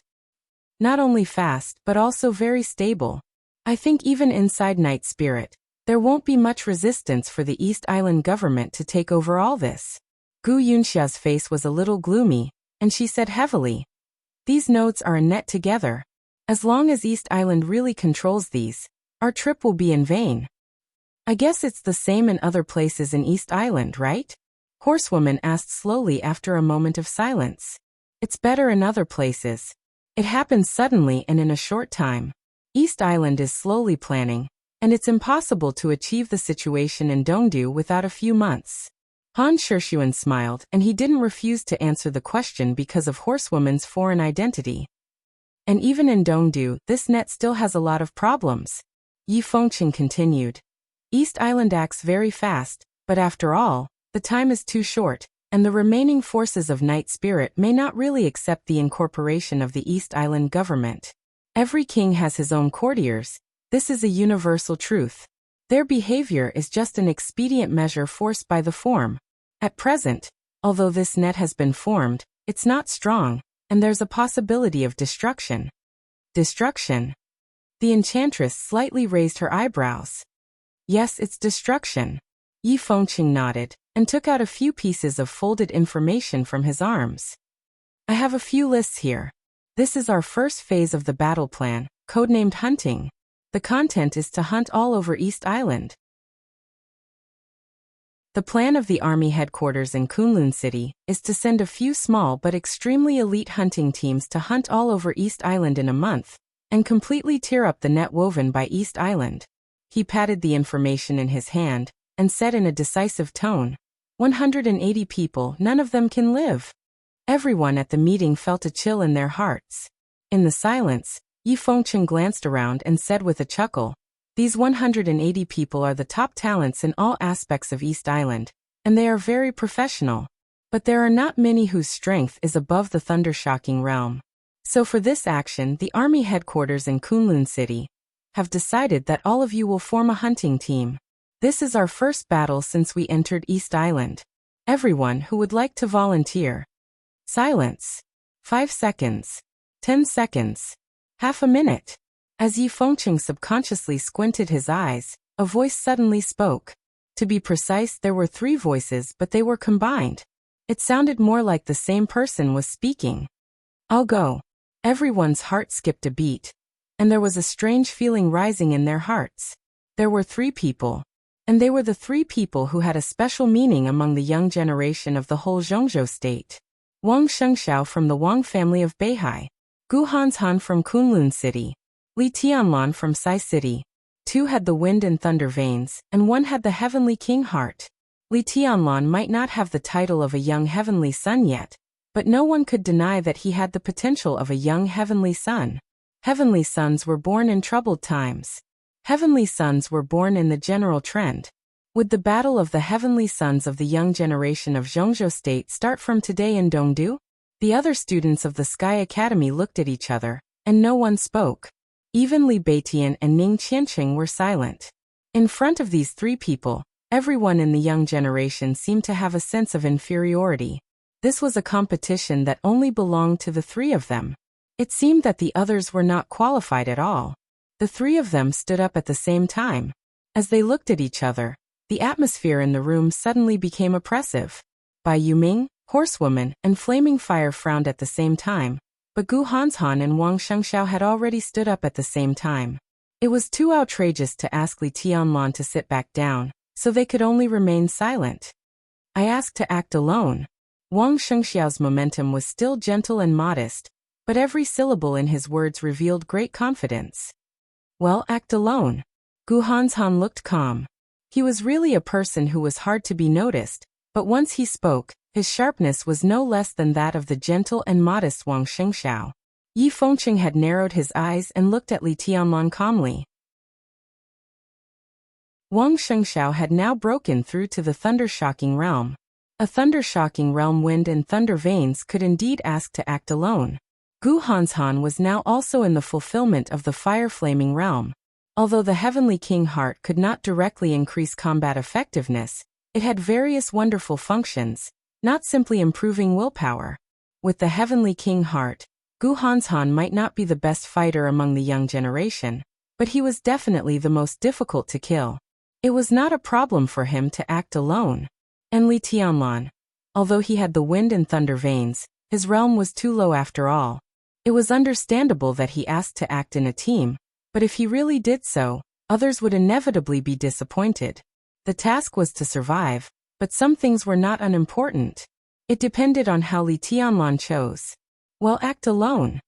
Not only fast, but also very stable. I think even inside Night Spirit, there won't be much resistance for the East Island government to take over all this." Gu Yunxia's face was a little gloomy, and she said heavily, "These nodes are a net together. As long as East Island really controls these, our trip will be in vain." "I guess it's the same in other places in East Island, right?" Horsewoman asked slowly after a moment of silence. "It's better in other places. It happens suddenly and in a short time. East Island is slowly planning, and it's impossible to achieve the situation in Dongdu without a few months." Han Shishuan smiled, and he didn't refuse to answer the question because of Horsewoman's foreign identity. "And even in Dongdu, this net still has a lot of problems." Yi Fengcheng continued. "East Island acts very fast, but after all, the time is too short, and the remaining forces of Night Spirit may not really accept the incorporation of the East Island government. Every king has his own courtiers. This is a universal truth. Their behavior is just an expedient measure forced by the form. At present, although this net has been formed, it's not strong, and there's a possibility of destruction." "Destruction?" The enchantress slightly raised her eyebrows. "Yes, it's destruction." Yi Fengcheng nodded, and took out a few pieces of folded information from his arms. "I have a few lists here. This is our first phase of the battle plan, codenamed Hunting. The content is to hunt all over East Island. The plan of the army headquarters in Kunlun City is to send a few small but extremely elite hunting teams to hunt all over East Island in a month, and completely tear up the net woven by East Island." He patted the information in his hand, and said in a decisive tone, 180 people, none of them can live. Everyone at the meeting felt a chill in their hearts. In the silence, Yi Fengcheng glanced around and said with a chuckle, these 180 people are the top talents in all aspects of East Island, and they are very professional. But there are not many whose strength is above the thunder-shocking realm. So for this action, the army headquarters in Kunlun City have decided that all of you will form a hunting team. This is our first battle since we entered East Island. Everyone who would like to volunteer. Silence. 5 seconds. 10 seconds. Half a minute. As Yi Fengcheng subconsciously squinted his eyes, a voice suddenly spoke. To be precise, there were 3 voices, but they were combined. It sounded more like the same person was speaking. I'll go. Everyone's heart skipped a beat, and there was a strange feeling rising in their hearts. There were 3 people, and they were the 3 people who had a special meaning among the young generation of the whole Zhongzhou state. Wang Shengxiao from the Wang family of Beihai, Gu Hanshan from Kunlun City, Li Tianlan from Sai City. 2 had the wind and thunder veins, and 1 had the heavenly king heart. Li Tianlan might not have the title of a young heavenly son yet, but no one could deny that he had the potential of a young heavenly son. Heavenly sons were born in troubled times. Heavenly sons were born in the general trend. Would the battle of the heavenly sons of the young generation of Zhongzhou State start from today in Dongdu? The other students of the Sky Academy looked at each other, and no one spoke. Even Li Beitian and Ning Qianqing were silent. In front of these 3 people, everyone in the young generation seemed to have a sense of inferiority. This was a competition that only belonged to the 3 of them. It seemed that the others were not qualified at all. The 3 of them stood up at the same time. As they looked at each other, the atmosphere in the room suddenly became oppressive. Bai Yuming, Horsewoman, and Flaming Fire frowned at the same time, but Gu Hanshan and Wang Shengxiao had already stood up at the same time. It was too outrageous to ask Li Tianlan to sit back down, so they could only remain silent. I asked to act alone. Wang Shengxiao's momentum was still gentle and modest, but every syllable in his words revealed great confidence. Well, act alone. Gu Hanshan looked calm. He was really a person who was hard to be noticed, but once he spoke, his sharpness was no less than that of the gentle and modest Wang Shengxiao. Yi Fengcheng had narrowed his eyes and looked at Li Tianlan calmly. Wang Shengxiao had now broken through to the thunder-shocking realm. A thunder-shocking realm wind and thunder veins could indeed ask to act alone. Gu Hanshan was now also in the fulfillment of the fire-flaming realm. Although the Heavenly King Heart could not directly increase combat effectiveness, it had various wonderful functions, not simply improving willpower. With the Heavenly King Heart, Gu Hanshan might not be the best fighter among the young generation, but he was definitely the most difficult to kill. It was not a problem for him to act alone. And Li Tianlan, although he had the wind and thunder veins, his realm was too low after all. It was understandable that he asked to act in a team, but if he really did so, others would inevitably be disappointed. The task was to survive, but some things were not unimportant. It depended on how Li Tianlan chose. Well, act alone.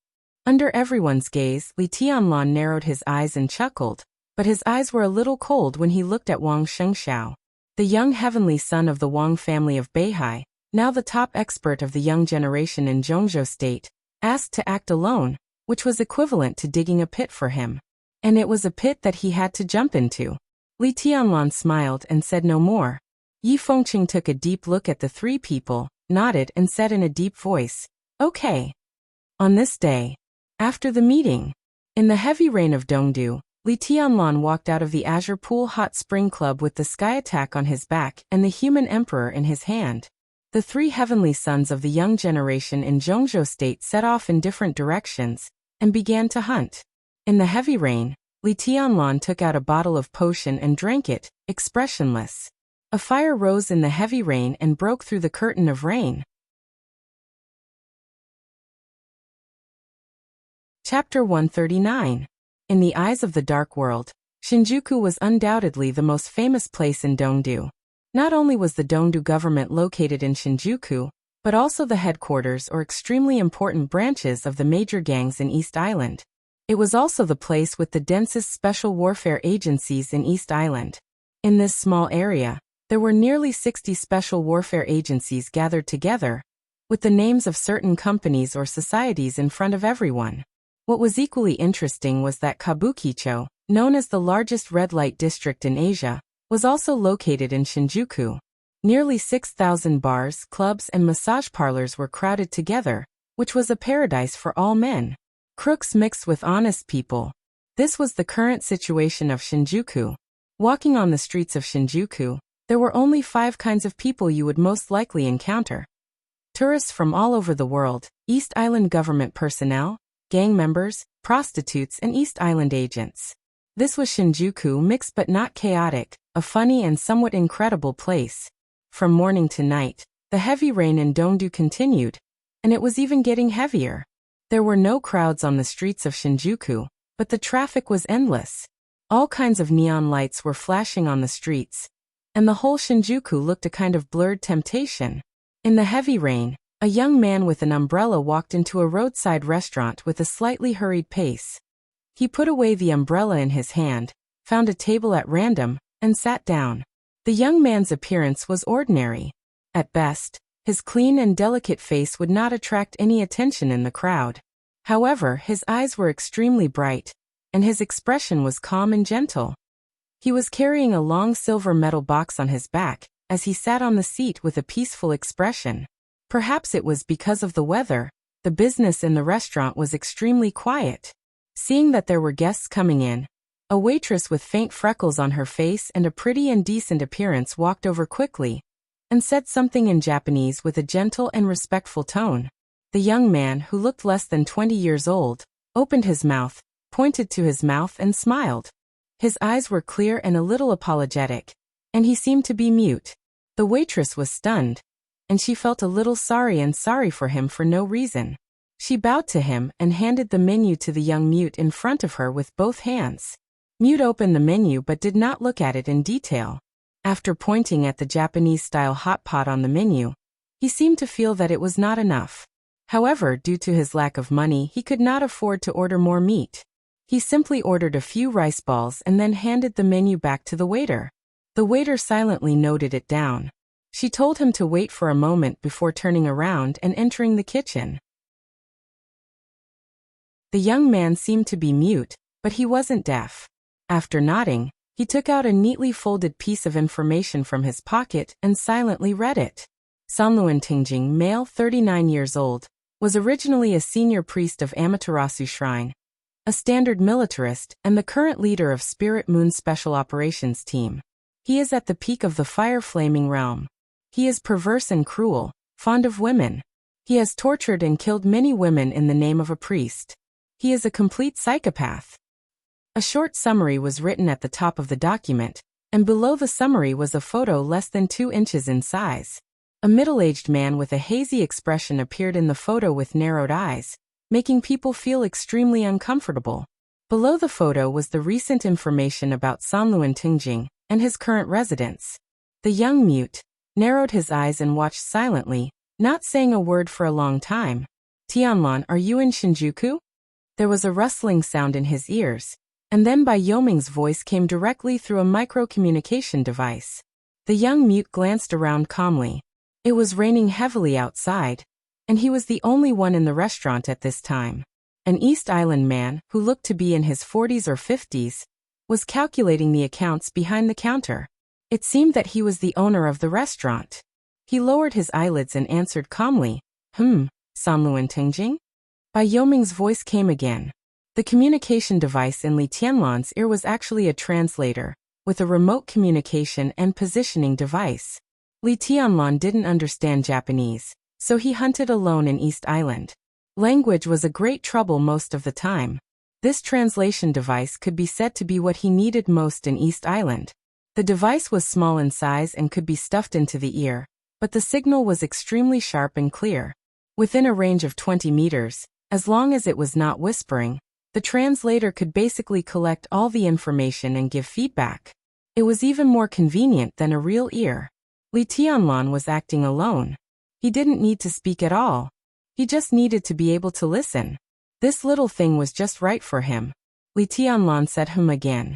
Under everyone's gaze, Li Tianlan narrowed his eyes and chuckled, but his eyes were a little cold when he looked at Wang Shengxiao. The young heavenly son of the Wang family of Beihai, now the top expert of the young generation in Zhongzhou State, asked to act alone, which was equivalent to digging a pit for him. And it was a pit that he had to jump into. Li Tianlan smiled and said no more. Yi Fengcheng took a deep look at the 3 people, nodded and said in a deep voice, "Okay." On this day, after the meeting, in the heavy rain of Dongdu, Li Tianlan walked out of the Azure Pool Hot Spring Club with the Sky Attack on his back and the Human Emperor in his hand. The 3 heavenly sons of the young generation in Zhongzhou State set off in different directions and began to hunt. In the heavy rain, Li Tianlan took out a bottle of potion and drank it, expressionless. A fire rose in the heavy rain and broke through the curtain of rain. Chapter 139. In the eyes of the Dark World, Shinjuku was undoubtedly the most famous place in Dongdu. Not only was the Dongdu government located in Shinjuku, but also the headquarters or extremely important branches of the major gangs in East Island. It was also the place with the densest special warfare agencies in East Island. In this small area, there were nearly 60 special warfare agencies gathered together, with the names of certain companies or societies in front of everyone. What was equally interesting was that Kabukicho, known as the largest red light district in Asia, was also located in Shinjuku. Nearly 6,000 bars, clubs, and massage parlors were crowded together, which was a paradise for all men. Crooks mixed with honest people. This was the current situation of Shinjuku. Walking on the streets of Shinjuku, there were only 5 kinds of people you would most likely encounter. Tourists from all over the world, East Island government personnel, gang members, prostitutes, and East Island agents. This was Shinjuku, mixed but not chaotic, a funny and somewhat incredible place. From morning to night, the heavy rain in Dongdu continued, and it was even getting heavier. There were no crowds on the streets of Shinjuku, but the traffic was endless. All kinds of neon lights were flashing on the streets, and the whole Shinjuku looked a kind of blurred temptation. In the heavy rain, a young man with an umbrella walked into a roadside restaurant with a slightly hurried pace. He put away the umbrella in his hand, found a table at random, and sat down. The young man's appearance was ordinary. At best, his clean and delicate face would not attract any attention in the crowd. However, his eyes were extremely bright, and his expression was calm and gentle. He was carrying a long silver metal box on his back, as he sat on the seat with a peaceful expression. Perhaps it was because of the weather, the business in the restaurant was extremely quiet. Seeing that there were guests coming in, a waitress with faint freckles on her face and a pretty and decent appearance walked over quickly and said something in Japanese with a gentle and respectful tone. The young man, who looked less than 20 years old, opened his mouth, pointed to his mouth and smiled. His eyes were clear and a little apologetic, and he seemed to be mute. The waitress was stunned, and she felt a little sorry for him for no reason. She bowed to him and handed the menu to the young mute in front of her with both hands. Mute opened the menu but did not look at it in detail. After pointing at the Japanese-style hot pot on the menu, he seemed to feel that it was not enough. However, due to his lack of money, he could not afford to order more meat. He simply ordered a few rice balls and then handed the menu back to the waiter. The waiter silently noted it down. She told him to wait for a moment before turning around and entering the kitchen. The young man seemed to be mute, but he wasn't deaf. After nodding, he took out a neatly folded piece of information from his pocket and silently read it. Sanluan Tingjing, male, 39 years old, was originally a senior priest of Amaterasu Shrine, a standard militarist, and the current leader of Spirit Moon's Special Operations Team. He is at the peak of the fire-flaming realm. He is perverse and cruel, fond of women. He has tortured and killed many women in the name of a priest. He is a complete psychopath. A short summary was written at the top of the document, and below the summary was a photo less than 2 inches in size. A middle-aged man with a hazy expression appeared in the photo with narrowed eyes, making people feel extremely uncomfortable. Below the photo was the recent information about Sanluan Tingjing and his current residence. The young mute narrowed his eyes and watched silently, not saying a word for a long time. Tianlan, are you in Shinjuku? There was a rustling sound in his ears, and then Bai Yoming's voice came directly through a micro-communication device. The young mute glanced around calmly. It was raining heavily outside, and he was the only one in the restaurant at this time. An East Island man, who looked to be in his 40s or 50s, was calculating the accounts behind the counter. It seemed that he was the owner of the restaurant. He lowered his eyelids and answered calmly, Sanluan Tingjing? Bai Yoming's voice came again. The communication device in Li Tianlan's ear was actually a translator, with a remote communication and positioning device. Li Tianlan didn't understand Japanese, so he hunted alone in East Island. Language was a great trouble most of the time. This translation device could be said to be what he needed most in East Island. The device was small in size and could be stuffed into the ear, but the signal was extremely sharp and clear. Within a range of 20 meters, as long as it was not whispering, the translator could basically collect all the information and give feedback. It was even more convenient than a real ear. Li Tianlan was acting alone. He didn't need to speak at all. He just needed to be able to listen. This little thing was just right for him. Li Tianlan said again.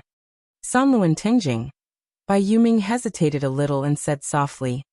Sanluan Tingjing. Bai Yuming hesitated a little and said softly,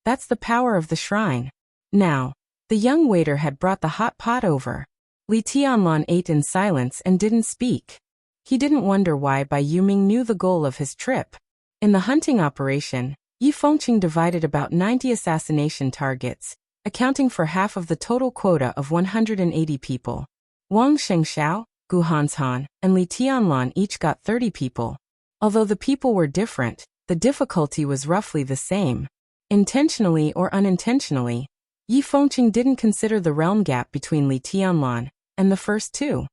"That's the power of the shrine." Now, the young waiter had brought the hot pot over. Li Tianlan ate in silence and didn't speak. He didn't wonder why Bai Yuming knew the goal of his trip. In the hunting operation, Yi Fengqing divided about 90 assassination targets, accounting for half of the total quota of 180 people. Wang Shengxiao, Gu Hanshan, and Li Tianlan each got 30 people. Although the people were different, the difficulty was roughly the same. Intentionally or unintentionally, Yi Fengqing didn't consider the realm gap between Li Tianlan and the first two.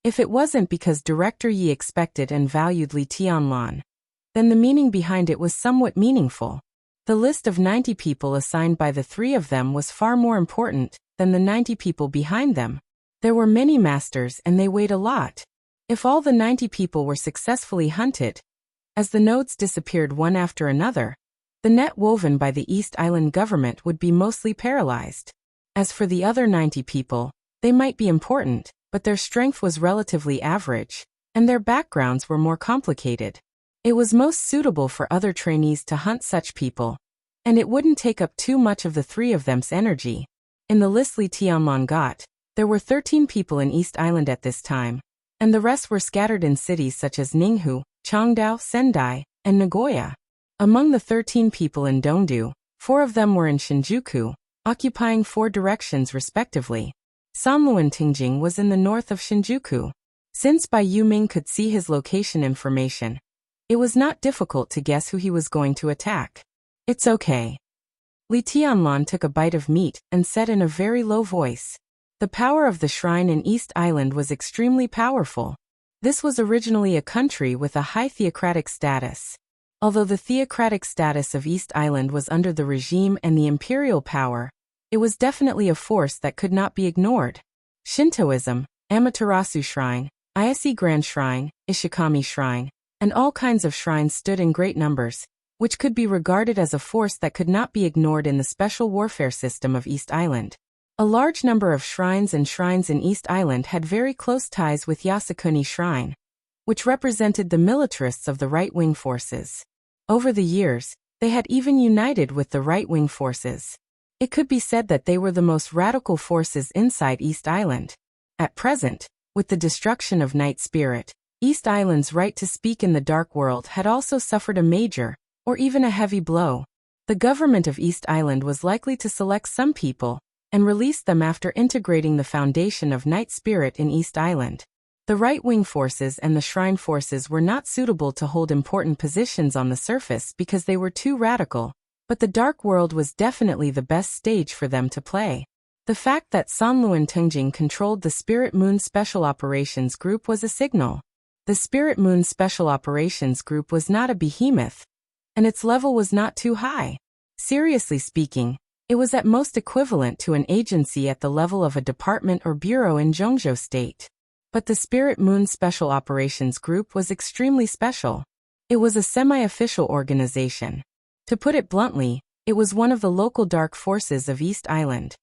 If it wasn't because Director Yi expected and valued Li Tianlan, then the meaning behind it was somewhat meaningful. The list of 90 people assigned by the three of them was far more important than the 90 people behind them. There were many masters and they weighed a lot. If all the 90 people were successfully hunted, as the nodes disappeared one after another, the net woven by the East Island government would be mostly paralyzed. As for the other 90 people, they might be important, but their strength was relatively average, and their backgrounds were more complicated. It was most suitable for other trainees to hunt such people, and it wouldn't take up too much of the three of them's energy. In the list Li Tianlan got, there were 13 people in East Island at this time, and the rest were scattered in cities such as Ninghu, Changdao, Sendai, and Nagoya. Among the 13 people in Dongdu, 4 of them were in Shinjuku, occupying 4 directions respectively. Sanluan Tingjing was in the north of Shinjuku. Since Bai Yuming could see his location information, it was not difficult to guess who he was going to attack. "It's okay." Li Tianlan took a bite of meat and said in a very low voice. The power of the shrine in East Island was extremely powerful. This was originally a country with a high theocratic status. Although the theocratic status of East Island was under the regime and the imperial power, it was definitely a force that could not be ignored. Shintoism, Amaterasu Shrine, Ayase Grand Shrine, Ishikami Shrine, and all kinds of shrines stood in great numbers, which could be regarded as a force that could not be ignored in the special warfare system of East Island. A large number of shrines in East Island had very close ties with Yasukuni Shrine, which represented the militarists of the right-wing forces. Over the years, they had even united with the right-wing forces. It could be said that they were the most radical forces inside East Island. At present, with the destruction of Night Spirit, East Island's right to speak in the Dark World had also suffered a major, or even a heavy blow. The government of East Island was likely to select some people and release them after integrating the foundation of Night Spirit in East Island. The right-wing forces and the Shrine forces were not suitable to hold important positions on the surface because they were too radical, but the Dark World was definitely the best stage for them to play. The fact that Sanluan Tengjing controlled the Spirit Moon Special Operations Group was a signal. The Spirit Moon Special Operations Group was not a behemoth, and its level was not too high. Seriously speaking, it was at most equivalent to an agency at the level of a department or bureau in Zhongzhou State. But the Spirit Moon Special Operations Group was extremely special. It was a semi-official organization. To put it bluntly, it was one of the local dark forces of East Island.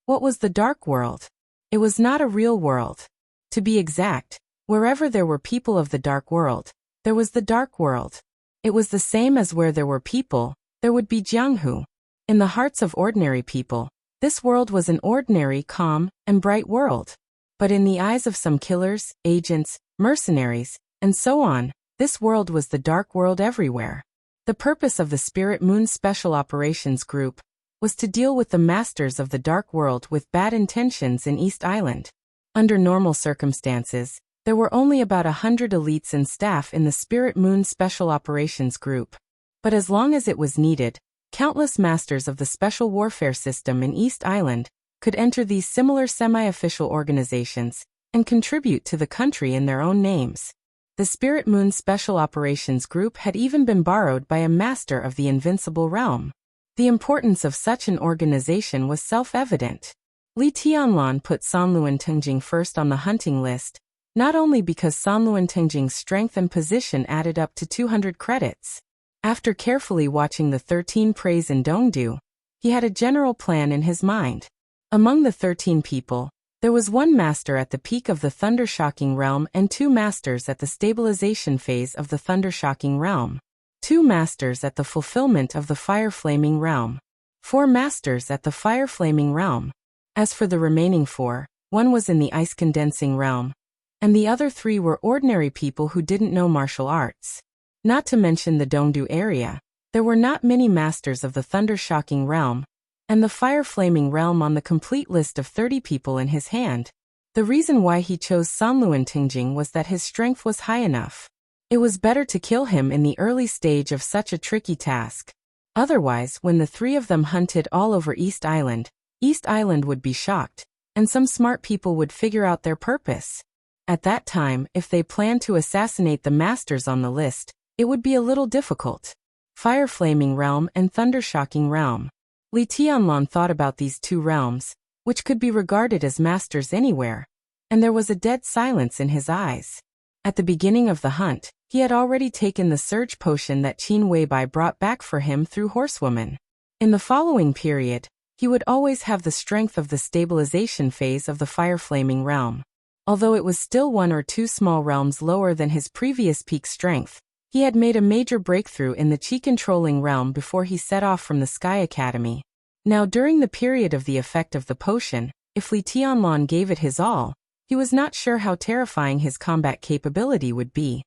What was the Dark World? It was not a real world. To be exact, wherever there were people of the Dark World, there was the Dark World. It was the same as where there were people, there would be Jianghu. In the hearts of ordinary people, this world was an ordinary, calm, and bright world. But in the eyes of some killers, agents, mercenaries, and so on, this world was the Dark World everywhere. The purpose of the Spirit Moon Special Operations Group was to deal with the masters of the Dark World with bad intentions in East Island. Under normal circumstances, there were only about 100 elites and staff in the Spirit Moon Special Operations Group. But as long as it was needed, countless masters of the special warfare system in East Island could enter these similar semi-official organizations and contribute to the country in their own names. The Spirit Moon Special Operations Group had even been borrowed by a master of the Invincible Realm. The importance of such an organization was self-evident. Li Tianlan put Sanluan Tengjing first on the hunting list, not only because Sanluan Tengjing's strength and position added up to 200 credits. After carefully watching the 13 preys in Dongdu, he had a general plan in his mind. Among the 13 people, There was one master at the peak of the thunder-shocking realm and 2 masters at the stabilization phase of the thunder-shocking realm. 2 masters at the fulfillment of the fire-flaming realm. 4 masters at the fire-flaming realm. As for the remaining 4, one was in the ice-condensing realm, and the other 3 were ordinary people who didn't know martial arts. Not to mention the Dongdu area, there were not many masters of the thunder-shocking realm, and the fire-flaming realm on the complete list of 30 people in his hand. The reason why he chose Sanluan Tingjing was that his strength was high enough. It was better to kill him in the early stage of such a tricky task. Otherwise, when the 3 of them hunted all over East Island would be shocked, and some smart people would figure out their purpose. At that time, if they planned to assassinate the masters on the list, it would be a little difficult. Fire-flaming realm and thunder-shocking realm. Li Tianlan thought about these 2 realms, which could be regarded as masters anywhere, and there was a dead silence in his eyes. At the beginning of the hunt, he had already taken the surge potion that Qin Weibai brought back for him through Horsewoman. In the following period, he would always have the strength of the stabilization phase of the fire-flaming realm. Although it was still 1 or 2 small realms lower than his previous peak strength, he had made a major breakthrough in the chi-controlling realm before he set off from the Sky Academy. Now during the period of the effect of the potion, if Li Tianlan gave it his all, he was not sure how terrifying his combat capability would be.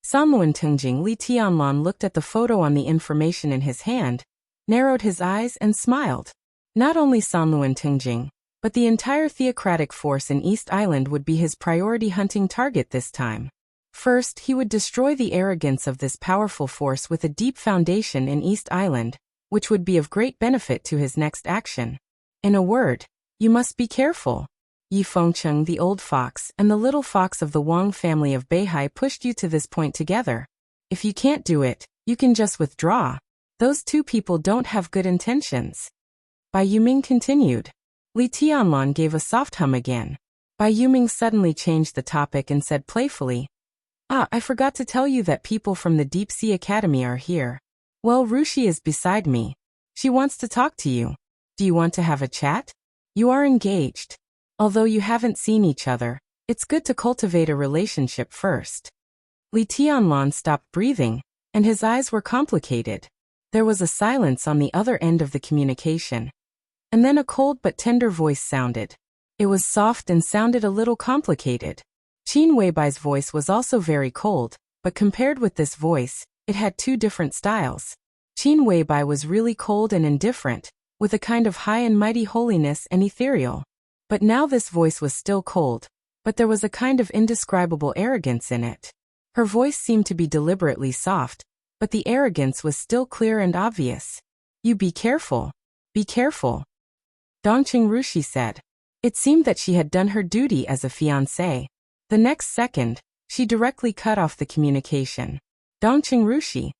Sanluan Tingjing. Li Tianlan looked at the photo on the information in his hand, narrowed his eyes and smiled. Not only Sanluan Tingjing, but the entire theocratic force in East Island would be his priority hunting target this time. First, he would destroy the arrogance of this powerful force with a deep foundation in East Island, which would be of great benefit to his next action. In a word, you must be careful. Yi Fengcheng, the old fox, and the little fox of the Wang family of Beihai pushed you to this point together. If you can't do it, you can just withdraw. Those 2 people don't have good intentions. Bai Yuming continued. Li Tianlan gave a soft hum again. Bai Yuming suddenly changed the topic and said playfully, I forgot to tell you that people from the Deep Sea Academy are here. Well, Rushi is beside me. She wants to talk to you. Do you want to have a chat? You are engaged. Although you haven't seen each other, it's good to cultivate a relationship first. Li Tianlan stopped breathing, and his eyes were complicated. There was a silence on the other end of the communication. And then a cold but tender voice sounded. It was soft and sounded a little complicated. Qin Weibai's voice was also very cold, but compared with this voice, it had 2 different styles. Qin Weibai was really cold and indifferent, with a kind of high and mighty holiness and ethereal. But now this voice was still cold, but there was a kind of indescribable arrogance in it. Her voice seemed to be deliberately soft, but the arrogance was still clear and obvious. You be careful. Be careful. Dongqing Rushi said. It seemed that she had done her duty as a fiancée. The next second, she directly cut off the communication. Dongqing Rushi.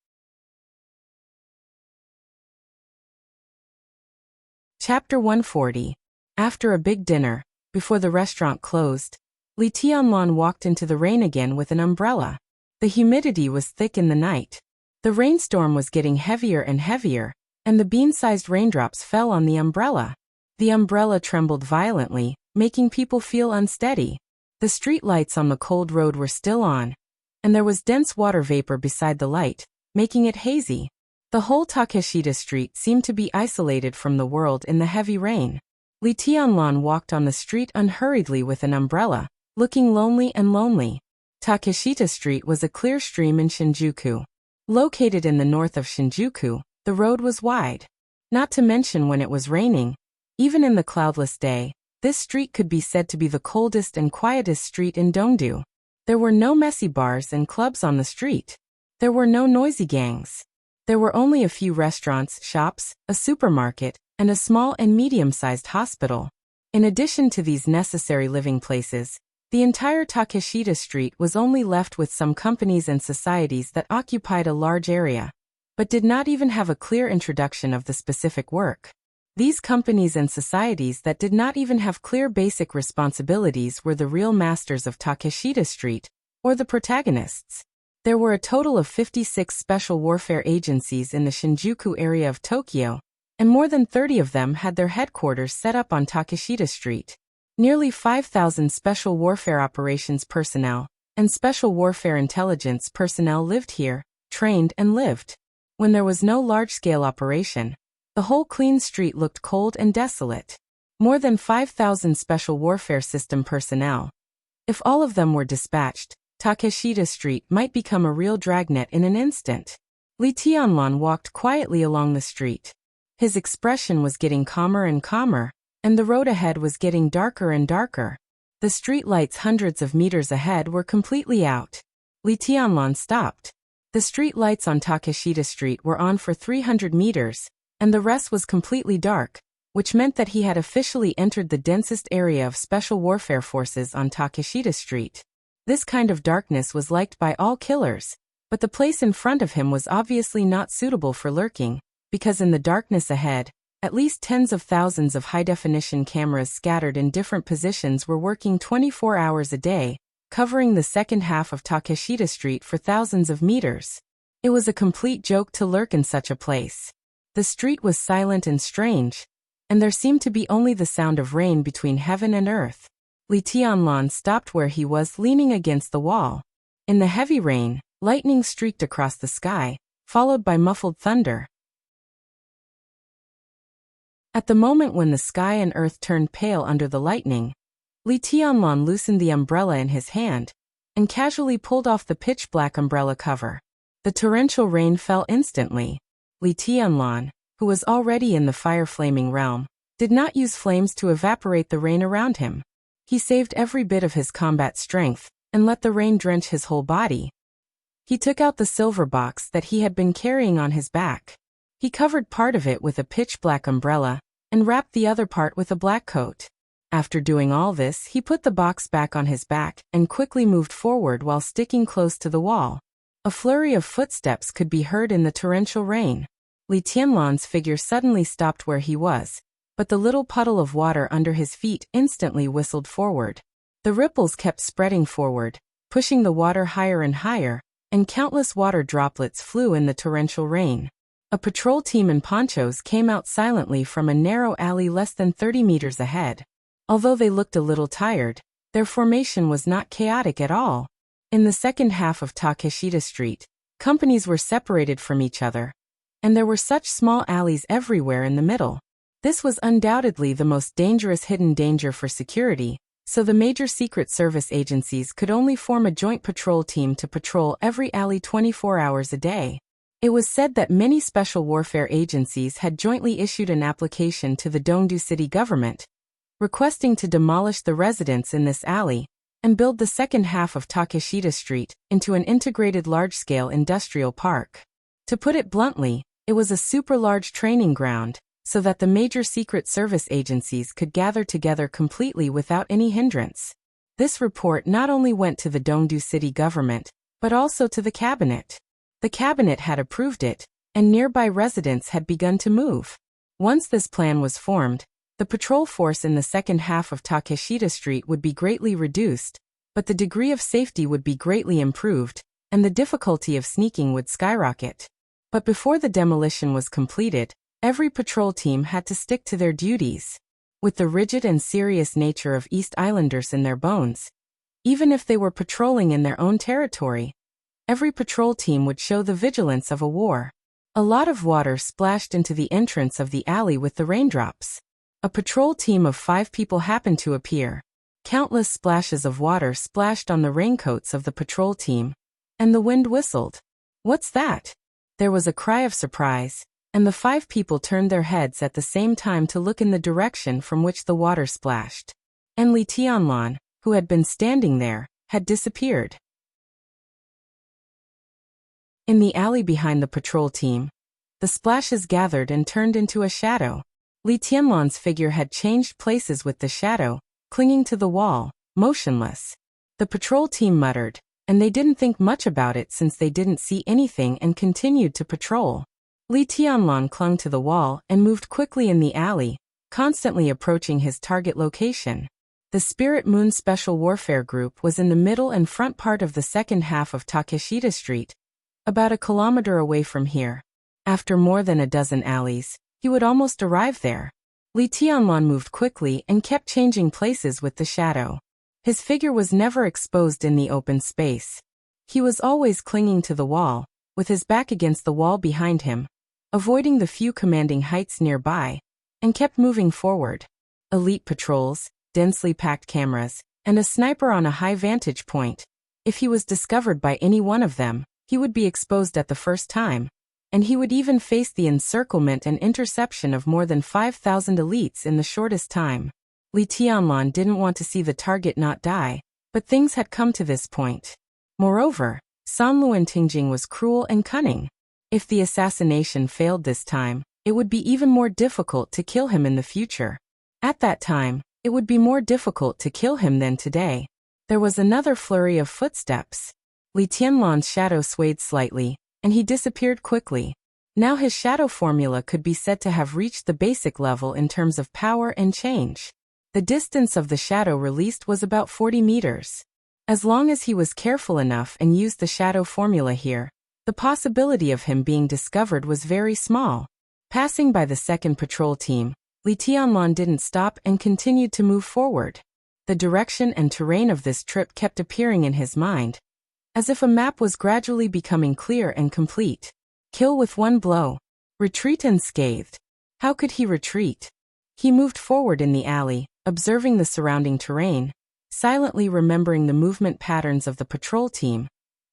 Chapter 140. After a big dinner, before the restaurant closed, Li Tianlan walked into the rain again with an umbrella. The humidity was thick in the night. The rainstorm was getting heavier and heavier, and the bean-sized raindrops fell on the umbrella. The umbrella trembled violently, making people feel unsteady. The street lights on the cold road were still on, and there was dense water vapor beside the light, making it hazy. The whole Takeshita street seemed to be isolated from the world in the heavy rain. Li Tianlan walked on the street unhurriedly with an umbrella, looking lonely and lonely. Takeshita Street was a clear stream in Shinjuku. Located in the north of Shinjuku, the road was wide. Not to mention when it was raining, even in the cloudless day, this street could be said to be the coldest and quietest street in Dongdu. There were no messy bars and clubs on the street. There were no noisy gangs. There were only a few restaurants, shops, a supermarket, and a small and medium-sized hospital. In addition to these necessary living places, the entire Takeshita Street was only left with some companies and societies that occupied a large area, but did not even have a clear introduction of the specific work. These companies and societies that did not even have clear basic responsibilities were the real masters of Takeshita Street, or the protagonists. There were a total of 56 special warfare agencies in the Shinjuku area of Tokyo, and more than 30 of them had their headquarters set up on Takeshita Street. Nearly 5,000 Special Warfare Operations personnel and Special Warfare Intelligence personnel lived here, trained and lived. When there was no large-scale operation, the whole clean street looked cold and desolate. More than 5,000 Special Warfare System personnel. If all of them were dispatched, Takeshita Street might become a real dragnet in an instant. Li Tianlan walked quietly along the street. His expression was getting calmer and calmer, and the road ahead was getting darker and darker. The street lights hundreds of meters ahead were completely out. Li Tianlan stopped. The street lights on Takeshita Street were on for 300 meters, and the rest was completely dark, which meant that he had officially entered the densest area of Special Warfare Forces on Takeshita Street. This kind of darkness was liked by all killers, but the place in front of him was obviously not suitable for lurking, because in the darkness ahead, at least tens of thousands of high-definition cameras scattered in different positions were working 24 hours a day, covering the second half of Takeshita Street for thousands of meters. It was a complete joke to lurk in such a place. The street was silent and strange, and there seemed to be only the sound of rain between heaven and earth. Li Tianlan stopped where he was, leaning against the wall. In the heavy rain, lightning streaked across the sky, followed by muffled thunder. At the moment when the sky and earth turned pale under the lightning, Li Tianlan loosened the umbrella in his hand and casually pulled off the pitch-black umbrella cover. The torrential rain fell instantly. Li Tianlan, who was already in the fire-flaming realm, did not use flames to evaporate the rain around him. He saved every bit of his combat strength and let the rain drench his whole body. He took out the silver box that he had been carrying on his back. He covered part of it with a pitch-black umbrella and wrapped the other part with a black coat. After doing all this, he put the box back on his back and quickly moved forward while sticking close to the wall. A flurry of footsteps could be heard in the torrential rain. Li Tianlan's figure suddenly stopped where he was, but the little puddle of water under his feet instantly whistled forward. The ripples kept spreading forward, pushing the water higher and higher, and countless water droplets flew in the torrential rain. A patrol team in ponchos came out silently from a narrow alley less than 30 meters ahead. Although they looked a little tired, their formation was not chaotic at all. In the second half of Takeshita Street, companies were separated from each other, and there were such small alleys everywhere in the middle. This was undoubtedly the most dangerous hidden danger for security, so the major Secret Service agencies could only form a joint patrol team to patrol every alley 24 hours a day. It was said that many special warfare agencies had jointly issued an application to the Dongdu city government, requesting to demolish the residents in this alley and build the second half of Takeshita Street into an integrated large-scale industrial park. To put it bluntly, it was a super-large training ground, so that the major Secret Service agencies could gather together completely without any hindrance. This report not only went to the Dongdu city government, but also to the cabinet. The cabinet had approved it, and nearby residents had begun to move. Once this plan was formed, the patrol force in the second half of Takeshita Street would be greatly reduced, but the degree of safety would be greatly improved, and the difficulty of sneaking would skyrocket. But before the demolition was completed, every patrol team had to stick to their duties. With the rigid and serious nature of East Islanders in their bones, even if they were patrolling in their own territory, every patrol team would show the vigilance of a war. A lot of water splashed into the entrance of the alley with the raindrops. A patrol team of 5 people happened to appear. Countless splashes of water splashed on the raincoats of the patrol team, and the wind whistled. "What's that?" There was a cry of surprise, and the 5 people turned their heads at the same time to look in the direction from which the water splashed. And Li Tianlan, who had been standing there, had disappeared. In the alley behind the patrol team, the splashes gathered and turned into a shadow. Li Tianlan's figure had changed places with the shadow, clinging to the wall, motionless. The patrol team muttered, and they didn't think much about it since they didn't see anything and continued to patrol. Li Tianlan clung to the wall and moved quickly in the alley, constantly approaching his target location. The Spirit Moon Special Warfare Group was in the middle and front part of the second half of Takeshita Street, about a kilometer away from here. After more than a dozen alleys, He would almost arrive there. Li Tianlan moved quickly and kept changing places with the shadow. His figure was never exposed in the open space. He was always clinging to the wall, with his back against the wall behind him, avoiding the few commanding heights nearby, and kept moving forward. Elite patrols, densely packed cameras, and a sniper on a high vantage point. If he was discovered by any one of them, he would be exposed at the first time, and he would even face the encirclement and interception of more than 5,000 elites in the shortest time. Li Tianlan didn't want to see the target not die, but things had come to this point. Moreover, San Luantingjing was cruel and cunning. If the assassination failed this time, it would be even more difficult to kill him in the future. At that time, it would be more difficult to kill him than today. There was another flurry of footsteps. Li Tianlan's shadow swayed slightly, and he disappeared quickly. Now his shadow formula could be said to have reached the basic level in terms of power and change. The distance of the shadow released was about 40 meters. As long as he was careful enough and used the shadow formula here, the possibility of him being discovered was very small. Passing by the second patrol team, Li Tianlan didn't stop and continued to move forward. The direction and terrain of this trip kept appearing in his mind, as if a map was gradually becoming clear and complete. Kill with one blow. Retreat unscathed. How could he retreat? He moved forward in the alley, observing the surrounding terrain, silently remembering the movement patterns of the patrol team,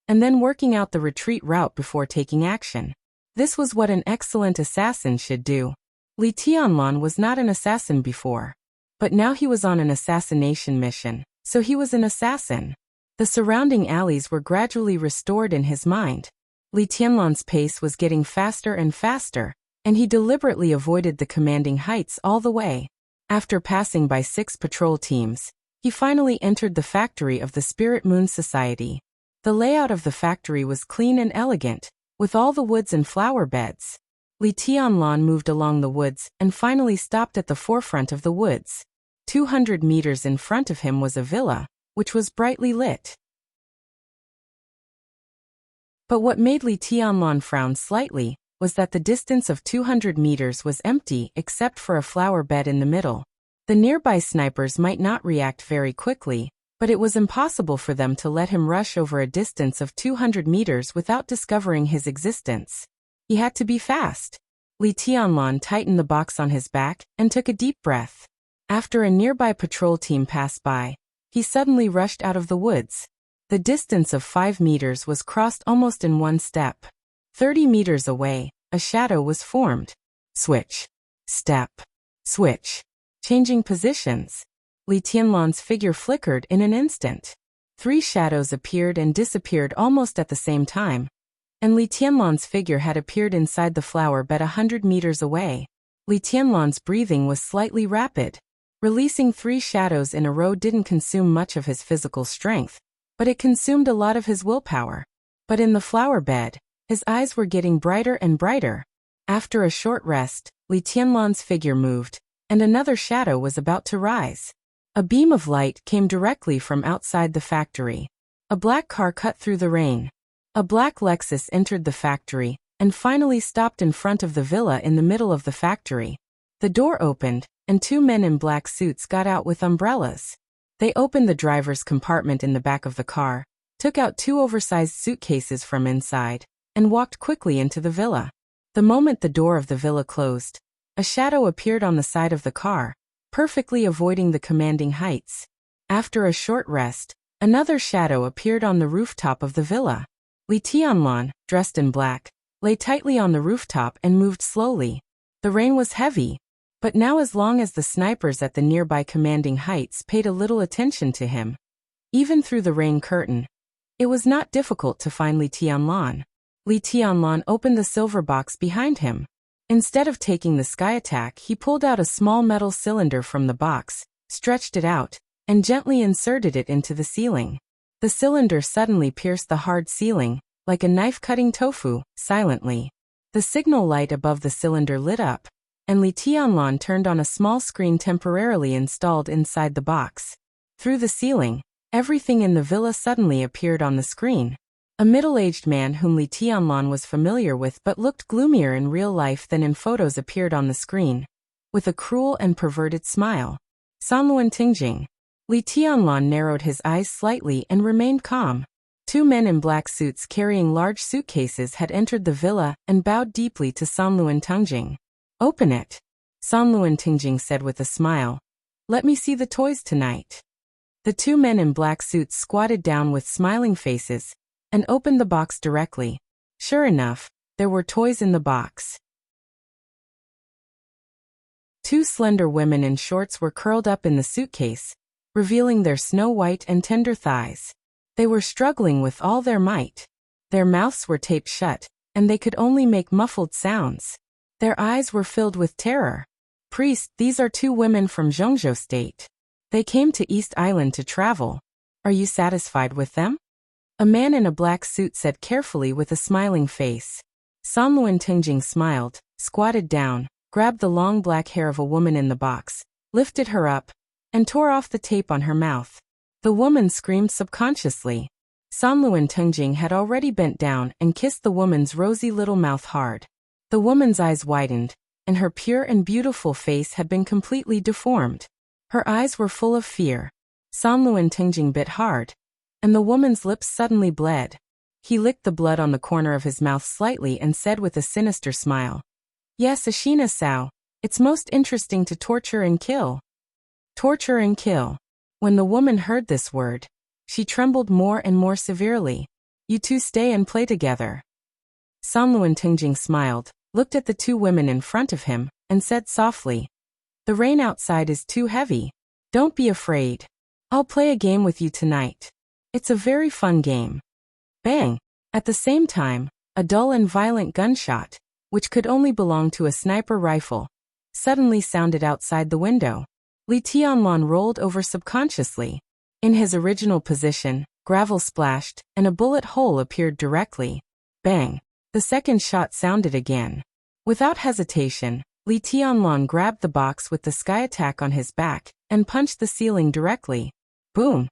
and then working out the retreat route before taking action. This was what an excellent assassin should do. Li Tianlan was not an assassin before, but now he was on an assassination mission, so he was an assassin. The surrounding alleys were gradually restored in his mind. Li Tianlan's pace was getting faster and faster, and he deliberately avoided the commanding heights all the way. After passing by 6 patrol teams, he finally entered the factory of the Spirit Moon Society. The layout of the factory was clean and elegant, with all the woods and flower beds. Li Tianlan moved along the woods and finally stopped at the forefront of the woods. 200 meters in front of him was a villa, which was brightly lit. But what made Li Tianlan frown slightly was that the distance of 200 meters was empty except for a flower bed in the middle. The nearby snipers might not react very quickly, but it was impossible for them to let him rush over a distance of 200 meters without discovering his existence. He had to be fast. Li Tianlan tightened the box on his back and took a deep breath. After a nearby patrol team passed by, he suddenly rushed out of the woods. The distance of 5 meters was crossed almost in one step. 30 meters away, a shadow was formed. Switch. Step. Switch. Changing positions. Li Tianlan's figure flickered in an instant. 3 shadows appeared and disappeared almost at the same time, and Li Tianlan's figure had appeared inside the flower bed 100 meters away. Li Tianlan's breathing was slightly rapid. Releasing 3 shadows in a row didn't consume much of his physical strength, but it consumed a lot of his willpower. But in the flower bed, his eyes were getting brighter and brighter. After a short rest, Li Tianlan's figure moved, and another shadow was about to rise. A beam of light came directly from outside the factory. A black car cut through the rain. A black Lexus entered the factory, and finally stopped in front of the villa in the middle of the factory. The door opened, and 2 men in black suits got out with umbrellas. They opened the driver's compartment in the back of the car, took out 2 oversized suitcases from inside, and walked quickly into the villa. The moment the door of the villa closed, a shadow appeared on the side of the car, perfectly avoiding the commanding heights. After a short rest, another shadow appeared on the rooftop of the villa. Li Tianlan, dressed in black, lay tightly on the rooftop and moved slowly. The rain was heavy, but now as long as the snipers at the nearby commanding heights paid a little attention to him, even through the rain curtain, it was not difficult to find Li Tianlan. Li Tianlan opened the silver box behind him. Instead of taking the sky attack, he pulled out a small metal cylinder from the box, stretched it out, and gently inserted it into the ceiling. The cylinder suddenly pierced the hard ceiling, like a knife cutting tofu, silently. The signal light above the cylinder lit up, and Li Tianlan turned on a small screen temporarily installed inside the box. Through the ceiling, everything in the villa suddenly appeared on the screen. A middle-aged man whom Li Tianlan was familiar with but looked gloomier in real life than in photos appeared on the screen, with a cruel and perverted smile. Sanluan Tingjing. Li Tianlan narrowed his eyes slightly and remained calm. Two men in black suits carrying large suitcases had entered the villa and bowed deeply to Sanluan Tingjing. "Open it," Sanluan Tingjing said with a smile. "Let me see the toys tonight." The two men in black suits squatted down with smiling faces and opened the box directly. Sure enough, there were toys in the box. Two slender women in shorts were curled up in the suitcase, revealing their snow-white and tender thighs. They were struggling with all their might. Their mouths were taped shut, and they could only make muffled sounds. Their eyes were filled with terror. "Priest, these are two women from Zhengzhou State. They came to East Island to travel. Are you satisfied with them?" A man in a black suit said carefully with a smiling face. Sanluan Tingjing smiled, squatted down, grabbed the long black hair of a woman in the box, lifted her up, and tore off the tape on her mouth. The woman screamed subconsciously. Sanluan Tingjing had already bent down and kissed the woman's rosy little mouth hard. The woman's eyes widened, and her pure and beautiful face had been completely deformed. Her eyes were full of fear. Sanluan Tingjing bit hard, and the woman's lips suddenly bled. He licked the blood on the corner of his mouth slightly and said with a sinister smile, "Yes, Ashina Sao, it's most interesting to torture and kill." Torture and kill. When the woman heard this word, she trembled more and more severely. "You two stay and play together." Sanluan Tingjing smiled, looked at the two women in front of him, and said softly, "The rain outside is too heavy. Don't be afraid. I'll play a game with you tonight. It's a very fun game." Bang! At the same time, a dull and violent gunshot, which could only belong to a sniper rifle, suddenly sounded outside the window. Li Tianlan rolled over subconsciously. In his original position, gravel splashed, and a bullet hole appeared directly. Bang! The second shot sounded again. Without hesitation, Li Tianlan grabbed the box with the sky attack on his back and punched the ceiling directly. Boom!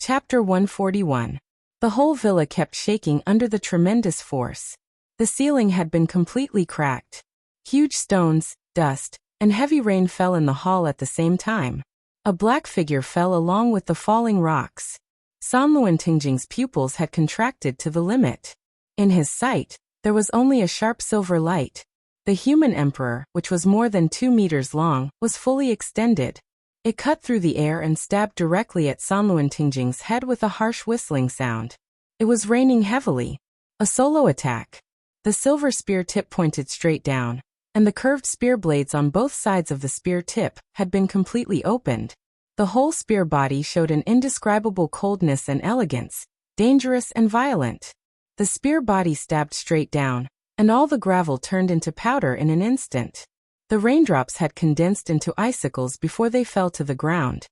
Chapter 141. The whole villa kept shaking under the tremendous force. The ceiling had been completely cracked. Huge stones, dust, and heavy rain fell in the hall at the same time. A black figure fell along with the falling rocks. Sanluan Tingjing's pupils had contracted to the limit. In his sight, there was only a sharp silver light. The human emperor, which was more than 2 meters long, was fully extended. It cut through the air and stabbed directly at Sanluan Tingjing's head with a harsh whistling sound. It was raining heavily. A solo attack. The silver spear tip pointed straight down, and the curved spear blades on both sides of the spear tip had been completely opened. The whole spear body showed an indescribable coldness and elegance, dangerous and violent. The spear body stabbed straight down, and all the gravel turned into powder in an instant. The raindrops had condensed into icicles before they fell to the ground,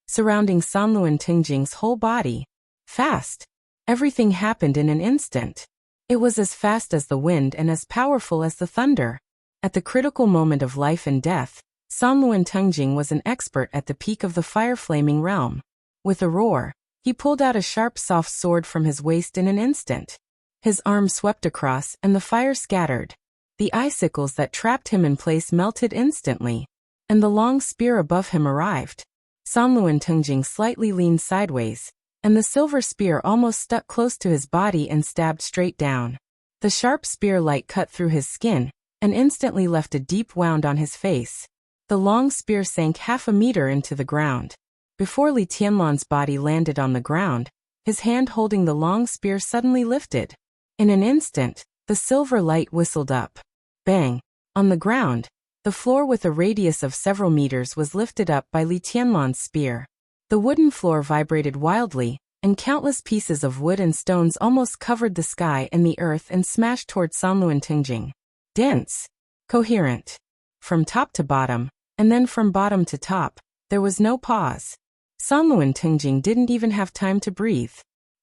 surrounding Sanluan Tingjing's whole body. Fast. Everything happened in an instant. It was as fast as the wind and as powerful as the thunder. At the critical moment of life and death, Sanluan Tingjing was an expert at the peak of the fire-flaming realm. With a roar, he pulled out a sharp soft sword from his waist in an instant. His arm swept across and the fire scattered. The icicles that trapped him in place melted instantly, and the long spear above him arrived. Sanluan Tingjing slightly leaned sideways, and the silver spear almost stuck close to his body and stabbed straight down. The sharp spear light cut through his skin, and instantly left a deep wound on his face. The long spear sank 1/2 meter into the ground. Before Li Tianlan's body landed on the ground, his hand holding the long spear suddenly lifted. In an instant, the silver light whistled up. Bang! On the ground, the floor with a radius of several meters was lifted up by Li Tianlan's spear. The wooden floor vibrated wildly, and countless pieces of wood and stones almost covered the sky and the earth and smashed toward Sanluan Tingjing. Dense. Coherent. From top to bottom, and then from bottom to top, there was no pause. Sanluan Tingjing didn't even have time to breathe.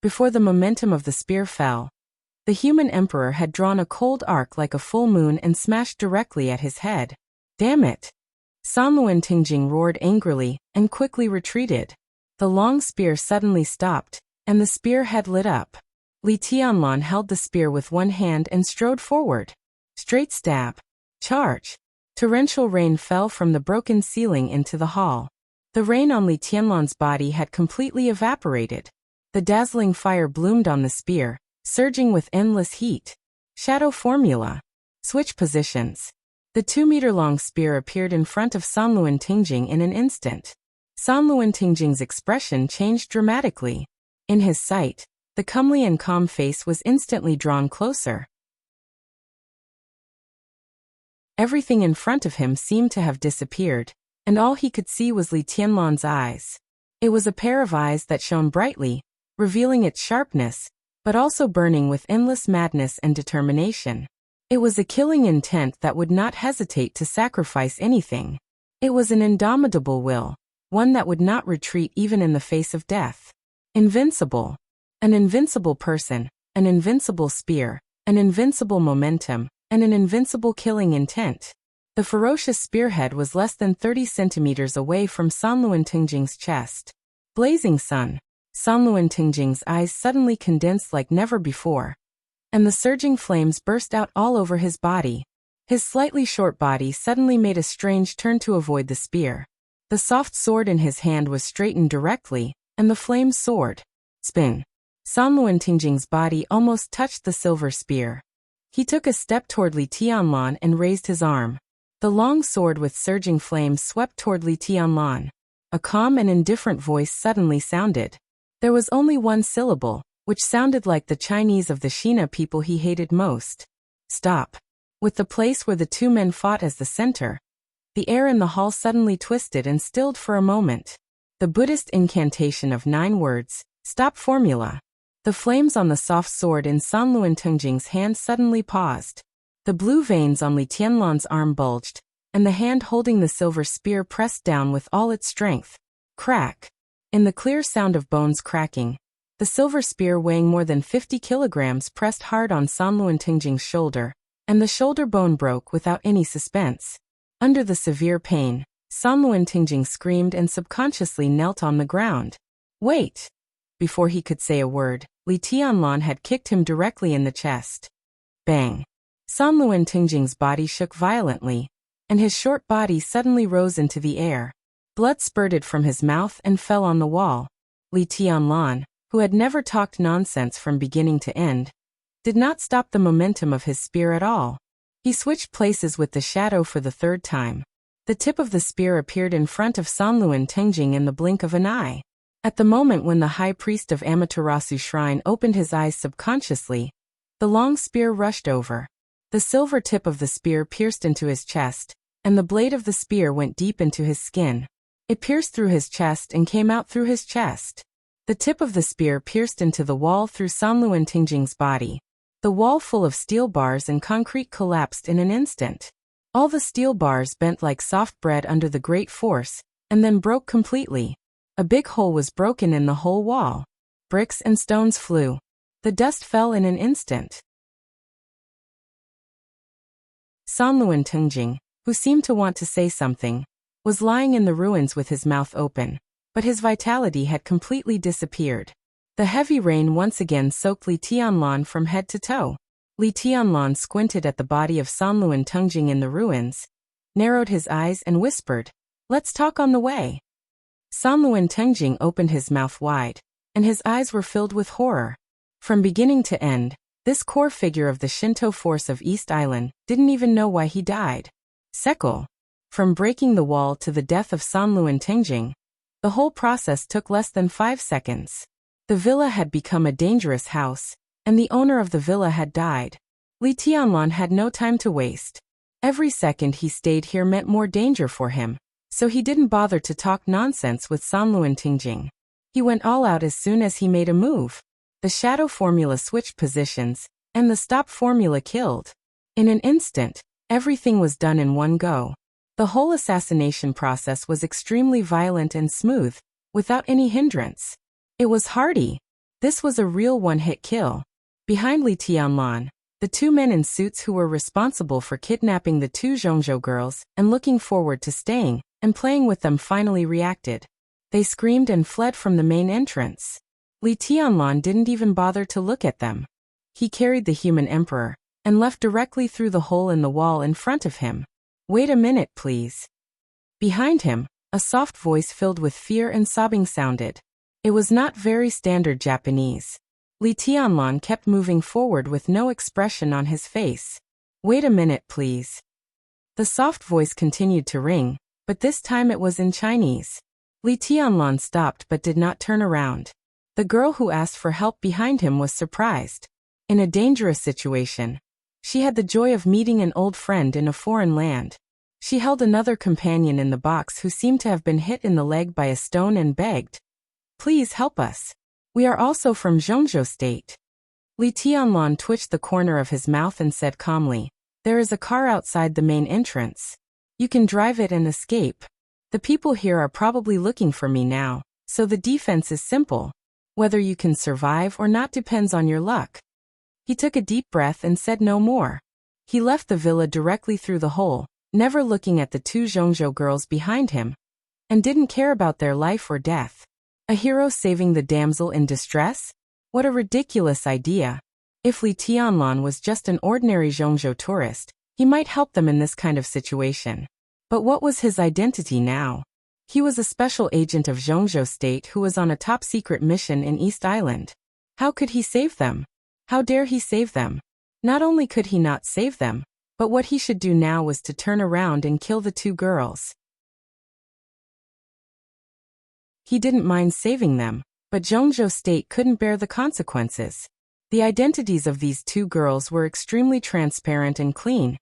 Before the momentum of the spear fell, the human emperor had drawn a cold arc like a full moon and smashed directly at his head. Damn it! Sanluan Tingjing roared angrily and quickly retreated. The long spear suddenly stopped, and the spear head lit up. Li Tianlan held the spear with one hand and strode forward. Straight stab. Charge. Torrential rain fell from the broken ceiling into the hall. The rain on Li Tianlan's body had completely evaporated. The dazzling fire bloomed on the spear, surging with endless heat. Shadow formula. Switch positions. The 2-meter-long spear appeared in front of Sanluan Tingjing in an instant. Sanluan Tingjing's expression changed dramatically. In his sight, the comely and calm face was instantly drawn closer. Everything in front of him seemed to have disappeared, and all he could see was Li Tianlan's eyes. It was a pair of eyes that shone brightly, revealing its sharpness, but also burning with endless madness and determination. It was a killing intent that would not hesitate to sacrifice anything. It was an indomitable will, one that would not retreat even in the face of death. Invincible. An invincible person, an invincible spear, an invincible momentum, and an invincible killing intent. The ferocious spearhead was less than 30 centimeters away from Sanluan Tingjing's chest. Blazing sun. Sanluan Tingjing's eyes suddenly condensed like never before, and the surging flames burst out all over his body. His slightly short body suddenly made a strange turn to avoid the spear. The soft sword in his hand was straightened directly, and the flames soared. Spin. Sanluan Tingjing's body almost touched the silver spear. He took a step toward Li Tianlan and raised his arm. The long sword with surging flames swept toward Li Tianlan. A calm and indifferent voice suddenly sounded. There was only one syllable, which sounded like the Chinese of the Shina people he hated most. Stop. With the place where the two men fought as the center, the air in the hall suddenly twisted and stilled for a moment. The Buddhist incantation of 9 words, stop formula. The flames on the soft sword in Sanluan Tingjing's hand suddenly paused. The blue veins on Li Tianlan's arm bulged, and the hand holding the silver spear pressed down with all its strength. Crack. In the clear sound of bones cracking, the silver spear weighing more than 50 kilograms pressed hard on Sanluan Tingjing's shoulder, and the shoulder bone broke without any suspense. Under the severe pain, Sanluan Tingjing screamed and subconsciously knelt on the ground. Wait! Before he could say a word, Li Tianlan had kicked him directly in the chest. Bang! Sanluan Tingjing's body shook violently, and his short body suddenly rose into the air. Blood spurted from his mouth and fell on the wall. Li Tianlan, who had never talked nonsense from beginning to end, did not stop the momentum of his spear at all. He switched places with the shadow for the 3rd time. The tip of the spear appeared in front of Sanluan Tingjing in the blink of an eye. At the moment when the high priest of Amaterasu Shrine opened his eyes subconsciously, the long spear rushed over. The silver tip of the spear pierced into his chest, and the blade of the spear went deep into his skin. It pierced through his chest and came out through his chest. The tip of the spear pierced into the wall through Sanluan Tingjing's body. The wall full of steel bars and concrete collapsed in an instant. All the steel bars bent like soft bread under the great force, and then broke completely. A big hole was broken in the whole wall. Bricks and stones flew. The dust fell in an instant. Sanluan Tingjing, who seemed to want to say something, was lying in the ruins with his mouth open, but his vitality had completely disappeared. The heavy rain once again soaked Li Tianlan from head to toe. Li Tianlan squinted at the body of Sanluan Tingjing in the ruins, narrowed his eyes and whispered, "Let's talk on the way." Sanluan Tingjing opened his mouth wide, and his eyes were filled with horror. From beginning to end, this core figure of the Shinto force of East Island didn't even know why he died. Sekal. From breaking the wall to the death of Sanluan Tingjing, the whole process took less than 5 seconds. The villa had become a dangerous house, and the owner of the villa had died. Li Tianlan had no time to waste. Every second he stayed here meant more danger for him, so he didn't bother to talk nonsense with Sanluan Tingjing. He went all out as soon as he made a move. The shadow formula switched positions, and the stop formula killed. In an instant, everything was done in one go. The whole assassination process was extremely violent and smooth, without any hindrance. It was hearty. This was a real one-hit kill. Behind Li Tianlan, the 2 men in suits who were responsible for kidnapping the 2 Zhongzhou girls and looking forward to staying and playing with them finally reacted. They screamed and fled from the main entrance. Li Tianlan didn't even bother to look at them. He carried the human emperor and left directly through the hole in the wall in front of him. Wait a minute, please. Behind him, a soft voice filled with fear and sobbing sounded. It was not very standard Japanese. Li Tianlan kept moving forward with no expression on his face. Wait a minute, please. The soft voice continued to ring, but this time it was in Chinese. Li Tianlan stopped but did not turn around. The girl who asked for help behind him was surprised. In a dangerous situation, she had the joy of meeting an old friend in a foreign land. She held another companion in the box who seemed to have been hit in the leg by a stone and begged, "Please help us. We are also from Zhongzhou State." Li Tianlan twitched the corner of his mouth and said calmly, "There is a car outside the main entrance. You can drive it and escape. The people here are probably looking for me now, so the defense is simple. Whether you can survive or not depends on your luck." He took a deep breath and said no more. He left the villa directly through the hole, never looking at the two Zhongzhou girls behind him, and didn't care about their life or death. A hero saving the damsel in distress? What a ridiculous idea. If Li Tianlan was just an ordinary Zhongzhou tourist, he might help them in this kind of situation. But what was his identity now? He was a special agent of Zhongzhou State who was on a top-secret mission in East Island. How could he save them? How dare he save them? Not only could he not save them, but what he should do now was to turn around and kill the two girls. He didn't mind saving them, but Zhongzhou State couldn't bear the consequences. The identities of these two girls were extremely transparent and clean,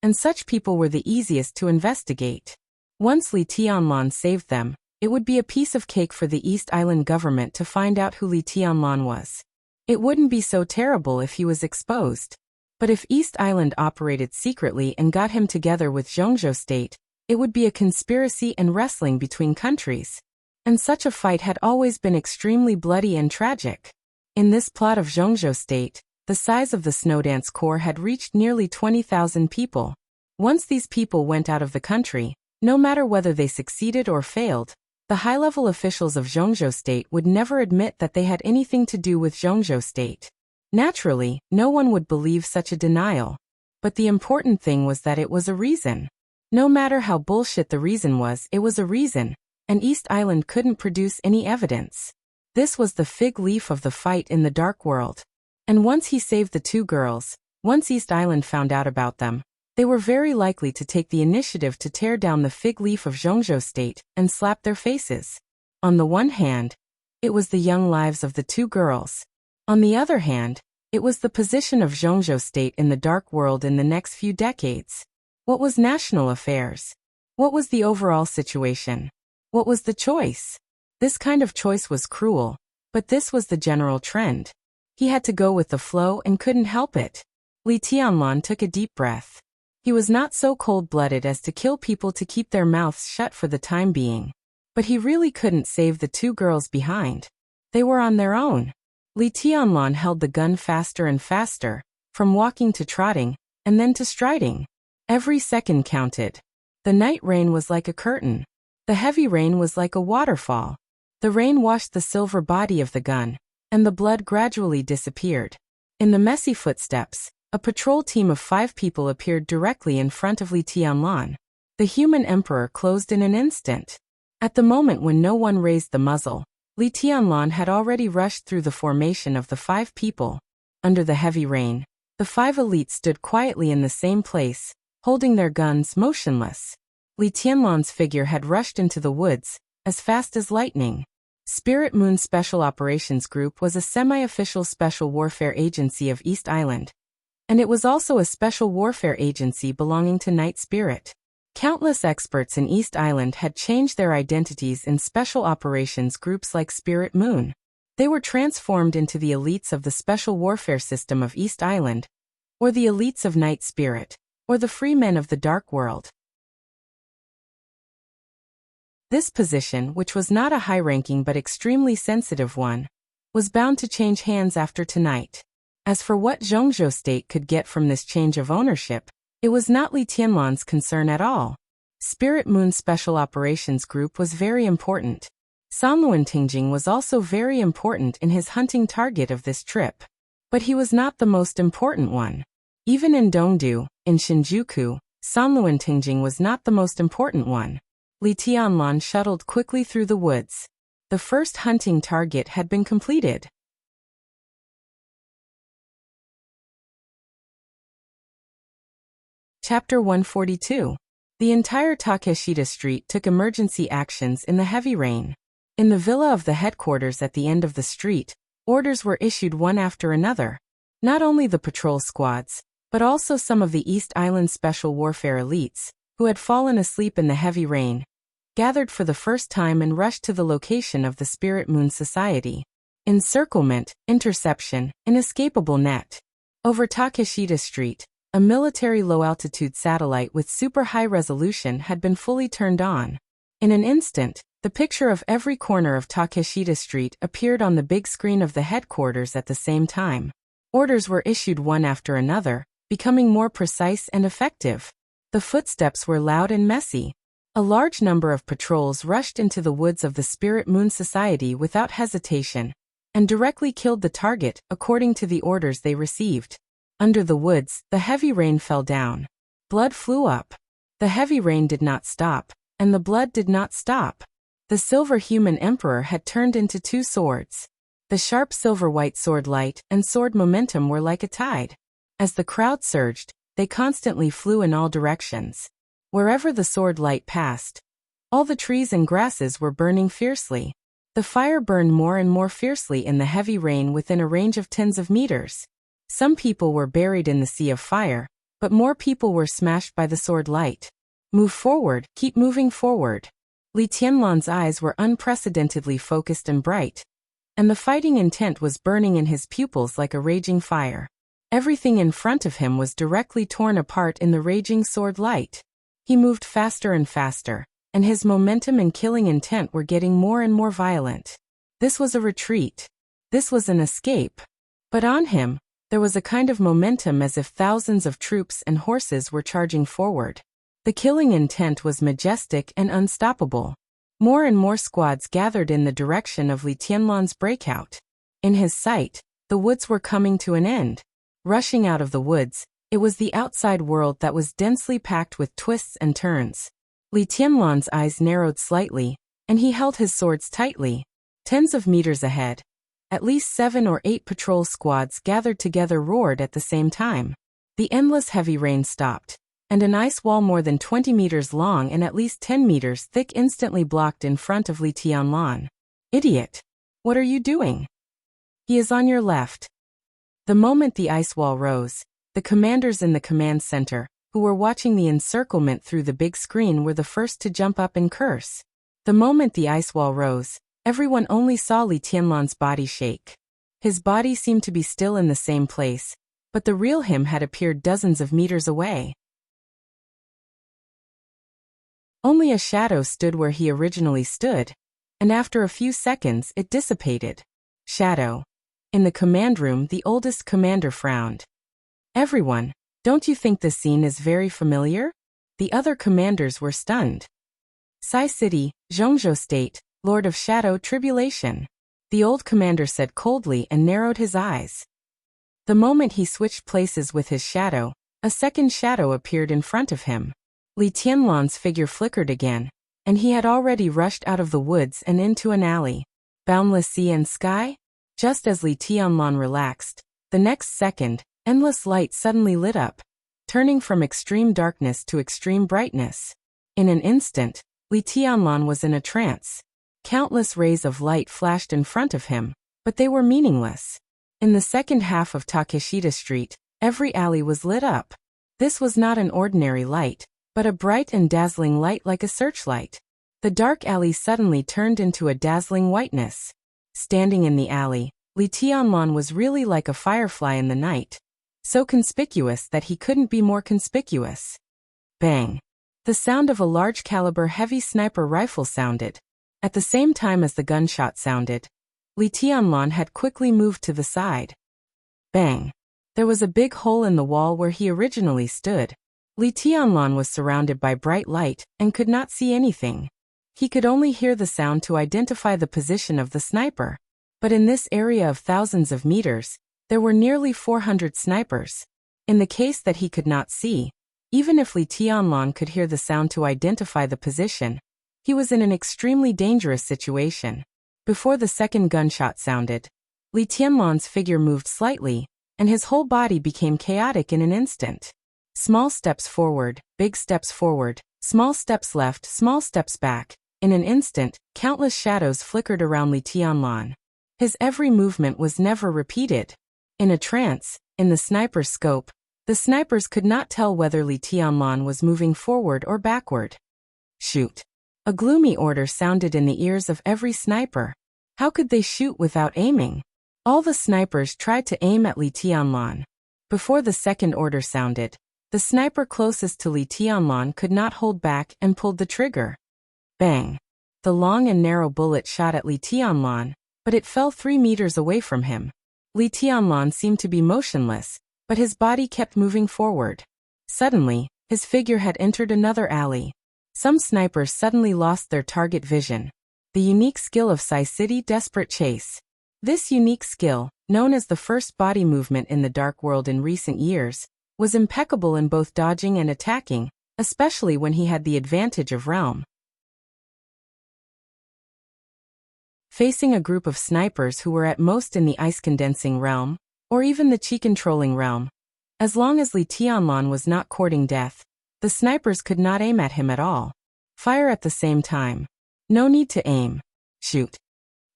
and such people were the easiest to investigate. Once Li Tianlan saved them, it would be a piece of cake for the East Island government to find out who Li Tianlan was. It wouldn't be so terrible if he was exposed. But if East Island operated secretly and got him together with Zhongzhou State, it would be a conspiracy and wrestling between countries. And such a fight had always been extremely bloody and tragic. In this plot of Zhongzhou State, the size of the Snowdance Corps had reached nearly 20,000 people. Once these people went out of the country, no matter whether they succeeded or failed, the high-level officials of Zhongzhou State would never admit that they had anything to do with Zhongzhou State. Naturally, no one would believe such a denial. But the important thing was that it was a reason. No matter how bullshit the reason was, it was a reason, and East Island couldn't produce any evidence. This was the fig leaf of the fight in the dark world. And once he saved the two girls, once East Island found out about them, they were very likely to take the initiative to tear down the fig leaf of Zhongzhou State and slap their faces. On the one hand, it was the young lives of the two girls. On the other hand, it was the position of Zhongzhou State in the dark world in the next few decades. What was national affairs? What was the overall situation? What was the choice? This kind of choice was cruel, but this was the general trend. He had to go with the flow and couldn't help it. Li Tianlan took a deep breath. He was not so cold-blooded as to kill people to keep their mouths shut for the time being. But he really couldn't save the two girls behind. They were on their own. Li Tianlan held the gun faster and faster, from walking to trotting, and then to striding. Every second counted. The night rain was like a curtain. The heavy rain was like a waterfall. The rain washed the silver body of the gun, and the blood gradually disappeared. In the messy footsteps, a patrol team of 5 people appeared directly in front of Li Tianlan. The human emperor closed in an instant. At the moment when no one raised the muzzle, Li Tianlan had already rushed through the formation of the 5 people. Under the heavy rain, the 5 elites stood quietly in the same place, holding their guns motionless. Li Tianlan's figure had rushed into the woods, as fast as lightning. Spirit Moon Special Operations Group was a semi-official special warfare agency of East Island, and it was also a special warfare agency belonging to Night Spirit. Countless experts in East Island had changed their identities in special operations groups like Spirit Moon. They were transformed into the elites of the special warfare system of East Island, or the elites of Night Spirit, or the free men of the dark world. This position, which was not a high-ranking but extremely sensitive one, was bound to change hands after tonight. As for what Zhongzhou State could get from this change of ownership, it was not Li Tianlan's concern at all. Spirit Moon Special Operations Group was very important. Sanluan was also very important in his hunting target of this trip. But he was not the most important one. Even in Dongdu, in Shinjuku, Sanluan was not the most important one. Li Tianlan shuttled quickly through the woods. The first hunting target had been completed. Chapter 142. The entire Takeshita Street took emergency actions in the heavy rain. In the villa of the headquarters at the end of the street, orders were issued one after another. Not only the patrol squads, but also some of the East Island Special Warfare elites, who had fallen asleep in the heavy rain, gathered for the first time and rushed to the location of the Spirit Moon Society. Encirclement, interception, inescapable net. Over Takeshita Street, a military low-altitude satellite with super high resolution had been fully turned on. In an instant, the picture of every corner of Takeshita Street appeared on the big screen of the headquarters at the same time. Orders were issued one after another, becoming more precise and effective. The footsteps were loud and messy. A large number of patrols rushed into the woods of the Spirit Moon Society without hesitation, and directly killed the target according to the orders they received. Under the woods, the heavy rain fell down. Blood flew up. The heavy rain did not stop, and the blood did not stop. The silver human emperor had turned into two swords. The sharp silver-white sword light and sword momentum were like a tide. As the crowd surged, they constantly flew in all directions. Wherever the sword light passed, all the trees and grasses were burning fiercely. The fire burned more and more fiercely in the heavy rain within a range of tens of meters. Some people were buried in the sea of fire, but more people were smashed by the sword light. Move forward, keep moving forward. Li Tianlan's eyes were unprecedentedly focused and bright, and the fighting intent was burning in his pupils like a raging fire. Everything in front of him was directly torn apart in the raging sword light. He moved faster and faster, and his momentum and killing intent were getting more and more violent. This was a retreat. This was an escape. But on him, there was a kind of momentum as if thousands of troops and horses were charging forward. The killing intent was majestic and unstoppable. More and more squads gathered in the direction of Li Tianlan's breakout. In his sight, the woods were coming to an end. Rushing out of the woods, it was the outside world that was densely packed with twists and turns. Li Tianlan's eyes narrowed slightly, and he held his swords tightly. Tens of meters ahead, at least 7 or 8 patrol squads gathered together roared at the same time. The endless heavy rain stopped, and an ice wall more than 20 meters long and at least 10 meters thick instantly blocked in front of Li Tianlan. Idiot! What are you doing? He is on your left. The moment the ice wall rose, the commanders in the command center, who were watching the encirclement through the big screen, were the first to jump up and curse. The moment the ice wall rose, everyone only saw Li Tianlan's body shake. His body seemed to be still in the same place, but the real him had appeared dozens of meters away. Only a shadow stood where he originally stood, and after a few seconds it dissipated. Shadow. In the command room, the oldest commander frowned. Everyone, don't you think this scene is very familiar? The other commanders were stunned. Sai City, Zhongzhou State, Lord of Shadow Tribulation. The old commander said coldly and narrowed his eyes. The moment he switched places with his shadow, a second shadow appeared in front of him. Li Tianlan's figure flickered again, and he had already rushed out of the woods and into an alley. Boundless sea and sky? Just as Li Tianlan relaxed, the next second, endless light suddenly lit up, turning from extreme darkness to extreme brightness. In an instant, Li Tianlan was in a trance. Countless rays of light flashed in front of him, but they were meaningless. In the second half of Takeshita Street, every alley was lit up. This was not an ordinary light, but a bright and dazzling light like a searchlight. The dark alley suddenly turned into a dazzling whiteness. Standing in the alley, Li Tianlan was really like a firefly in the night, so conspicuous that he couldn't be more conspicuous. Bang! The sound of a large-caliber heavy sniper rifle sounded. At the same time as the gunshot sounded, Li Tianlan had quickly moved to the side. Bang! There was a big hole in the wall where he originally stood. Li Tianlan was surrounded by bright light and could not see anything. He could only hear the sound to identify the position of the sniper. But in this area of thousands of meters, there were nearly 400 snipers. In the case that he could not see, even if Li Tianlan could hear the sound to identify the position, he was in an extremely dangerous situation. Before the second gunshot sounded, Li Tianlan's figure moved slightly, and his whole body became chaotic in an instant. Small steps forward, big steps forward, small steps left, small steps back. In an instant, countless shadows flickered around Li Tianlan. His every movement was never repeated. In a trance, in the sniper's scope, the snipers could not tell whether Li Tianlan was moving forward or backward. Shoot. A gloomy order sounded in the ears of every sniper. How could they shoot without aiming? All the snipers tried to aim at Li Tianlan. Before the second order sounded, the sniper closest to Li Tianlan could not hold back and pulled the trigger. Bang! The long and narrow bullet shot at Li Tianlan, but it fell 3 meters away from him. Li Tianlan seemed to be motionless, but his body kept moving forward. Suddenly, his figure had entered another alley. Some snipers suddenly lost their target vision. The unique skill of Sai City Desperate Chase. This unique skill, known as the first body movement in the Dark World in recent years, was impeccable in both dodging and attacking, especially when he had the advantage of realm. Facing a group of snipers who were at most in the ice-condensing realm, or even the chi-controlling realm. As long as Li Tianlan was not courting death, the snipers could not aim at him at all. Fire at the same time. No need to aim. Shoot.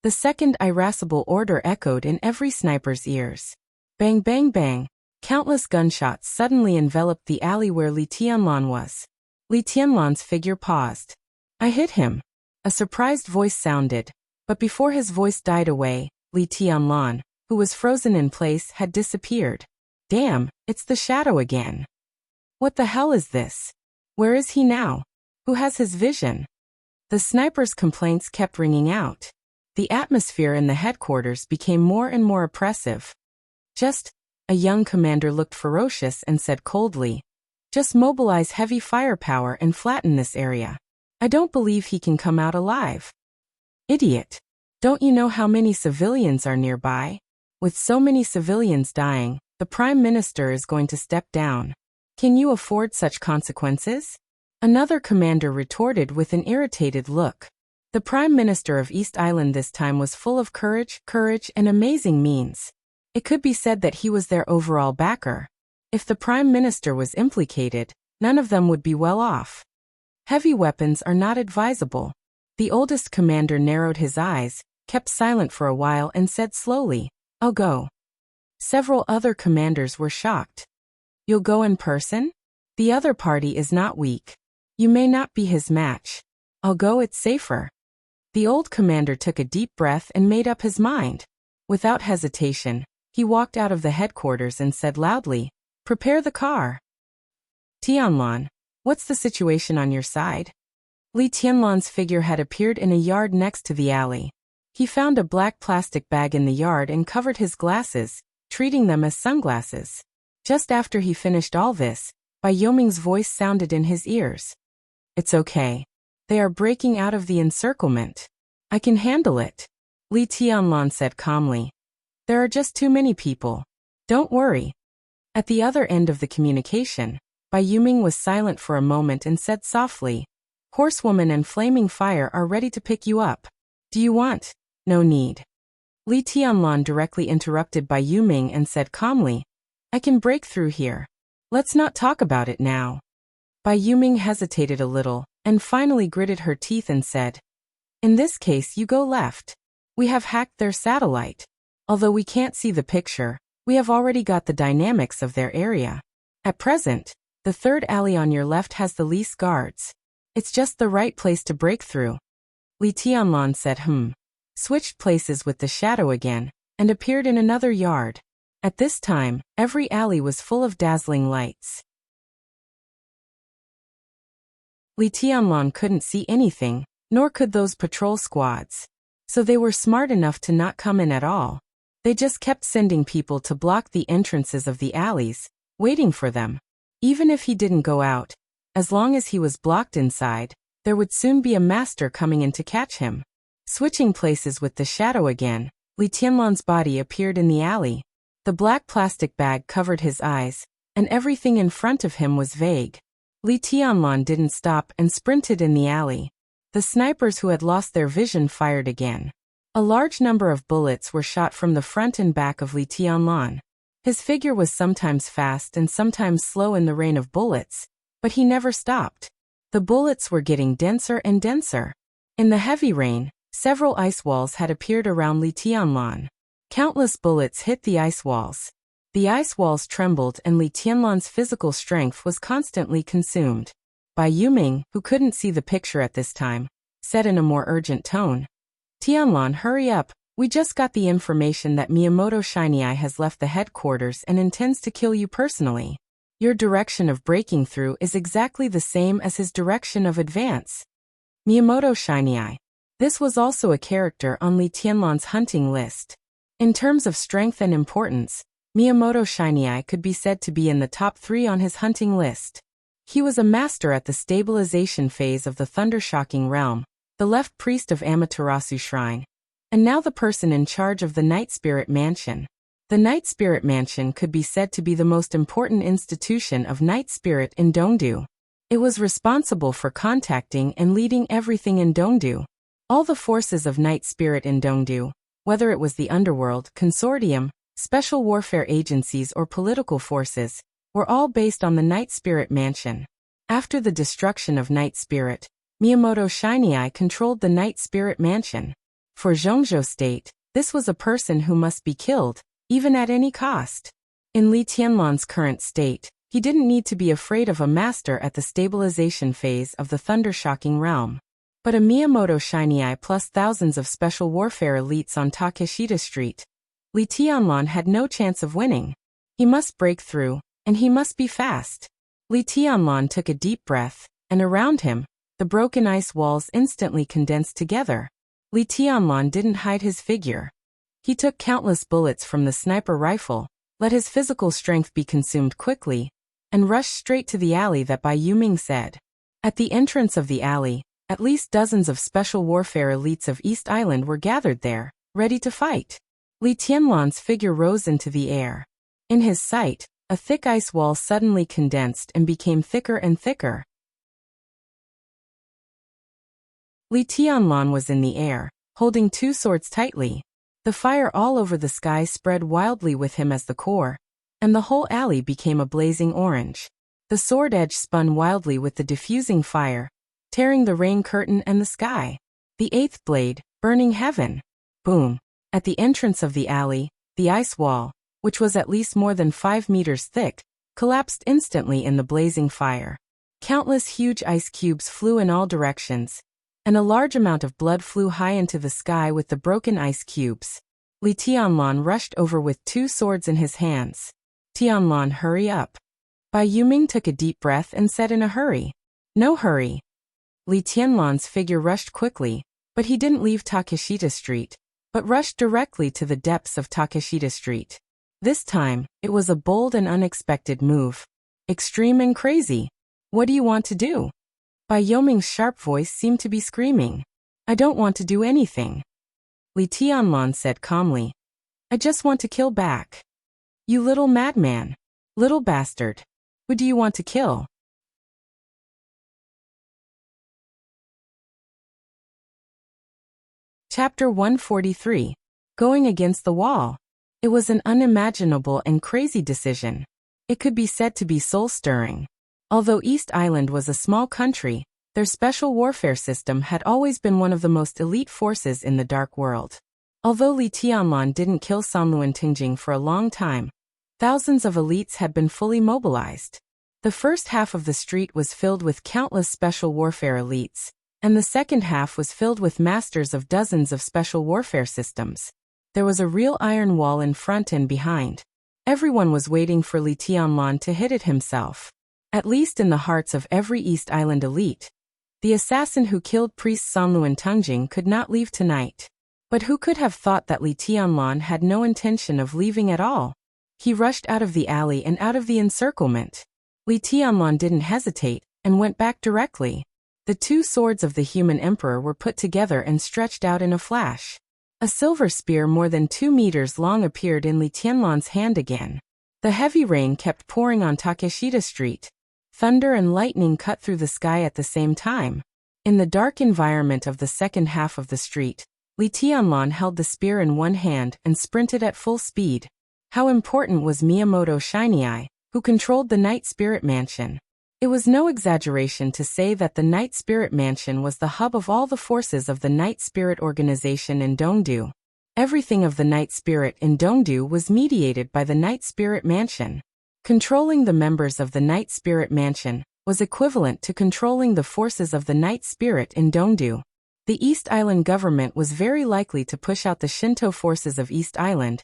The second irascible order echoed in every sniper's ears. Bang bang bang. Countless gunshots suddenly enveloped the alley where Li Tianlan was. Li Tianlan's figure paused. I hit him. A surprised voice sounded, but before his voice died away, Li Tianlan, who was frozen in place, had disappeared. Damn, it's the shadow again. What the hell is this? Where is he now? Who has his vision? The sniper's complaints kept ringing out. The atmosphere in the headquarters became more and more oppressive. A young commander looked ferocious and said coldly, just mobilize heavy firepower and flatten this area. I don't believe he can come out alive. Idiot. Don't you know how many civilians are nearby? With so many civilians dying, the Prime Minister is going to step down. Can you afford such consequences? Another commander retorted with an irritated look. The Prime Minister of East Island this time was full of courage, and amazing means. It could be said that he was their overall backer. If the Prime Minister was implicated, none of them would be well off. Heavy weapons are not advisable. The oldest commander narrowed his eyes, kept silent for a while and said slowly, I'll go. Several other commanders were shocked. You'll go in person? The other party is not weak. You may not be his match. I'll go, it's safer. The old commander took a deep breath and made up his mind. Without hesitation, he walked out of the headquarters and said loudly, prepare the car. Tianlan, what's the situation on your side? Li Tianlan's figure had appeared in a yard next to the alley. He found a black plastic bag in the yard and covered his glasses, treating them as sunglasses. Just after he finished all this, Bai Yoming's voice sounded in his ears. It's okay. They are breaking out of the encirclement. I can handle it. Li Tianlan said calmly. There are just too many people. Don't worry. At the other end of the communication, Bai Yoming was silent for a moment and said softly, Horsewoman and Flaming Fire are ready to pick you up. Do you want? No need. Li Tianlan directly interrupted Bai Yoming and said calmly, I can break through here. Let's not talk about it now. Bai Yoming hesitated a little, and finally gritted her teeth and said, in this case you go left. We have hacked their satellite. Although we can't see the picture, we have already got the dynamics of their area. At present, the third alley on your left has the least guards. It's just the right place to break through. Li Tianlan said switched places with the shadow again, and appeared in another yard. At this time, every alley was full of dazzling lights. Li Tianlan couldn't see anything, nor could those patrol squads. So they were smart enough to not come in at all. They just kept sending people to block the entrances of the alleys, waiting for them. Even if he didn't go out, as long as he was blocked inside, There would soon be a master coming in to catch him. Switching places with the shadow again, Li Tianlan's body appeared in the alley. The black plastic bag covered his eyes, and everything in front of him was vague. Li Tianlan didn't stop and sprinted in the alley. The snipers who had lost their vision fired again. A large number of bullets were shot from the front and back of Li Tianlan. His figure was sometimes fast and sometimes slow in the rain of bullets, but he never stopped. The bullets were getting denser and denser. In the heavy rain, several ice walls had appeared around Li Tianlan. Countless bullets hit the ice walls. The ice walls trembled and Li Tianlan's physical strength was constantly consumed. Bai Yuming, who couldn't see the picture at this time, said in a more urgent tone, "Tianlan, hurry up, we just got the information that Miyamoto Shinai has left the headquarters and intends to kill you personally. Your direction of breaking through is exactly the same as his direction of advance." Miyamoto Shinai. This was also a character on Li Tianlan's hunting list. In terms of strength and importance, Miyamoto Shinai could be said to be in the top 3 on his hunting list. He was a master at the stabilization phase of the Thundershocking Realm, the left priest of Amaterasu Shrine, and now the person in charge of the Night Spirit Mansion. The Night Spirit Mansion could be said to be the most important institution of Night Spirit in Dongdu. It was responsible for contacting and leading everything in Dongdu. All the forces of Night Spirit in Dongdu, whether it was the Underworld, Consortium, Special Warfare Agencies or political forces, were all based on the Night Spirit Mansion. After the destruction of Night Spirit, Miyamoto Shinai controlled the Night Spirit Mansion. For Zhongzhou State, this was a person who must be killed, even at any cost. In Li Tianlan's current state, he didn't need to be afraid of a master at the stabilization phase of the Thundershocking Realm. But a Miyamoto Shinai plus thousands of special warfare elites on Takeshita Street, Li Tianlan had no chance of winning. He must break through, and he must be fast. Li Tianlan took a deep breath, and around him, the broken ice walls instantly condensed together. Li Tianlan didn't hide his figure. He took countless bullets from the sniper rifle, let his physical strength be consumed quickly, and rushed straight to the alley that Bai Yuming said. At the entrance of the alley, at least dozens of special warfare elites of East Island were gathered there, ready to fight. Li Tianlan's figure rose into the air. In his sight, a thick ice wall suddenly condensed and became thicker and thicker. Li Tianlan was in the air, holding 2 swords tightly. The fire all over the sky spread wildly with him as the core, and the whole alley became a blazing orange. The sword edge spun wildly with the diffusing fire, tearing the rain curtain and the sky. The 8th blade, burning heaven. Boom. At the entrance of the alley, the ice wall, which was at least more than 5 meters thick, collapsed instantly in the blazing fire. Countless huge ice cubes flew in all directions, and a large amount of blood flew high into the sky with the broken ice cubes. Li Tianlan rushed over with 2 swords in his hands. "Tianlan, hurry up." Bai Yuming took a deep breath and said in a hurry, "No hurry." Li Tianlan's figure rushed quickly, but he didn't leave Takeshita Street, but rushed directly to the depths of Takeshita Street. This time, it was a bold and unexpected move. Extreme and crazy. "What do you want to do?" Bai Yuming's sharp voice seemed to be screaming. "I don't want to do anything." Li Tianlan said calmly, "I just want to kill back." "You little madman. Little bastard. Who do you want to kill?" Chapter 143. Going against the wall. It was an unimaginable and crazy decision. It could be said to be soul-stirring. Although East Island was a small country, their special warfare system had always been one of the most elite forces in the Dark World. Although Li Tianlan didn't kill Sanluan Tingjing for a long time, thousands of elites had been fully mobilized. The first half of the street was filled with countless special warfare elites, and the second half was filled with masters of dozens of special warfare systems. There was a real iron wall in front and behind. Everyone was waiting for Li Tianlan to hit it himself. At least in the hearts of every East Island elite. The assassin who killed priest Sanluan Tingjing could not leave tonight. But who could have thought that Li Tianlan had no intention of leaving at all? He rushed out of the alley and out of the encirclement. Li Tianlan didn't hesitate, and went back directly. The two swords of the human emperor were put together and stretched out in a flash. A silver spear more than 2 meters long appeared in Li Tianlan's hand again. The heavy rain kept pouring on Takeshita Street. Thunder and lightning cut through the sky at the same time. In the dark environment of the second half of the street, Li Tianlan held the spear in one hand and sprinted at full speed. How important was Miyamoto Shiny Eye, who controlled the Night Spirit Mansion? It was no exaggeration to say that the Night Spirit Mansion was the hub of all the forces of the Night Spirit Organization in Dongdu. Everything of the Night Spirit in Dongdu was mediated by the Night Spirit Mansion. Controlling the members of the Night Spirit Mansion was equivalent to controlling the forces of the Night Spirit in Dongdu. The East Island government was very likely to push out the Shinto forces of East Island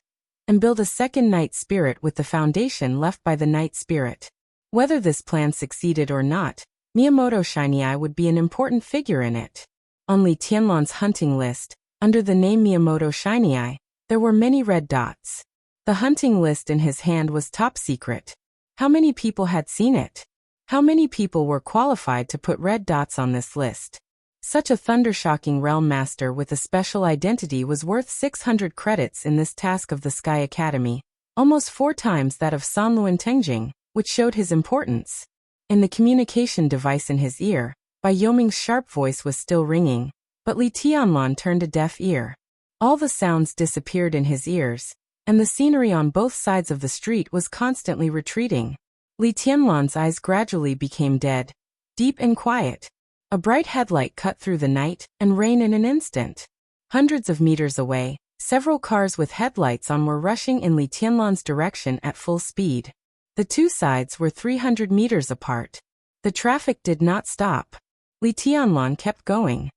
and build a second Night Spirit with the foundation left by the Night Spirit. Whether this plan succeeded or not, Miyamoto Shiny Eye would be an important figure in it. On Li Tianlan's hunting list, under the name Miyamoto Shiny Eye, there were many red dots. The hunting list in his hand was top secret. How many people had seen it? How many people were qualified to put red dots on this list? Such a thundershocking realm master with a special identity was worth 600 credits in this task of the Sky Academy, almost 4 times that of Sanluan Tengjing, which showed his importance. In the communication device in his ear, Bai Yoming's sharp voice was still ringing, but Li Tianlan turned a deaf ear. All the sounds disappeared in his ears, and the scenery on both sides of the street was constantly retreating. Li Tianlan's eyes gradually became dead, deep and quiet. A bright headlight cut through the night and rain in an instant. Hundreds of meters away, several cars with headlights on were rushing in Li Tianlan's direction at full speed. The two sides were 300 meters apart. The traffic did not stop. Li Tianlan kept going.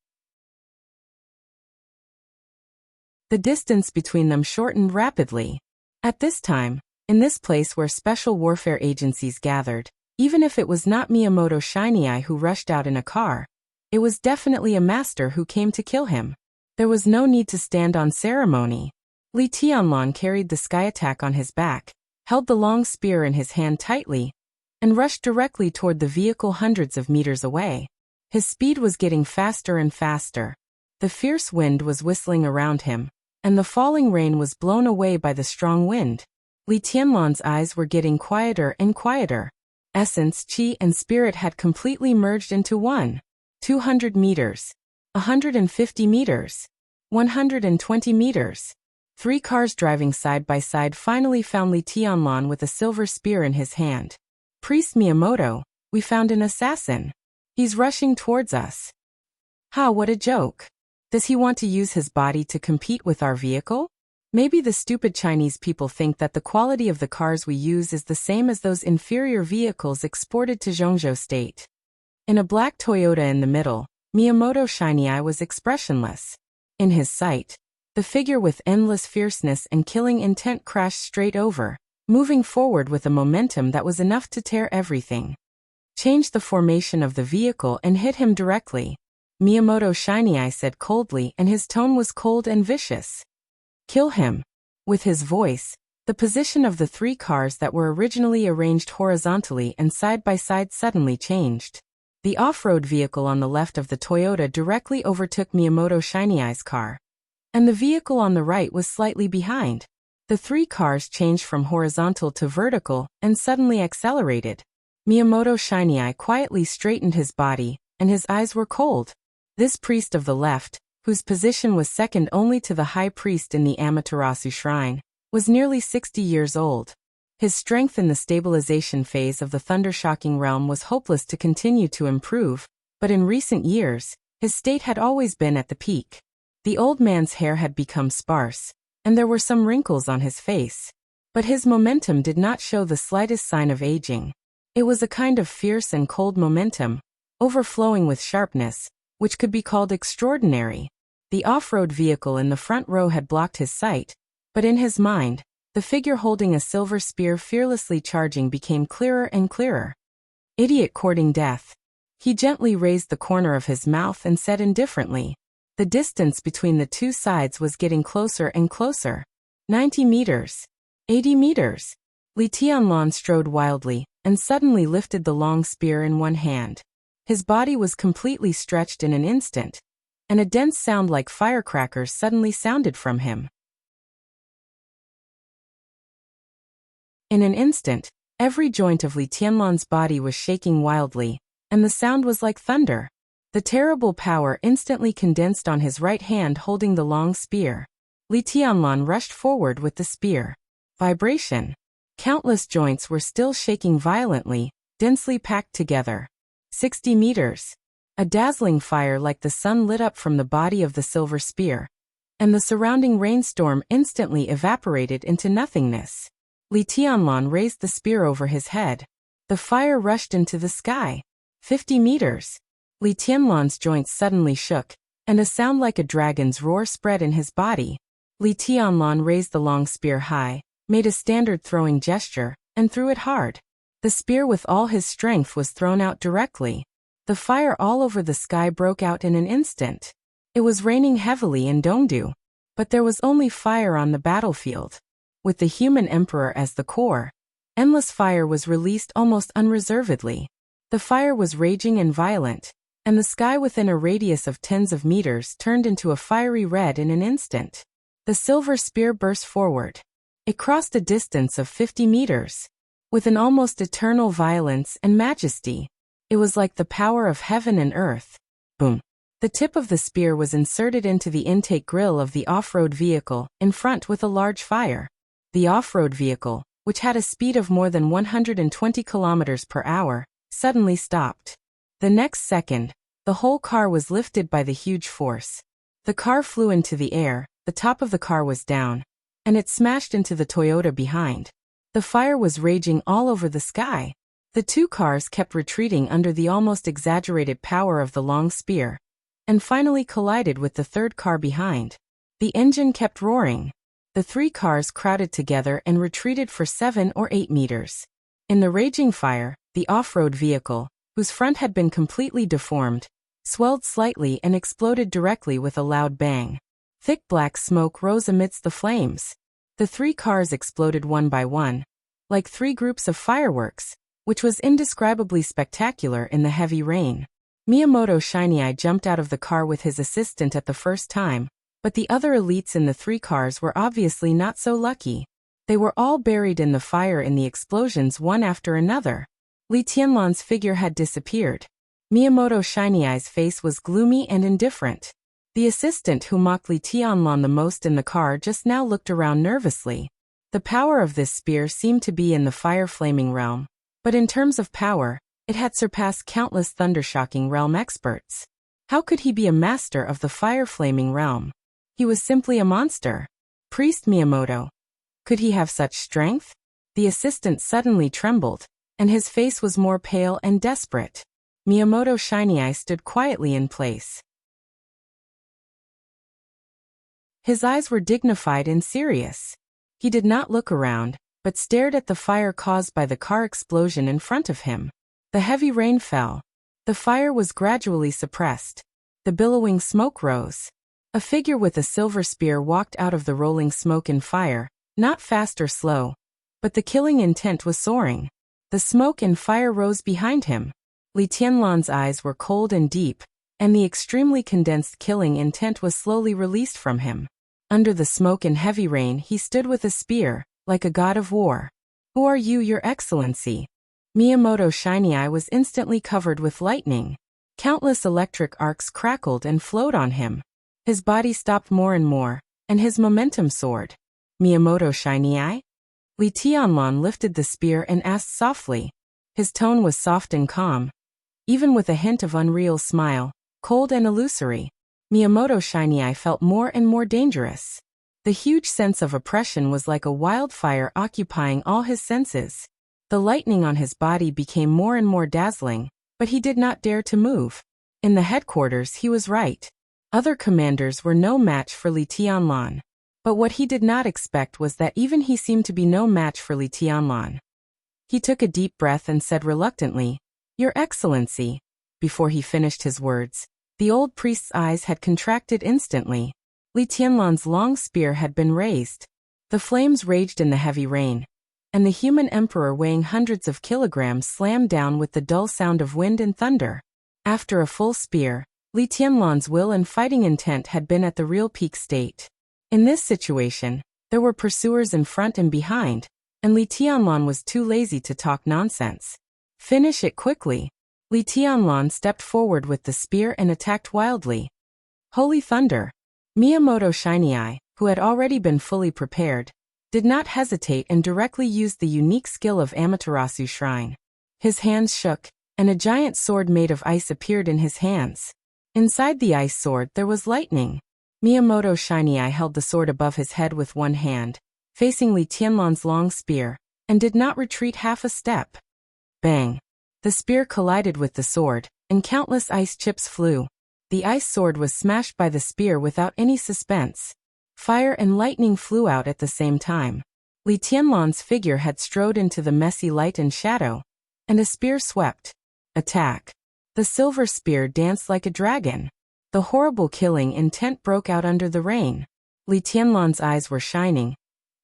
The distance between them shortened rapidly. At this time, in this place where special warfare agencies gathered, even if it was not Miyamoto Shiny Eye who rushed out in a car, it was definitely a master who came to kill him. There was no need to stand on ceremony. Li Tianlan carried the sky attack on his back, held the long spear in his hand tightly, and rushed directly toward the vehicle hundreds of meters away. His speed was getting faster and faster. The fierce wind was whistling around him, and the falling rain was blown away by the strong wind. Li Tianlan's eyes were getting quieter and quieter. Essence, chi, and spirit had completely merged into one. 200 meters. 150 meters. 120 meters. 3 cars driving side by side finally found Li Tianlan with a silver spear in his hand. Priest Miyamoto, we found an assassin. He's rushing towards us. Ha, what a joke. Does he want to use his body to compete with our vehicle? Maybe the stupid Chinese people think that the quality of the cars we use is the same as those inferior vehicles exported to Zhongzhou State. In a black Toyota in the middle, Miyamoto Shiny Eye was expressionless. In his sight, the figure with endless fierceness and killing intent crashed straight over, moving forward with a momentum that was enough to tear everything. Change the formation of the vehicle and hit him directly, Miyamoto Shiny Eye said coldly, and his tone was cold and vicious. Kill him. With his voice, the position of the 3 cars that were originally arranged horizontally and side by side suddenly changed. The off-road vehicle on the left of the Toyota directly overtook Miyamoto Shiny Eye's car, and the vehicle on the right was slightly behind. The 3 cars changed from horizontal to vertical and suddenly accelerated. Miyamoto Shiny Eye quietly straightened his body, and his eyes were cold. This priest of the left, whose position was second only to the high priest in the Amaterasu shrine, was nearly 60 years old. His strength in the stabilization phase of the thundershocking realm was hopeless to continue to improve, but in recent years, his state had always been at the peak. The old man's hair had become sparse, and there were some wrinkles on his face. But his momentum did not show the slightest sign of aging. It was a kind of fierce and cold momentum, overflowing with sharpness, which could be called extraordinary. The off-road vehicle in the front row had blocked his sight, but in his mind, the figure holding a silver spear fearlessly charging became clearer and clearer. Idiot courting death. He gently raised the corner of his mouth and said indifferently. The distance between the 2 sides was getting closer and closer. 90 meters. 80 meters. Li Tianlan strode wildly, and suddenly lifted the long spear in one hand. His body was completely stretched in an instant, and a dense sound like firecrackers suddenly sounded from him. In an instant, every joint of Li Tianlan's body was shaking wildly, and the sound was like thunder. The terrible power instantly condensed on his right hand holding the long spear. Li Tianlan rushed forward with the spear. Vibration. Countless joints were still shaking violently, densely packed together. 60 meters. A dazzling fire like the sun lit up from the body of the silver spear, and the surrounding rainstorm instantly evaporated into nothingness. Li Tianlan raised the spear over his head. The fire rushed into the sky. 50 meters. Li Tianlan's joints suddenly shook, and a sound like a dragon's roar spread in his body. Li Tianlan raised the long spear high, made a standard throwing gesture, and threw it hard. The spear with all his strength was thrown out directly. The fire all over the sky broke out in an instant. It was raining heavily in Dongdu, but there was only fire on the battlefield. With the human emperor as the core, endless fire was released almost unreservedly. The fire was raging and violent, and the sky within a radius of tens of meters turned into a fiery red in an instant. The silver spear burst forward. It crossed a distance of 50 meters. With an almost eternal violence and majesty, it was like the power of heaven and earth. Boom. The tip of the spear was inserted into the intake grill of the off-road vehicle in front with a large fire. The off-road vehicle, which had a speed of more than 120 kilometers per hour, suddenly stopped. The next second, the whole car was lifted by the huge force. The car flew into the air, the top of the car was down, and it smashed into the Toyota behind. The fire was raging all over the sky. The two cars kept retreating under the almost exaggerated power of the long spear, and finally collided with the third car behind. The engine kept roaring. The three cars crowded together and retreated for 7 or 8 meters. In the raging fire, the off-road vehicle, whose front had been completely deformed, swelled slightly and exploded directly with a loud bang. Thick black smoke rose amidst the flames. The three cars exploded one by one, like 3 groups of fireworks, which was indescribably spectacular in the heavy rain. Miyamoto Shiny Eye jumped out of the car with his assistant at the first time, but the other elites in the 3 cars were obviously not so lucky. They were all buried in the fire in the explosions one after another. Li Tianlan's figure had disappeared. Miyamoto Shiny Eye's face was gloomy and indifferent. The assistant who mocked Li Tianlan the most in the car just now looked around nervously. The power of this spear seemed to be in the fire-flaming realm, but in terms of power, it had surpassed countless thundershocking realm experts. How could he be a master of the fire-flaming realm? He was simply a monster. Priest Miyamoto. Could he have such strength? The assistant suddenly trembled, and his face was more pale and desperate. Miyamoto Shiny Eye stood quietly in place. His eyes were dignified and serious. He did not look around, but stared at the fire caused by the car explosion in front of him. The heavy rain fell. The fire was gradually suppressed. The billowing smoke rose. A figure with a silver spear walked out of the rolling smoke and fire, not fast or slow, but the killing intent was soaring. The smoke and fire rose behind him. Li Tianlan's eyes were cold and deep, and the extremely condensed killing intent was slowly released from him. Under the smoke and heavy rain he stood with a spear, like a god of war. "Who are you, your excellency?" Miyamoto Shiny Eye was instantly covered with lightning. Countless electric arcs crackled and flowed on him. His body stopped more and more, and his momentum soared. "Miyamoto Shiny Eye?" Li Tianlan lifted the spear and asked softly. His tone was soft and calm, even with a hint of unreal smile, cold and illusory. Miyamoto Shiny Eye felt more and more dangerous. The huge sense of oppression was like a wildfire occupying all his senses. The lightning on his body became more and more dazzling, but he did not dare to move. In the headquarters he was right. Other commanders were no match for Li Tianlan. But what he did not expect was that even he seemed to be no match for Li Tianlan. He took a deep breath and said reluctantly, "Your Excellency." Before he finished his words, the old priest's eyes had contracted instantly. Li Tianlan's long spear had been raised. The flames raged in the heavy rain, and the human emperor weighing hundreds of kilograms slammed down with the dull sound of wind and thunder. After a full spear, Li Tianlan's will and fighting intent had been at the real peak state. In this situation, there were pursuers in front and behind, and Li Tianlan was too lazy to talk nonsense. Finish it quickly. Li Tianlan stepped forward with the spear and attacked wildly. Holy thunder! Miyamoto Shiny Eye, who had already been fully prepared, did not hesitate and directly used the unique skill of Amaterasu Shrine. His hands shook, and a giant sword made of ice appeared in his hands. Inside the ice sword there was lightning. Miyamoto Shiny Eye held the sword above his head with one hand, facing Li Tianlan's long spear, and did not retreat half a step. Bang! The spear collided with the sword, and countless ice chips flew. The ice sword was smashed by the spear without any suspense. Fire and lightning flew out at the same time. Li Tianlan's figure had strode into the messy light and shadow, and a spear swept. Attack! The silver spear danced like a dragon. The horrible killing intent broke out under the rain. Li Tianlan's eyes were shining,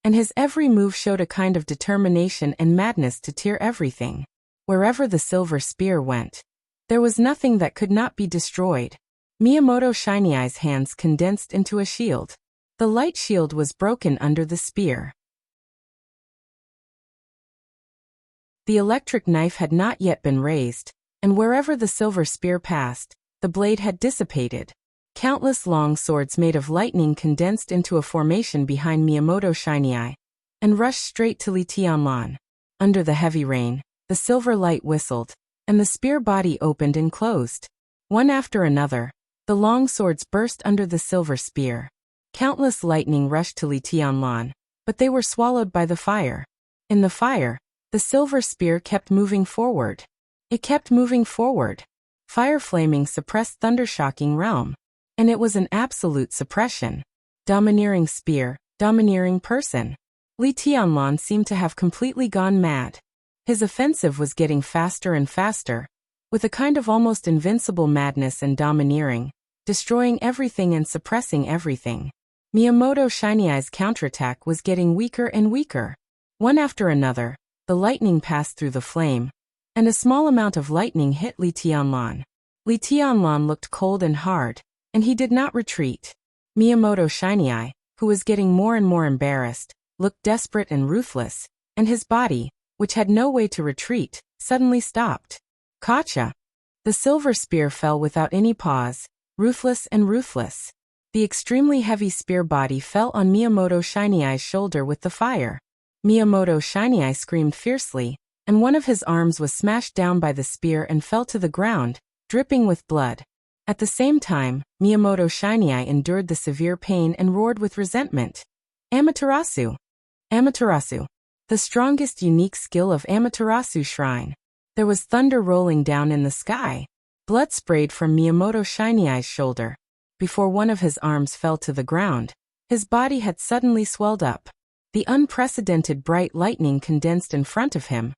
and his every move showed a kind of determination and madness to tear everything. Wherever the silver spear went, there was nothing that could not be destroyed. Miyamoto Shiny Eye's hands condensed into a shield. The light shield was broken under the spear. The electric knife had not yet been raised, and wherever the silver spear passed, the blade had dissipated. Countless long swords made of lightning condensed into a formation behind Miyamoto Shiny Eye, and rushed straight to Li Tianlan. Under the heavy rain, the silver light whistled, and the spear body opened and closed. One after another, the long swords burst under the silver spear. Countless lightning rushed to Li Tianlan, but they were swallowed by the fire. In the fire, the silver spear kept moving forward. It kept moving forward. Fire flaming suppressed thundershocking realm. And it was an absolute suppression. Domineering spear, domineering person. Li Tianlan seemed to have completely gone mad. His offensive was getting faster and faster, with a kind of almost invincible madness and domineering, destroying everything and suppressing everything. Miyamoto Shiny Eye's counterattack was getting weaker and weaker. One after another, the lightning passed through the flame, and a small amount of lightning hit Li Tianlan. Li Tianlan looked cold and hard, and he did not retreat. Miyamoto Shiny Eye, who was getting more and more embarrassed, looked desperate and ruthless, and his body, which had no way to retreat, suddenly stopped. Gotcha! The silver spear fell without any pause, ruthless and ruthless. The extremely heavy spear body fell on Miyamoto Shiny Eye's shoulder with the fire. Miyamoto Shiny Eye screamed fiercely, and one of his arms was smashed down by the spear and fell to the ground, dripping with blood. At the same time, Miyamoto Shiny Eye endured the severe pain and roared with resentment. Amaterasu! Amaterasu! The strongest unique skill of Amaterasu Shrine. There was thunder rolling down in the sky. Blood sprayed from Miyamoto Shiny Eye's shoulder. Before one of his arms fell to the ground, his body had suddenly swelled up. The unprecedented bright lightning condensed in front of him,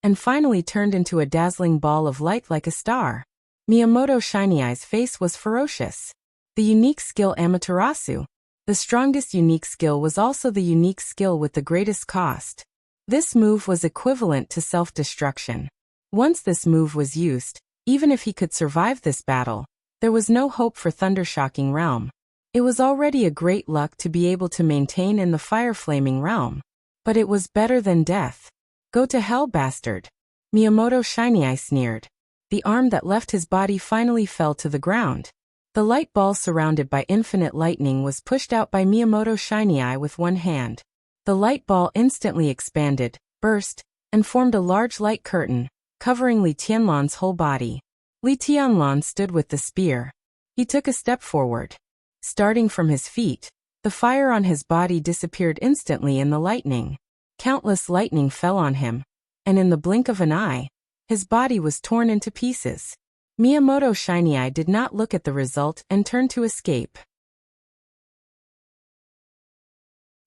and finally turned into a dazzling ball of light like a star. Miyamoto Shiny Eye's face was ferocious. The unique skill Amaterasu. The strongest unique skill was also the unique skill with the greatest cost. This move was equivalent to self-destruction. Once this move was used, even if he could survive this battle, there was no hope for Thundershocking Realm. It was already a great luck to be able to maintain in the fire-flaming realm. But it was better than death. Go to hell, bastard! Miyamoto Shiny Eye sneered. The arm that left his body finally fell to the ground. The light ball surrounded by infinite lightning was pushed out by Miyamoto Shiny Eye with one hand. The light ball instantly expanded, burst, and formed a large light curtain, covering Li Tianlan's whole body. Li Tianlan stood with the spear. He took a step forward. Starting from his feet, the fire on his body disappeared instantly in the lightning. Countless lightning fell on him, and in the blink of an eye, his body was torn into pieces. Miyamoto Shiny Eye did not look at the result and turned to escape.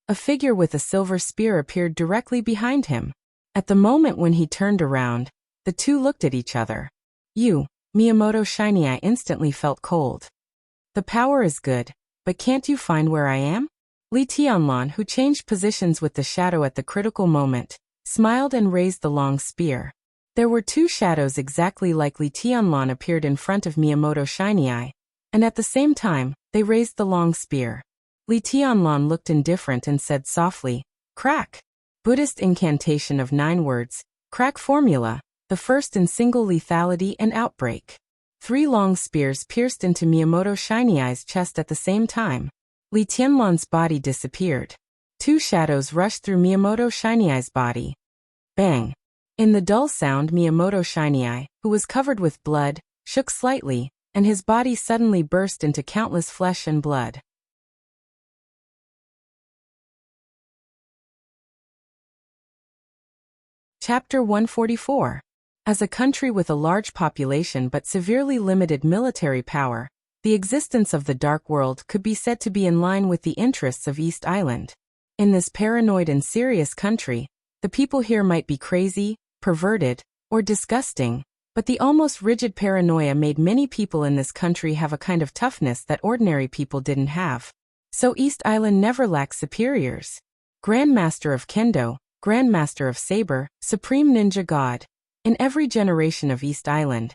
A figure with a silver spear appeared directly behind him. At the moment when he turned around, the two looked at each other. Miyamoto Shiny Eye instantly felt cold. The power is good, but can't you find where I am? Li Tianlan, who changed positions with the shadow at the critical moment, smiled and raised the long spear. There were two shadows exactly like Li Tianlan appeared in front of Miyamoto Shiny Eye, and at the same time, they raised the long spear. Li Tianlan looked indifferent and said softly, "Crack." Buddhist incantation of 9 words, crack formula, the first in single lethality and outbreak. 3 long spears pierced into Miyamoto Shiny Eye's chest at the same time. Li Tianlan's body disappeared. 2 shadows rushed through Miyamoto Shiny Eye's body. Bang! In the dull sound, Miyamoto Shiny Eye, who was covered with blood, shook slightly, and his body suddenly burst into countless flesh and blood. Chapter 144. As a country with a large population but severely limited military power, the existence of the Dark World could be said to be in line with the interests of East Island. In this paranoid and serious country, the people here might be crazy, perverted, or disgusting, but the almost rigid paranoia made many people in this country have a kind of toughness that ordinary people didn't have. So East Island never lacked superiors. Grandmaster of Kendo, Grandmaster of Saber, Supreme Ninja God. In every generation of East Island,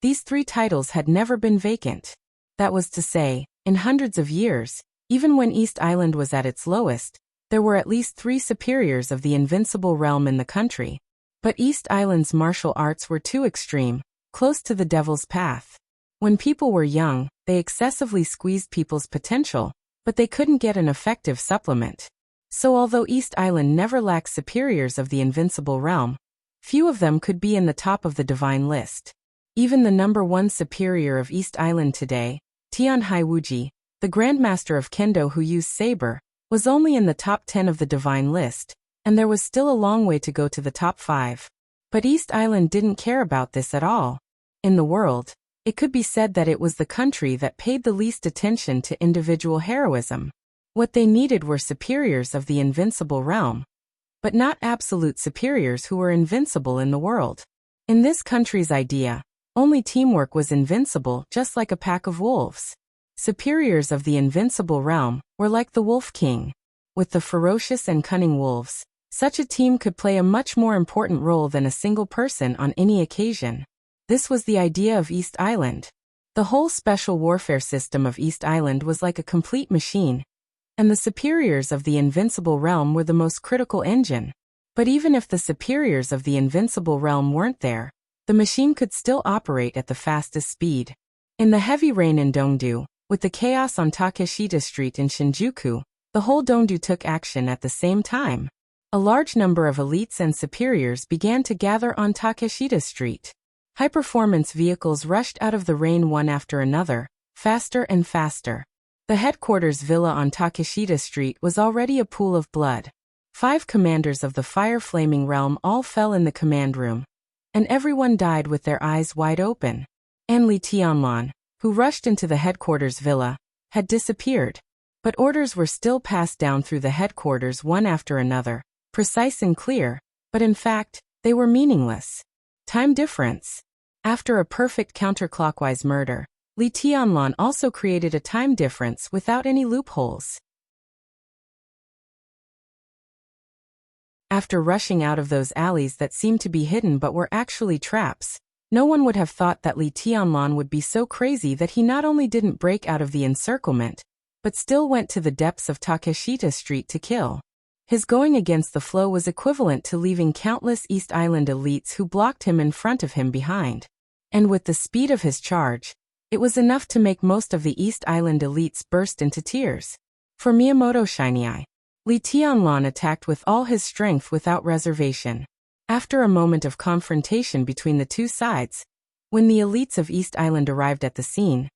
these 3 titles had never been vacant. That was to say, in hundreds of years, even when East Island was at its lowest, there were at least 3 superiors of the invincible realm in the country. But East Island's martial arts were too extreme, close to the devil's path. When people were young, they excessively squeezed people's potential, but they couldn't get an effective supplement. So although East Island never lacked superiors of the invincible realm, few of them could be in the top of the divine list. Even the number 1 superior of East Island today, Tianhai Wuji, the Grandmaster of Kendo who used saber, was only in the top 10 of the divine list, and there was still a long way to go to the top 5. But East Island didn't care about this at all. In the world, it could be said that it was the country that paid the least attention to individual heroism. What they needed were superiors of the invincible realm, but not absolute superiors who were invincible in the world. In this country's idea, only teamwork was invincible, just like a pack of wolves. Superiors of the invincible realm were like the Wolf King. With the ferocious and cunning wolves, such a team could play a much more important role than a single person on any occasion. This was the idea of East Island. The whole special warfare system of East Island was like a complete machine, and the superiors of the invincible realm were the most critical engine. But even if the superiors of the invincible realm weren't there, the machine could still operate at the fastest speed. In the heavy rain in Dongdu, with the chaos on Takeshita Street in Shinjuku, the whole Dongdu took action at the same time. A large number of elites and superiors began to gather on Takeshita Street. High-performance vehicles rushed out of the rain one after another, faster and faster. The headquarters villa on Takeshita Street was already a pool of blood. 5 commanders of the fire-flaming realm all fell in the command room, and everyone died with their eyes wide open. And Li Tianlan, who rushed into the headquarters villa, had disappeared. But orders were still passed down through the headquarters one after another, precise and clear, but in fact, they were meaningless. Time difference. After a perfect counterclockwise murder, Li Tianlan also created a time difference without any loopholes. After rushing out of those alleys that seemed to be hidden but were actually traps, no one would have thought that Li Tianlan would be so crazy that he not only didn't break out of the encirclement, but still went to the depths of Takeshita Street to kill. His going against the flow was equivalent to leaving countless East Island elites who blocked him in front of him behind. And with the speed of his charge, it was enough to make most of the East Island elites burst into tears. For Miyamoto Shiny Eye, Li Tianlan attacked with all his strength without reservation. After a moment of confrontation between the two sides, when the elites of East Island arrived at the scene,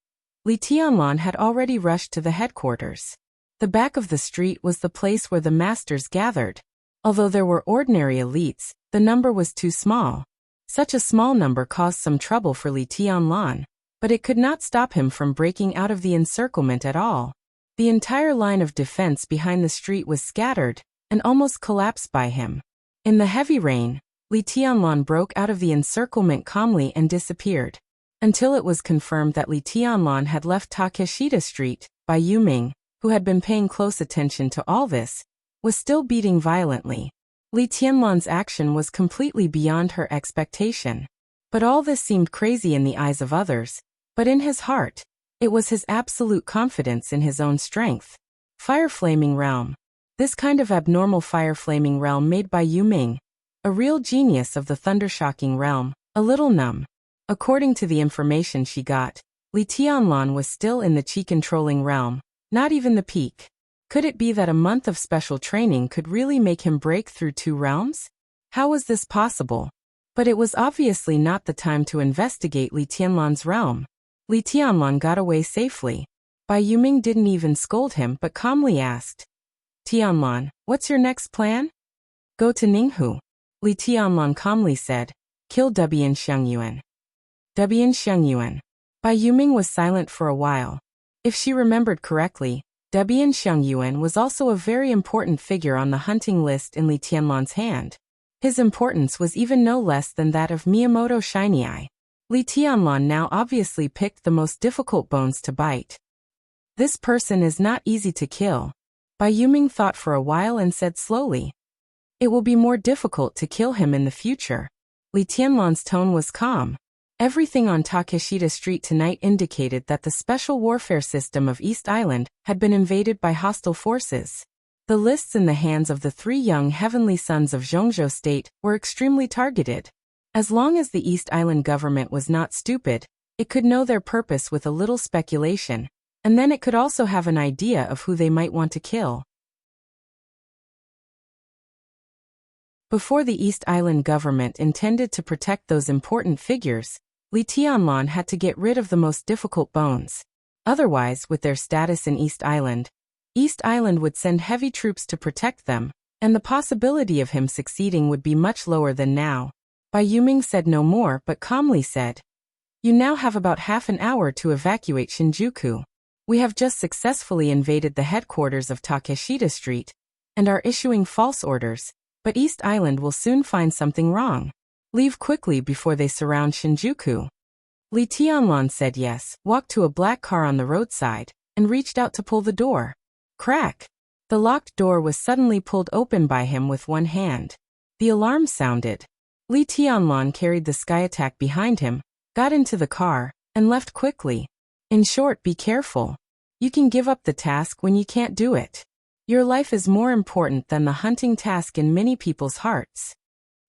Li Tianlan had already rushed to the headquarters. The back of the street was the place where the masters gathered. Although there were ordinary elites, the number was too small. Such a small number caused some trouble for Li Tianlan, but it could not stop him from breaking out of the encirclement at all. The entire line of defense behind the street was scattered and almost collapsed by him. In the heavy rain, Li Tianlan broke out of the encirclement calmly and disappeared, until it was confirmed that Li Tianlan had left Takeshita Street. By Yu Ming, who had been paying close attention to all this, was still beating violently. Li Tianlan's action was completely beyond her expectation. But all this seemed crazy in the eyes of others, but in his heart, it was his absolute confidence in his own strength. Fire Flaming Realm. This kind of abnormal fire flaming realm made by Yu Ming, a real genius of the thundershocking realm, a little numb. According to the information she got, Li Tianlan was still in the qi-controlling realm, not even the peak. Could it be that a month of special training could really make him break through 2 realms? How was this possible? But it was obviously not the time to investigate Li Tianlan's realm. Li Tianlan got away safely. Bai Yuming didn't even scold him but calmly asked, "Tianlan, what's your next plan?" "Go to Ninghu." Li Tianlan calmly said, "Kill Debian Xiangyuan." Debian Xiangyuan. Bai Yuming was silent for a while. If she remembered correctly, Debian Xiangyuan was also a very important figure on the hunting list in Li Tianlan's hand. His importance was even no less than that of Miyamoto Shiny Eye. Li Tianlan now obviously picked the most difficult bones to bite. This person is not easy to kill. Bai Yuming thought for a while and said slowly, "It will be more difficult to kill him in the future." Li Tianlan's tone was calm. Everything on Takeshita Street tonight indicated that the special warfare system of East Island had been invaded by hostile forces. The lists in the hands of the 3 young heavenly sons of Zhongzhou State were extremely targeted. As long as the East Island government was not stupid, it could know their purpose with a little speculation, and then it could also have an idea of who they might want to kill. Before the East Island government intended to protect those important figures, Li Tianlan had to get rid of the most difficult bones. Otherwise, with their status in East Island would send heavy troops to protect them, and the possibility of him succeeding would be much lower than now. Bai Yuming said no more but calmly said, "You now have about half an hour to evacuate Shinjuku. We have just successfully invaded the headquarters of Takeshita Street, and are issuing false orders, but East Island will soon find something wrong. Leave quickly before they surround Shinjuku." Li Tianlan said yes, walked to a black car on the roadside, and reached out to pull the door. Crack! The locked door was suddenly pulled open by him with one hand. The alarm sounded. Li Tianlan carried the sky attack behind him, got into the car, and left quickly. In short, be careful. You can give up the task when you can't do it. Your life is more important than the hunting task in many people's hearts.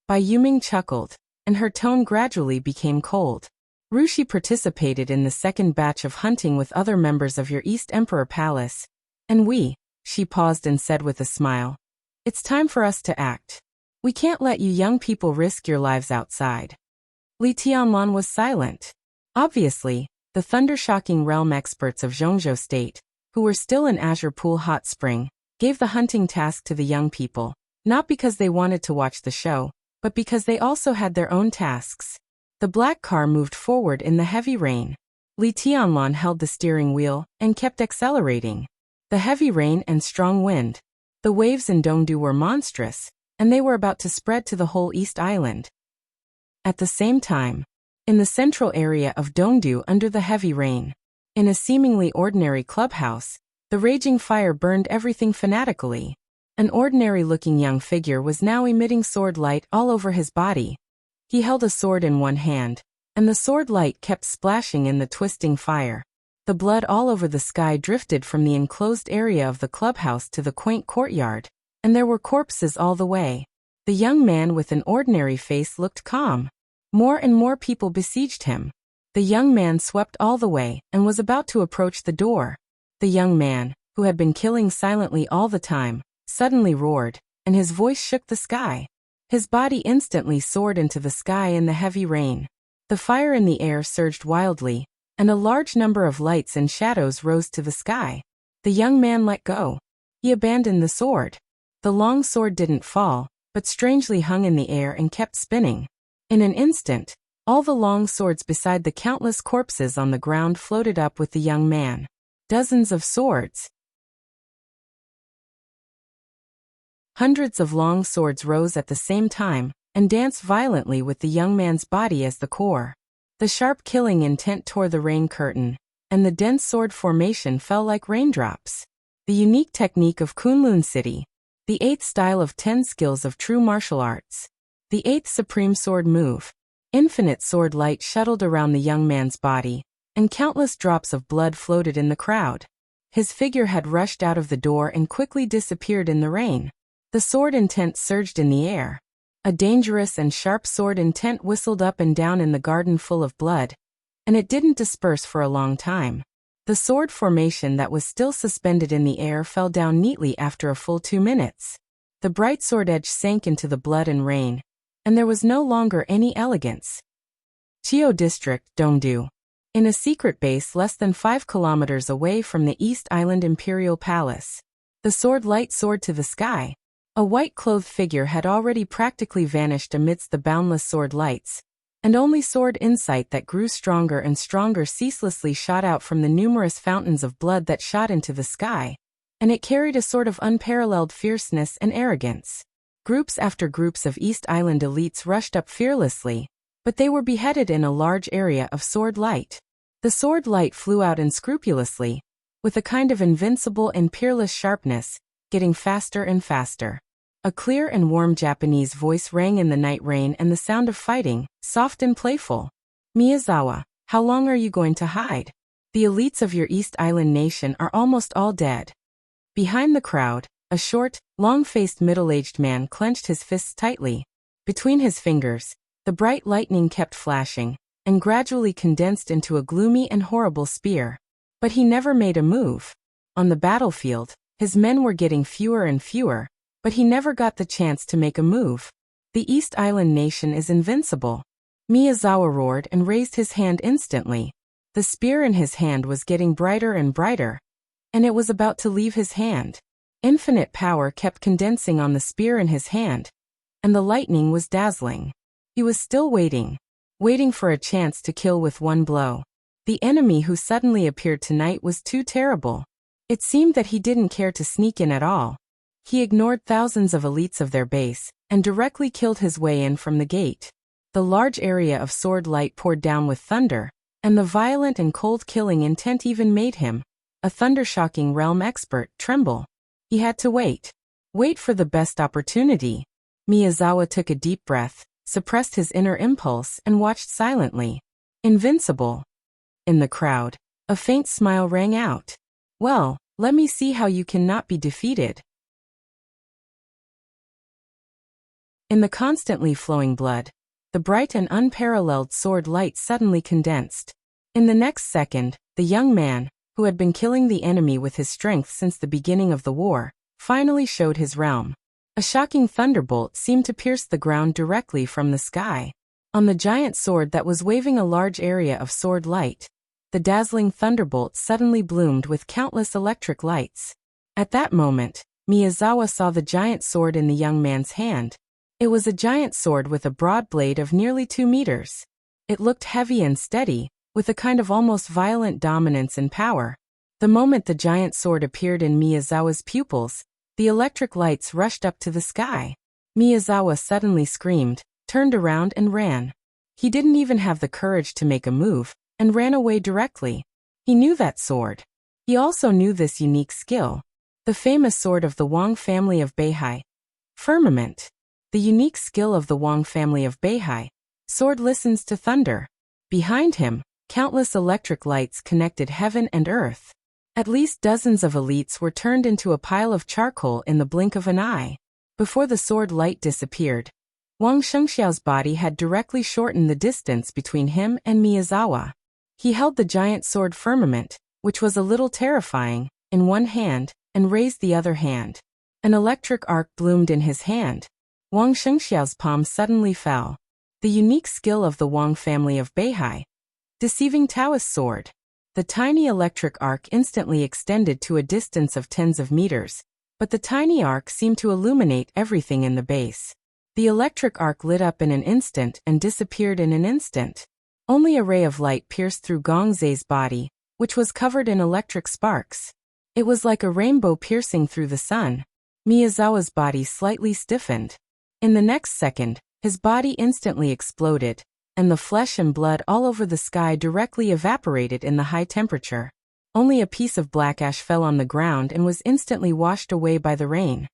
Bai Yuming chuckled, and her tone gradually became cold. Rushi participated in the second batch of hunting with other members of your East Emperor Palace, and she paused and said with a smile, "It's time for us to act. We can't let you young people risk your lives outside." Li Tianlan was silent. Obviously, the thundershocking realm experts of Zhongzhou State, who were still in Azure Pool Hot Spring, gave the hunting task to the young people, not because they wanted to watch the show, but because they also had their own tasks. The black car moved forward in the heavy rain. Li Tianlan held the steering wheel and kept accelerating. The heavy rain and strong wind. The waves in Dongdu were monstrous, and they were about to spread to the whole East Island. At the same time, in the central area of Dongdu under the heavy rain, in a seemingly ordinary clubhouse, the raging fire burned everything fanatically. An ordinary-looking young figure was now emitting sword light all over his body. He held a sword in one hand, and the sword light kept splashing in the twisting fire. The blood all over the sky drifted from the enclosed area of the clubhouse to the quaint courtyard, and there were corpses all the way. The young man with an ordinary face looked calm. More and more people besieged him. The young man swept all the way and was about to approach the door. The young man, who had been killing silently all the time, suddenly roared, and his voice shook the sky. His body instantly soared into the sky in the heavy rain. The fire in the air surged wildly, and a large number of lights and shadows rose to the sky. The young man let go. He abandoned the sword. The long sword didn't fall, but strangely hung in the air and kept spinning. In an instant, all the long swords beside the countless corpses on the ground floated up with the young man. Dozens of swords. Hundreds of long swords rose at the same time, and danced violently with the young man's body as the core. The sharp killing intent tore the rain curtain, and the dense sword formation fell like raindrops. The unique technique of Kunlun City. The 8th style of 10 skills of true martial arts. The 8th supreme sword move. Infinite sword light shuttled around the young man's body, and countless drops of blood floated in the crowd. His figure had rushed out of the door and quickly disappeared in the rain. The sword intent surged in the air. A dangerous and sharp sword intent whistled up and down in the garden full of blood, and it didn't disperse for a long time. The sword formation that was still suspended in the air fell down neatly after a full 2 minutes. The bright sword edge sank into the blood and rain, and there was no longer any elegance. Chio District, Dongdu. In a secret base less than 5 kilometers away from the East Island Imperial Palace. The sword light soared to the sky. A white-clothed figure had already practically vanished amidst the boundless sword lights, and only sword insight that grew stronger and stronger ceaselessly shot out from the numerous fountains of blood that shot into the sky, and it carried a sort of unparalleled fierceness and arrogance. Groups after groups of East Island elites rushed up fearlessly, but they were beheaded in a large area of sword light. The sword light flew out unscrupulously, with a kind of invincible and peerless sharpness, getting faster and faster. A clear and warm Japanese voice rang in the night rain and the sound of fighting, soft and playful. Miyazawa, how long are you going to hide? The elites of your East Island nation are almost all dead. Behind the crowd, a short, long-faced middle-aged man clenched his fists tightly. Between his fingers, the bright lightning kept flashing, and gradually condensed into a gloomy and horrible spear. But he never made a move. On the battlefield, his men were getting fewer and fewer, but he never got the chance to make a move. The East Island nation is invincible. Miyazawa roared and raised his hand instantly. The spear in his hand was getting brighter and brighter, and it was about to leave his hand. Infinite power kept condensing on the spear in his hand, and the lightning was dazzling. He was still waiting for a chance to kill with one blow. The enemy who suddenly appeared tonight was too terrible. It seemed that he didn't care to sneak in at all. He ignored thousands of elites of their base, and directly killed his way in from the gate. The large area of sword light poured down with thunder, and the violent and cold killing intent even made him, a thunder-shocking realm expert, tremble. He had to wait for the best opportunity. Miyazawa took a deep breath, suppressed his inner impulse and watched silently. Invincible. In the crowd, a faint smile rang out. Well, let me see how you cannot be defeated. In the constantly flowing blood, the bright and unparalleled sword light suddenly condensed. In the next second, the young man, who had been killing the enemy with his strength since the beginning of the war, finally showed his realm. A shocking thunderbolt seemed to pierce the ground directly from the sky. On the giant sword that was waving a large area of sword light, the dazzling thunderbolt suddenly bloomed with countless electric lights. At that moment, Miyazawa saw the giant sword in the young man's hand. It was a giant sword with a broad blade of nearly 2 meters. It looked heavy and steady, with a kind of almost violent dominance and power. The moment the giant sword appeared in Miyazawa's pupils, the electric lights rushed up to the sky. Miyazawa suddenly screamed, turned around and ran. He didn't even have the courage to make a move, and ran away directly. He knew that sword. He also knew this unique skill. The famous sword of the Wang family of Beihai. Firmament. The unique skill of the Wang family of Beihai. Sword listens to thunder. Behind him, countless electric lights connected heaven and earth. At least dozens of elites were turned into a pile of charcoal in the blink of an eye. Before the sword light disappeared, Wang Shengxiao's body had directly shortened the distance between him and Miyazawa. He held the giant sword Firmament, which was a little terrifying, in one hand, and raised the other hand. An electric arc bloomed in his hand. Wang Shengxiao's palm suddenly fell. The unique skill of the Wang family of Beihai. Deceiving Taoist sword. The tiny electric arc instantly extended to a distance of tens of meters, but the tiny arc seemed to illuminate everything in the base. The electric arc lit up in an instant and disappeared in an instant. Only a ray of light pierced through Gong Zei's body, which was covered in electric sparks. It was like a rainbow piercing through the sun. Miyazawa's body slightly stiffened. In the next second, his body instantly exploded, and the flesh and blood all over the sky directly evaporated in the high temperature. Only a piece of black ash fell on the ground and was instantly washed away by the rain.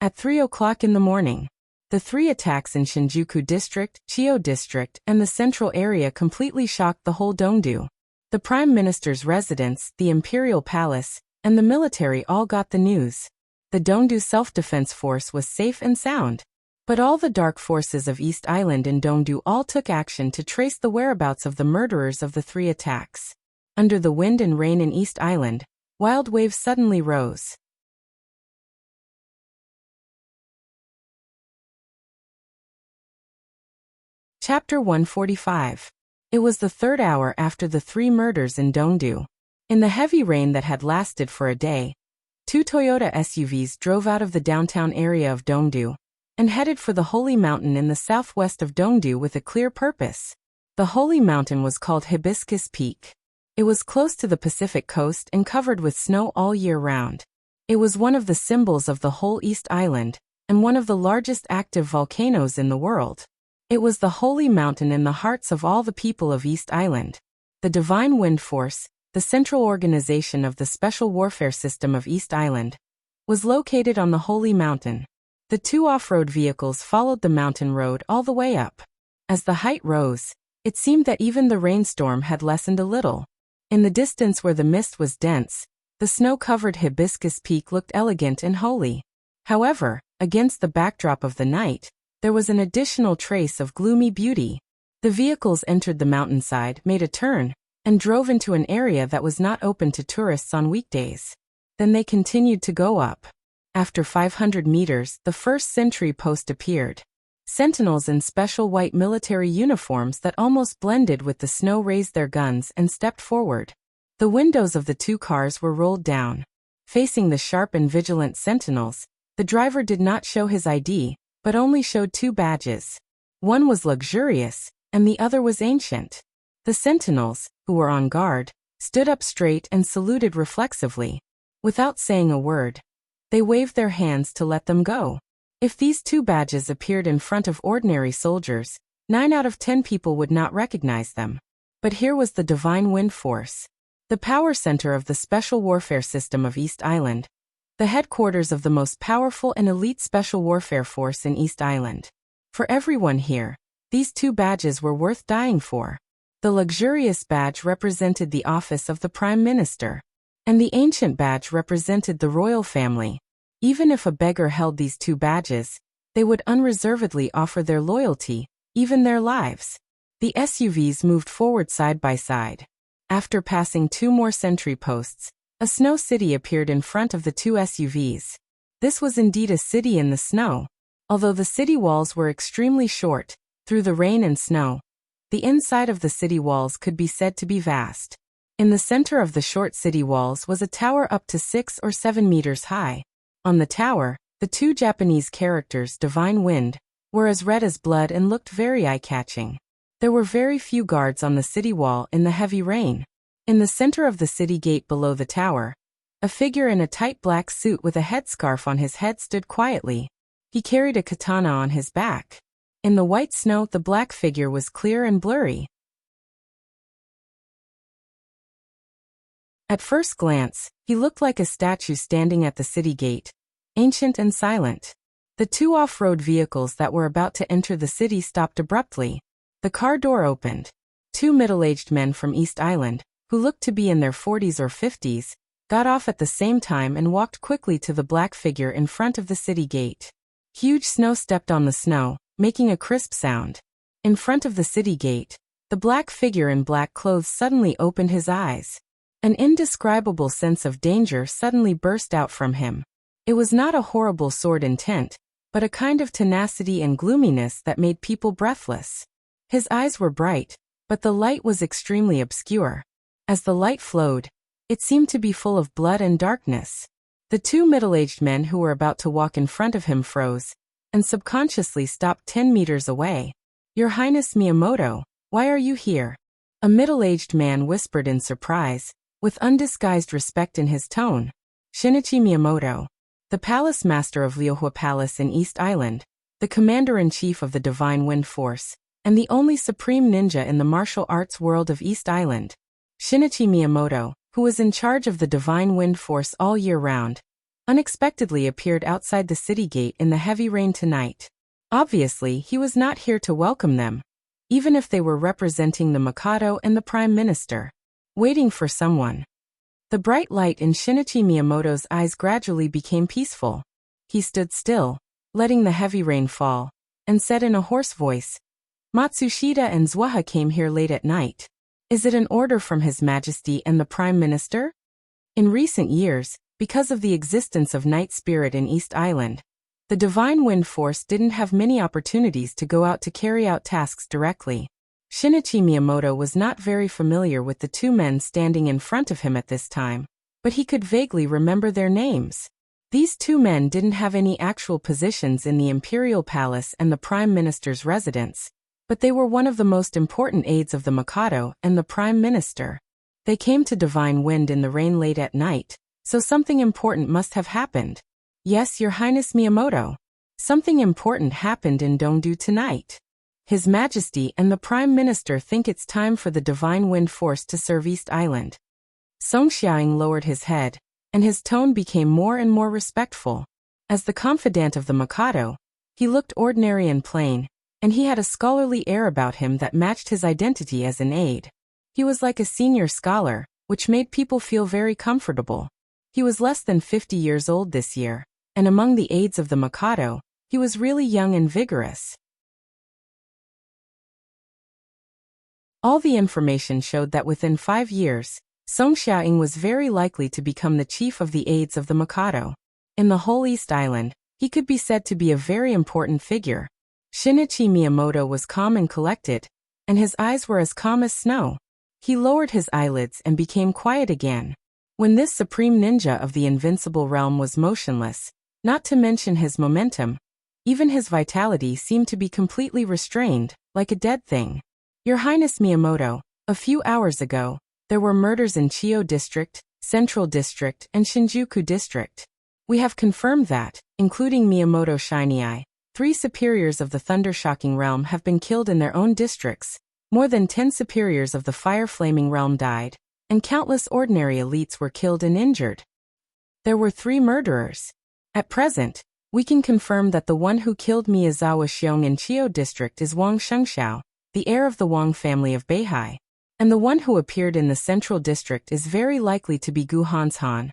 At 3 o'clock in the morning, the three attacks in Shinjuku District, Chiyo District, and the central area completely shocked the whole Dongdu. The Prime Minister's residence, the Imperial Palace, and the military all got the news. The Dongdu Self-Defense Force was safe and sound. But all the dark forces of East Island and Dongdu all took action to trace the whereabouts of the murderers of the three attacks. Under the wind and rain in East Island, wild waves suddenly rose. Chapter 145. It was the third hour after the three murders in Dongdu. In the heavy rain that had lasted for a day, two Toyota SUVs drove out of the downtown area of Dongdu and headed for the Holy Mountain in the southwest of Dongdu with a clear purpose. The Holy Mountain was called Hibiscus Peak. It was close to the Pacific coast and covered with snow all year round. It was one of the symbols of the whole East Island and one of the largest active volcanoes in the world. It was the Holy Mountain in the hearts of all the people of East Island. The Divine Wind Force, the central organization of the Special Warfare System of East Island, was located on the Holy Mountain. The two off-road vehicles followed the mountain road all the way up. As the height rose, it seemed that even the rainstorm had lessened a little. In the distance where the mist was dense, the snow-covered Hibiscus Peak looked elegant and holy. However, against the backdrop of the night, there was an additional trace of gloomy beauty. The vehicles entered the mountainside, made a turn, and drove into an area that was not open to tourists on weekdays. Then they continued to go up. After 500 meters, the first sentry post appeared. Sentinels in special white military uniforms that almost blended with the snow raised their guns and stepped forward. The windows of the two cars were rolled down. Facing the sharp and vigilant sentinels, the driver did not show his ID, but only showed two badges. One was luxurious, and the other was ancient. The sentinels, who were on guard, stood up straight and saluted reflexively. Without saying a word, they waved their hands to let them go. If these two badges appeared in front of ordinary soldiers, 9 out of 10 people would not recognize them. But here was the Divine Wind Force, the power center of the Special Warfare System of East Island, the headquarters of the most powerful and elite Special Warfare Force in East Island. For everyone here, these two badges were worth dying for. The luxurious badge represented the office of the Prime Minister, and the ancient badge represented the royal family. Even if a beggar held these two badges, they would unreservedly offer their loyalty, even their lives. The SUVs moved forward side by side. After passing two more sentry posts, a snow city appeared in front of the two SUVs. This was indeed a city in the snow. Although the city walls were extremely short, through the rain and snow, the inside of the city walls could be said to be vast. In the center of the short city walls was a tower up to 6 or 7 meters high. On the tower, the two Japanese characters Divine Wind were as red as blood and looked very eye-catching. There were very few guards on the city wall in the heavy rain. In the center of the city gate below the tower, a figure in a tight black suit with a headscarf on his head stood quietly. He carried a katana on his back. In the white snow, the black figure was clear and blurry. At first glance, he looked like a statue standing at the city gate, ancient and silent. The two off-road vehicles that were about to enter the city stopped abruptly. The car door opened. Two middle-aged men from East Island, who looked to be in their 40s or 50s, got off at the same time and walked quickly to the black figure in front of the city gate. Huge snow stepped on the snow, making a crisp sound. In front of the city gate, the black figure in black clothes suddenly opened his eyes. An indescribable sense of danger suddenly burst out from him. It was not a horrible sword intent, but a kind of tenacity and gloominess that made people breathless. His eyes were bright, but the light was extremely obscure. As the light flowed, it seemed to be full of blood and darkness. The two middle-aged men who were about to walk in front of him froze, and subconsciously stopped 10 meters away. "Your Highness Miyamoto, why are you here?" A middle-aged man whispered in surprise, with undisguised respect in his tone. "Shinichi Miyamoto, the palace master of Lyohua Palace in East Island, the commander-in-chief of the Divine Wind Force, and the only supreme ninja in the martial arts world of East Island." Shinichi Miyamoto, who was in charge of the Divine Wind Force all year round, unexpectedly appeared outside the city gate in the heavy rain tonight. Obviously, he was not here to welcome them, even if they were representing the Mikado and the Prime Minister. Waiting for someone. The bright light in Shinichi Miyamoto's eyes gradually became peaceful. He stood still, letting the heavy rain fall, and said in a hoarse voice, "Matsushita and Zwaha came here late at night. Is it an order from His Majesty and the Prime Minister?" In recent years, because of the existence of night spirit in East Island, the Divine Wind Force didn't have many opportunities to go out to carry out tasks directly. Shinichi Miyamoto was not very familiar with the two men standing in front of him at this time, but he could vaguely remember their names. These two men didn't have any actual positions in the Imperial Palace and the Prime Minister's residence, but they were one of the most important aides of the Mikado and the Prime Minister. They came to Divine Wind in the rain late at night, so something important must have happened. Yes, Your Highness Miyamoto. Something important happened in Dongdu tonight. His Majesty and the Prime Minister think it's time for the Divine Wind Force to serve East Island. Song Xiaoying lowered his head, and his tone became more and more respectful. As the confidant of the Mikado, he looked ordinary and plain, and he had a scholarly air about him that matched his identity as an aide. He was like a senior scholar, which made people feel very comfortable. He was less than 50 years old this year, and among the aides of the Mikado, he was really young and vigorous. All the information showed that within 5 years, Song Xiaoying was very likely to become the chief of the aides of the Mikado. In the whole East Island, he could be said to be a very important figure. Shinichi Miyamoto was calm and collected, and his eyes were as calm as snow. He lowered his eyelids and became quiet again. When this supreme ninja of the invincible realm was motionless, not to mention his momentum, even his vitality seemed to be completely restrained, like a dead thing. Your Highness Miyamoto, a few hours ago, there were murders in Chiyo District, Central District, and Shinjuku District. We have confirmed that, including Miyamoto Shiny Eye, 3 superiors of the Thundershocking realm have been killed in their own districts, more than 10 superiors of the Fire-Flaming realm died, and countless ordinary elites were killed and injured. There were 3 murderers. At present, we can confirm that the one who killed Miyazawa Xiong in Chiyo District is Wang Shengxiao, the heir of the Wang family of Beihai, and the one who appeared in the Central District is very likely to be Gu Hanshan,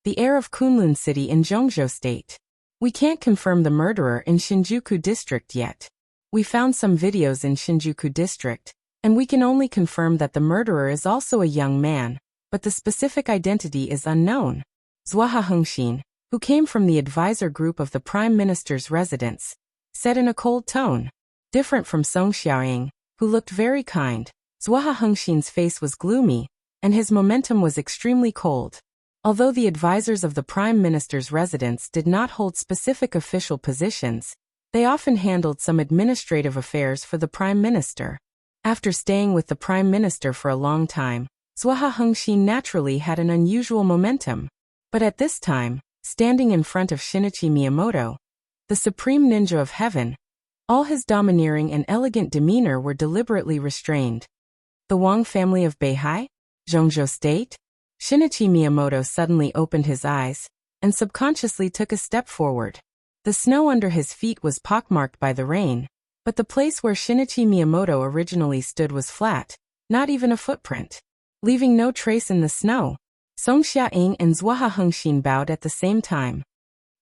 the heir of Kunlun City in Zhongzhou State. We can't confirm the murderer in Shinjuku District yet. We found some videos in Shinjuku District, and we can only confirm that the murderer is also a young man, but the specific identity is unknown. Zwaha Hengxin, who came from the advisor group of the Prime Minister's residence, said in a cold tone. Different from Song Xiaoying, who looked very kind, Zwaha Hengxin's face was gloomy, and his momentum was extremely cold. Although the advisors of the Prime Minister's residence did not hold specific official positions, they often handled some administrative affairs for the Prime Minister. After staying with the Prime Minister for a long time, Zwaha Hengxin naturally had an unusual momentum. But at this time, standing in front of Shinichi Miyamoto, the supreme ninja of heaven, all his domineering and elegant demeanor were deliberately restrained. The Wang family of Beihai? Zhongzhou State? Shinichi Miyamoto suddenly opened his eyes, and subconsciously took a step forward. The snow under his feet was pockmarked by the rain, but the place where Shinichi Miyamoto originally stood was flat, not even a footprint, leaving no trace in the snow. Song Xiaoying and Zwaha Hengxin bowed at the same time.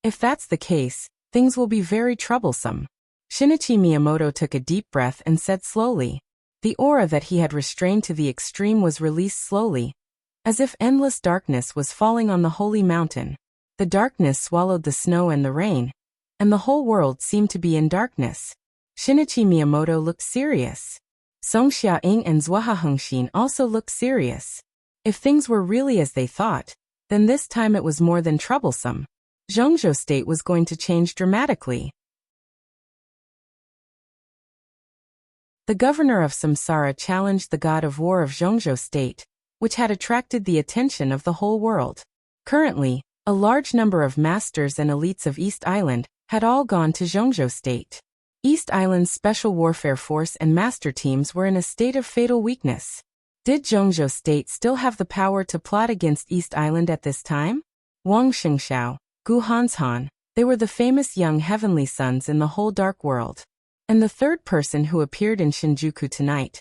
If that's the case, things will be very troublesome. Shinichi Miyamoto took a deep breath and said slowly. The aura that he had restrained to the extreme was released slowly, as if endless darkness was falling on the holy mountain. The darkness swallowed the snow and the rain, and the whole world seemed to be in darkness. Shinichi Miyamoto looked serious. Song Xiaoying and Zwaha Hengxin also looked serious. If things were really as they thought, then this time it was more than troublesome. Zhongzhou State was going to change dramatically. The governor of Samsara challenged the god of war of Zhongzhou State, which had attracted the attention of the whole world. Currently, a large number of masters and elites of East Island had all gone to Zhongzhou State. East Island's Special Warfare Force and master teams were in a state of fatal weakness. Did Zhongzhou State still have the power to plot against East Island at this time? Wang Shengxiao, Guhanshan. They were the famous young heavenly sons in the whole dark world. And the third person who appeared in Shinjuku tonight,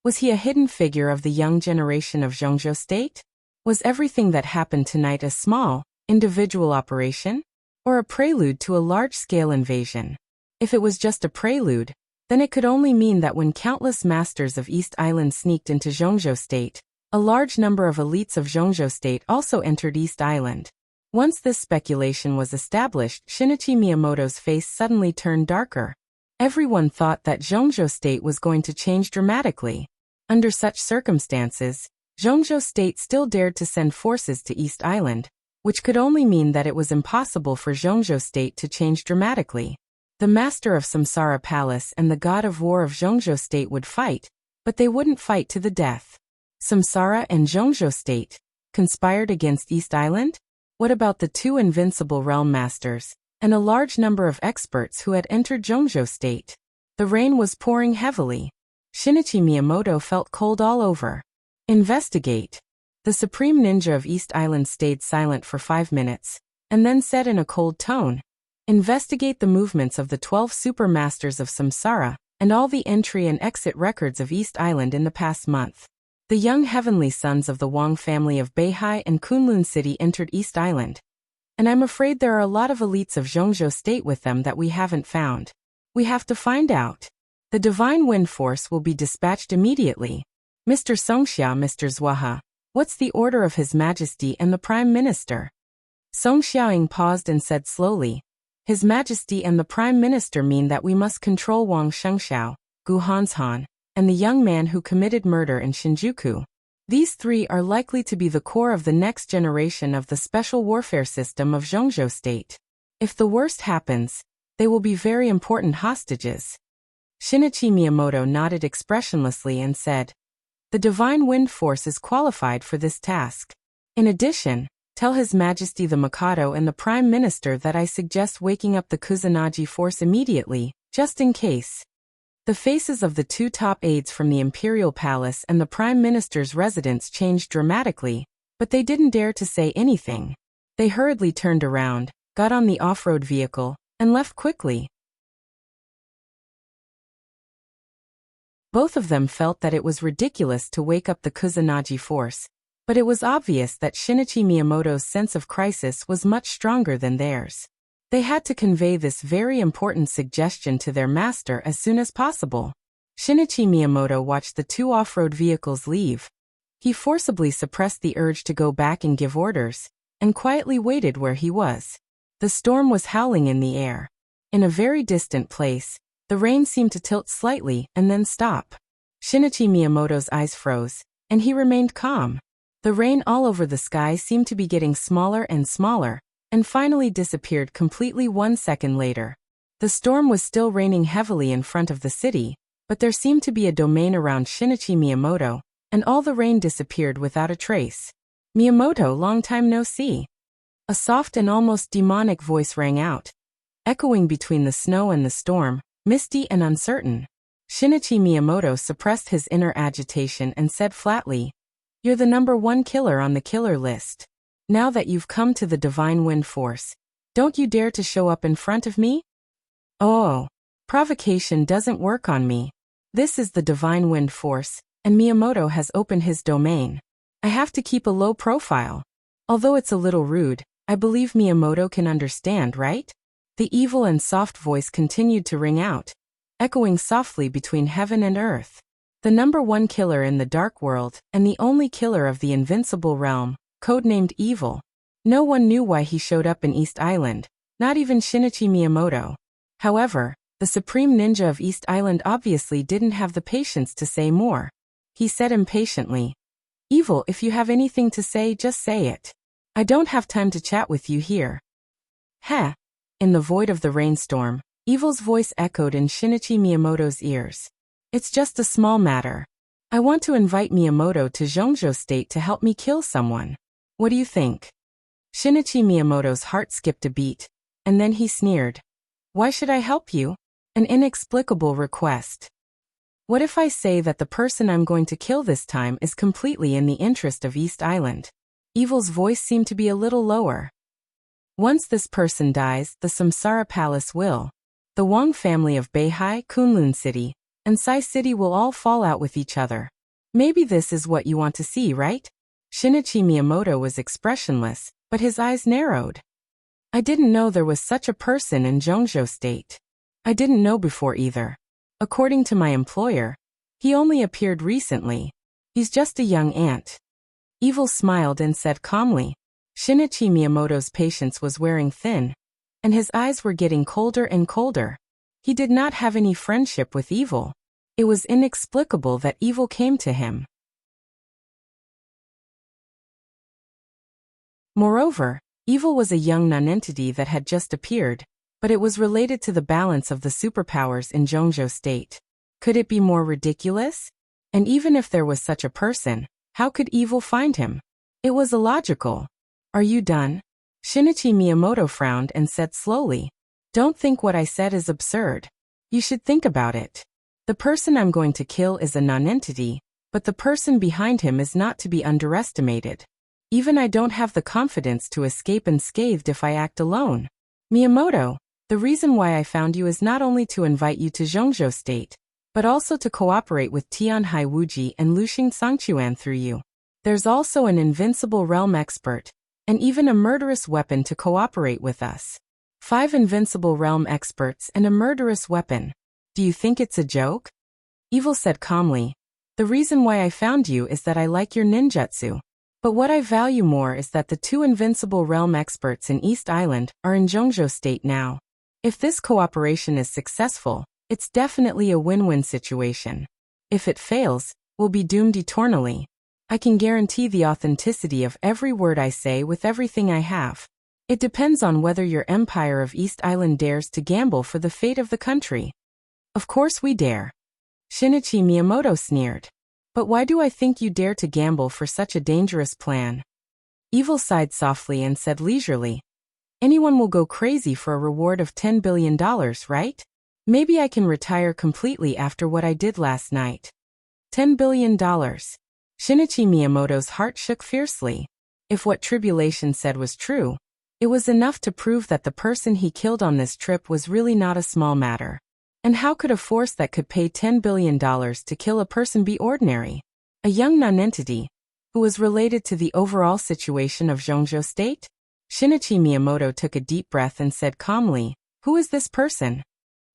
was he a hidden figure of the young generation of Zhongzhou State? Was everything that happened tonight a small, individual operation? Or a prelude to a large-scale invasion? If it was just a prelude, then it could only mean that when countless masters of East Island sneaked into Zhongzhou State, a large number of elites of Zhongzhou State also entered East Island. Once this speculation was established, Shinichi Miyamoto's face suddenly turned darker. Everyone thought that Zhongzhou State was going to change dramatically. Under such circumstances, Zhongzhou State still dared to send forces to East Island, which could only mean that it was impossible for Zhongzhou State to change dramatically. The master of Samsara Palace and the god of war of Zhongzhou State would fight, but they wouldn't fight to the death. Samsara and Zhongzhou State conspired against East Island? What about the two invincible realm masters and a large number of experts who had entered Zhongzhou State? The rain was pouring heavily. Shinichi Miyamoto felt cold all over. Investigate. The supreme ninja of East Island stayed silent for 5 minutes, and then said in a cold tone, "Investigate the movements of the 12 super masters of Samsara and all the entry and exit records of East Island in the past month. The young heavenly sons of the Wang family of Beihai and Kunlun City entered East Island. And I'm afraid there are a lot of elites of Zhongzhou State with them that we haven't found. We have to find out. The Divine Wind Force will be dispatched immediately. Mr. Songxia, Mr. Zhuahe, what's the order of His Majesty and the Prime Minister?" Song Xiaoying paused and said slowly, "His Majesty and the Prime Minister mean that we must control Wang Shengxiao, Gu Hanshan, and the young man who committed murder in Shinjuku. These three are likely to be the core of the next generation of the special warfare system of Zhongzhou State. If the worst happens, they will be very important hostages." Shinichi Miyamoto nodded expressionlessly and said, "The Divine Wind Force is qualified for this task. In addition, tell His Majesty the Mikado and the Prime Minister that I suggest waking up the Kusanagi force immediately, just in case." The faces of the two top aides from the Imperial Palace and the Prime Minister's residence changed dramatically, but they didn't dare to say anything. They hurriedly turned around, got on the off-road vehicle, and left quickly. Both of them felt that it was ridiculous to wake up the Kusanagi force, but it was obvious that Shinichi Miyamoto's sense of crisis was much stronger than theirs. They had to convey this very important suggestion to their master as soon as possible. Shinichi Miyamoto watched the two off-road vehicles leave. He forcibly suppressed the urge to go back and give orders, and quietly waited where he was. The storm was howling in the air. In a very distant place, the rain seemed to tilt slightly and then stop. Shinichi Miyamoto's eyes froze, and he remained calm. The rain all over the sky seemed to be getting smaller and smaller, and finally disappeared completely 1 second later. The storm was still raining heavily in front of the city, but there seemed to be a domain around Shinichi Miyamoto, and all the rain disappeared without a trace. "Miyamoto, long time no see." A soft and almost demonic voice rang out, echoing between the snow and the storm, misty and uncertain. Shinichi Miyamoto suppressed his inner agitation and said flatly, "You're the #1 killer on the killer list. Now that you've come to the Divine Wind Force, don't you dare to show up in front of me?" "Oh, provocation doesn't work on me. This is the Divine Wind Force, and Miyamoto has opened his domain. I have to keep a low profile. Although it's a little rude, I believe Miyamoto can understand, right?" The evil and soft voice continued to ring out, echoing softly between heaven and earth. The #1 killer in the dark world, and the only killer of the invincible realm, codenamed Evil. No one knew why he showed up in East Island, not even Shinichi Miyamoto. However, the supreme ninja of East Island obviously didn't have the patience to say more. He said impatiently, "Evil, if you have anything to say, just say it. I don't have time to chat with you here." "Heh." In the void of the rainstorm, Evil's voice echoed in Shinichi Miyamoto's ears. "It's just a small matter. I want to invite Miyamoto to Zhongzhou State to help me kill someone. What do you think?" Shinichi Miyamoto's heart skipped a beat, and then he sneered. "Why should I help you? An inexplicable request. What if I say that the person I'm going to kill this time is completely in the interest of East Island?" Evil's voice seemed to be a little lower. Once this person dies, the Samsara Palace will. The Wang family of Beihai, Kunlun City, and Sai City will all fall out with each other. Maybe this is what you want to see, right? Shinichi Miyamoto was expressionless, but his eyes narrowed. I didn't know there was such a person in Zhongzhou State. I didn't know before either. According to my employer, he only appeared recently. He's just a young ant. Evil smiled and said calmly. Shinichi Miyamoto's patience was wearing thin, and his eyes were getting colder and colder. He did not have any friendship with Evil. It was inexplicable that Evil came to him. Moreover, Evil was a young nonentity that had just appeared, but it was related to the balance of the superpowers in Zhongzhou State. Could it be more ridiculous? And even if there was such a person, how could Evil find him? It was illogical. Are you done? Shinichi Miyamoto frowned and said slowly. Don't think what I said is absurd. You should think about it. The person I'm going to kill is a nonentity, but the person behind him is not to be underestimated. Even I don't have the confidence to escape unscathed if I act alone. Miyamoto, the reason why I found you is not only to invite you to Zhongzhou State, but also to cooperate with Tianhai Wuji and Luxing Sangchuan through you. There's also an invincible realm expert, and even a murderous weapon to cooperate with us. 5 invincible realm experts and a murderous weapon. Do you think it's a joke? Evil said calmly. The reason why I found you is that I like your ninjutsu. But what I value more is that the 2 invincible realm experts in East Island are in Zhongzhou State now. If this cooperation is successful, it's definitely a win-win situation. If it fails, we'll be doomed eternally. I can guarantee the authenticity of every word I say with everything I have. It depends on whether your Empire of East Island dares to gamble for the fate of the country. Of course we dare. Shinichi Miyamoto sneered. But why do I think you dare to gamble for such a dangerous plan? Evil sighed softly and said leisurely. Anyone will go crazy for a reward of $10 billion, right? Maybe I can retire completely after what I did last night. $10 billion. Shinichi Miyamoto's heart shook fiercely. If what Tribulation said was true, it was enough to prove that the person he killed on this trip was really not a small matter. And how could a force that could pay $10 billion to kill a person be ordinary? A young nonentity, who was related to the overall situation of Zhongzhou State? Shinichi Miyamoto took a deep breath and said calmly, who is this person?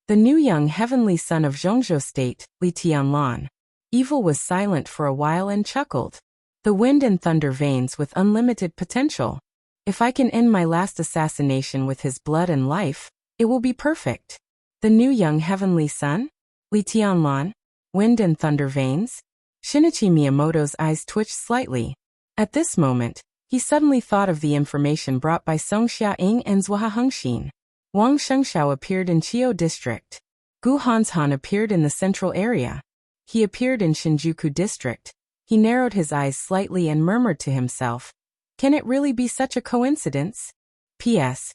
The new young heavenly son of Zhongzhou State, Li Tianlan. Evil was silent for a while and chuckled. The wind and thunder veins with unlimited potential. If I can end my last assassination with his blood and life, it will be perfect. The new young heavenly son? Li Tianlan? Wind and thunder veins? Shinichi Miyamoto's eyes twitched slightly. At this moment, he suddenly thought of the information brought by Song Xiaoying and Zhuoha Hengxin. Wang Shengshao appeared in Chiu District. Gu Hanshan appeared in the central area. He appeared in Shinjuku District. He narrowed his eyes slightly and murmured to himself, can it really be such a coincidence? P.S.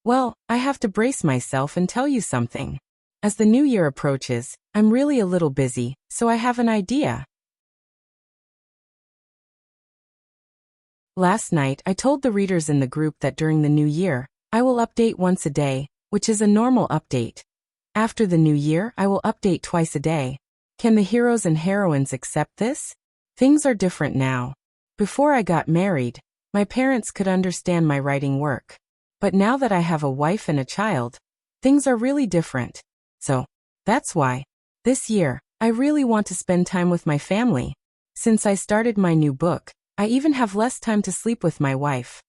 Well, I have to brace myself and tell you something. As the new year approaches, I'm really a little busy, so I have an idea. Last night, I told the readers in the group that during the new year, I will update once a day, which is a normal update. After the new year, I will update twice a day. Can the heroes and heroines accept this? Things are different now. Before I got married, my parents could understand my writing work. But now that I have a wife and a child, things are really different. So, that's why, this year, I really want to spend time with my family. Since I started my new book, I even have less time to sleep with my wife.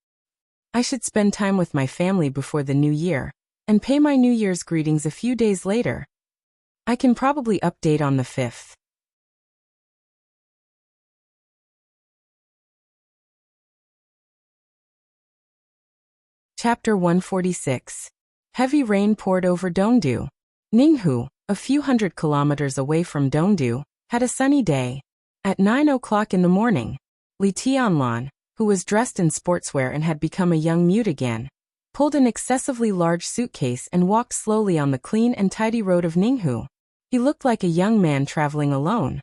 I should spend time with my family before the new year, and pay my New Year's greetings a few days later. I can probably update on the 5th. Chapter 146. Heavy rain poured over Dongdu. Ninghu, a few hundred kilometers away from Dongdu, had a sunny day. At 9 o'clock in the morning, Li Tianlan, who was dressed in sportswear and had become a young mute again, pulled an excessively large suitcase and walked slowly on the clean and tidy road of Ninghu. He looked like a young man traveling alone.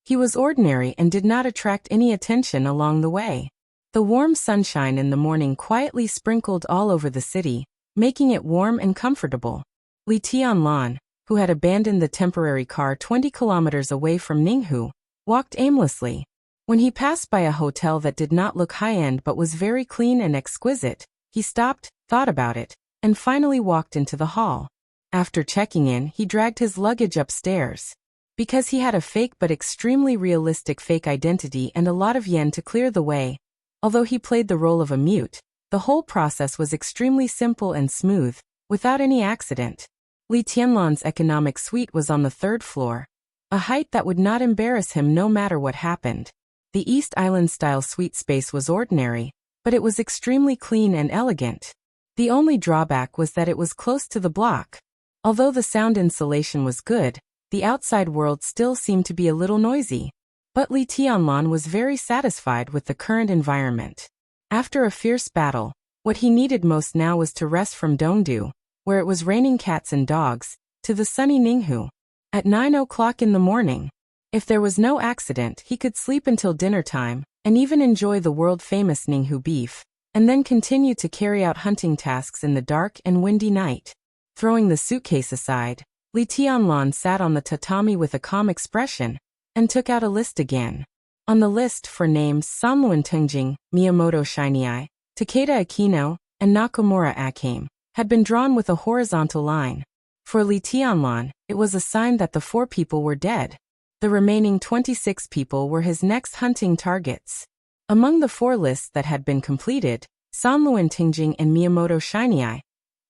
He was ordinary and did not attract any attention along the way. The warm sunshine in the morning quietly sprinkled all over the city, making it warm and comfortable. Li Tianlan, who had abandoned the temporary car 20 kilometers away from Ninghu, walked aimlessly. When he passed by a hotel that did not look high-end but was very clean and exquisite, he stopped, thought about it, and finally walked into the hall. After checking in, he dragged his luggage upstairs. Because he had a fake but extremely realistic fake identity and a lot of yen to clear the way, although he played the role of a mute, the whole process was extremely simple and smooth, without any accident. Li Tianlan's economic suite was on the 3rd floor, a height that would not embarrass him no matter what happened. The East Island-style suite space was ordinary, but it was extremely clean and elegant. The only drawback was that it was close to the block. Although the sound insulation was good, the outside world still seemed to be a little noisy. But Li Tianlan was very satisfied with the current environment. After a fierce battle, what he needed most now was to rest from Dongdu, where it was raining cats and dogs, to the sunny Ninghu. At 9 o'clock in the morning, if there was no accident, he could sleep until dinner time, and even enjoy the world-famous Ninghu beef, and then continue to carry out hunting tasks in the dark and windy night. Throwing the suitcase aside, Li Tianlan sat on the tatami with a calm expression, and took out a list again. On the list for names Sanluan Tengjing, Miyamoto Shinai, Takeda Akino, and Nakamura Akame had been drawn with a horizontal line. For Li Tianlan, it was a sign that the 4 people were dead. The remaining 26 people were his next hunting targets. Among the 4 lists that had been completed, Sanluan Tengjing and Miyamoto Shinai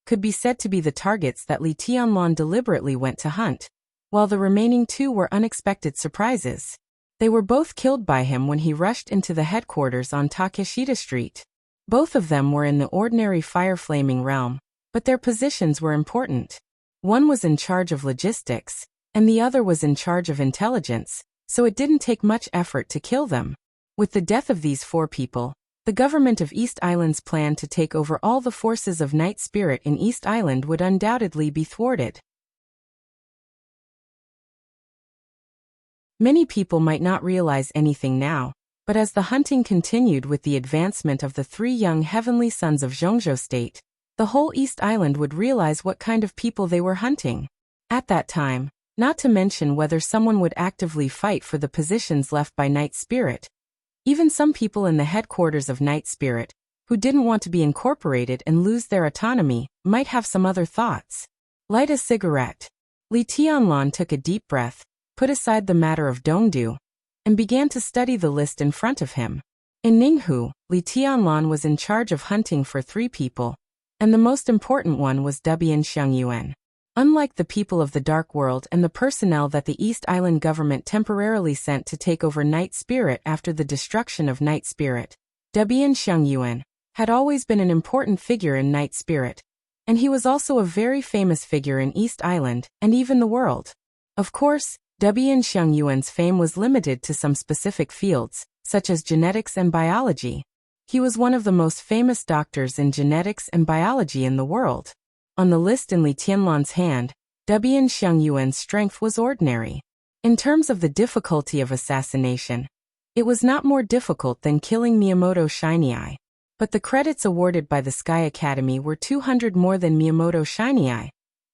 could be said to be the targets that Li Tianlan deliberately went to hunt, while the remaining 2 were unexpected surprises. They were both killed by him when he rushed into the headquarters on Takeshita Street. Both of them were in the ordinary fire-flaming realm, but their positions were important. One was in charge of logistics, and the other was in charge of intelligence, so it didn't take much effort to kill them. With the death of these 4 people, the government of East Island's plan to take over all the forces of Night Spirit in East Island would undoubtedly be thwarted. Many people might not realize anything now, but as the hunting continued with the advancement of the 3 young heavenly sons of Zhongzhou State, the whole East Island would realize what kind of people they were hunting. At that time, not to mention whether someone would actively fight for the positions left by Night Spirit. Even some people in the headquarters of Night Spirit, who didn't want to be incorporated and lose their autonomy, might have some other thoughts. Light a cigarette. Li Tianlan took a deep breath, put aside the matter of Dongdu, and began to study the list in front of him. In Ninghu, Li Tianlan was in charge of hunting for 3 people, and the most important one was Dubian Xiangyuan. Unlike the people of the Dark World and the personnel that the East Island government temporarily sent to take over Night Spirit after the destruction of Night Spirit, Dubian Xiangyuan had always been an important figure in Night Spirit, and he was also a very famous figure in East Island and even the world. Of course, Dubian Xiangyuan's fame was limited to some specific fields, such as genetics and biology. He was one of the most famous doctors in genetics and biology in the world. On the list in Li Tianlan's hand, Dubian Xiangyuan's strength was ordinary. In terms of the difficulty of assassination, it was not more difficult than killing Miyamoto Shinai. But the credits awarded by the Sky Academy were 200 more than Miyamoto Shinai,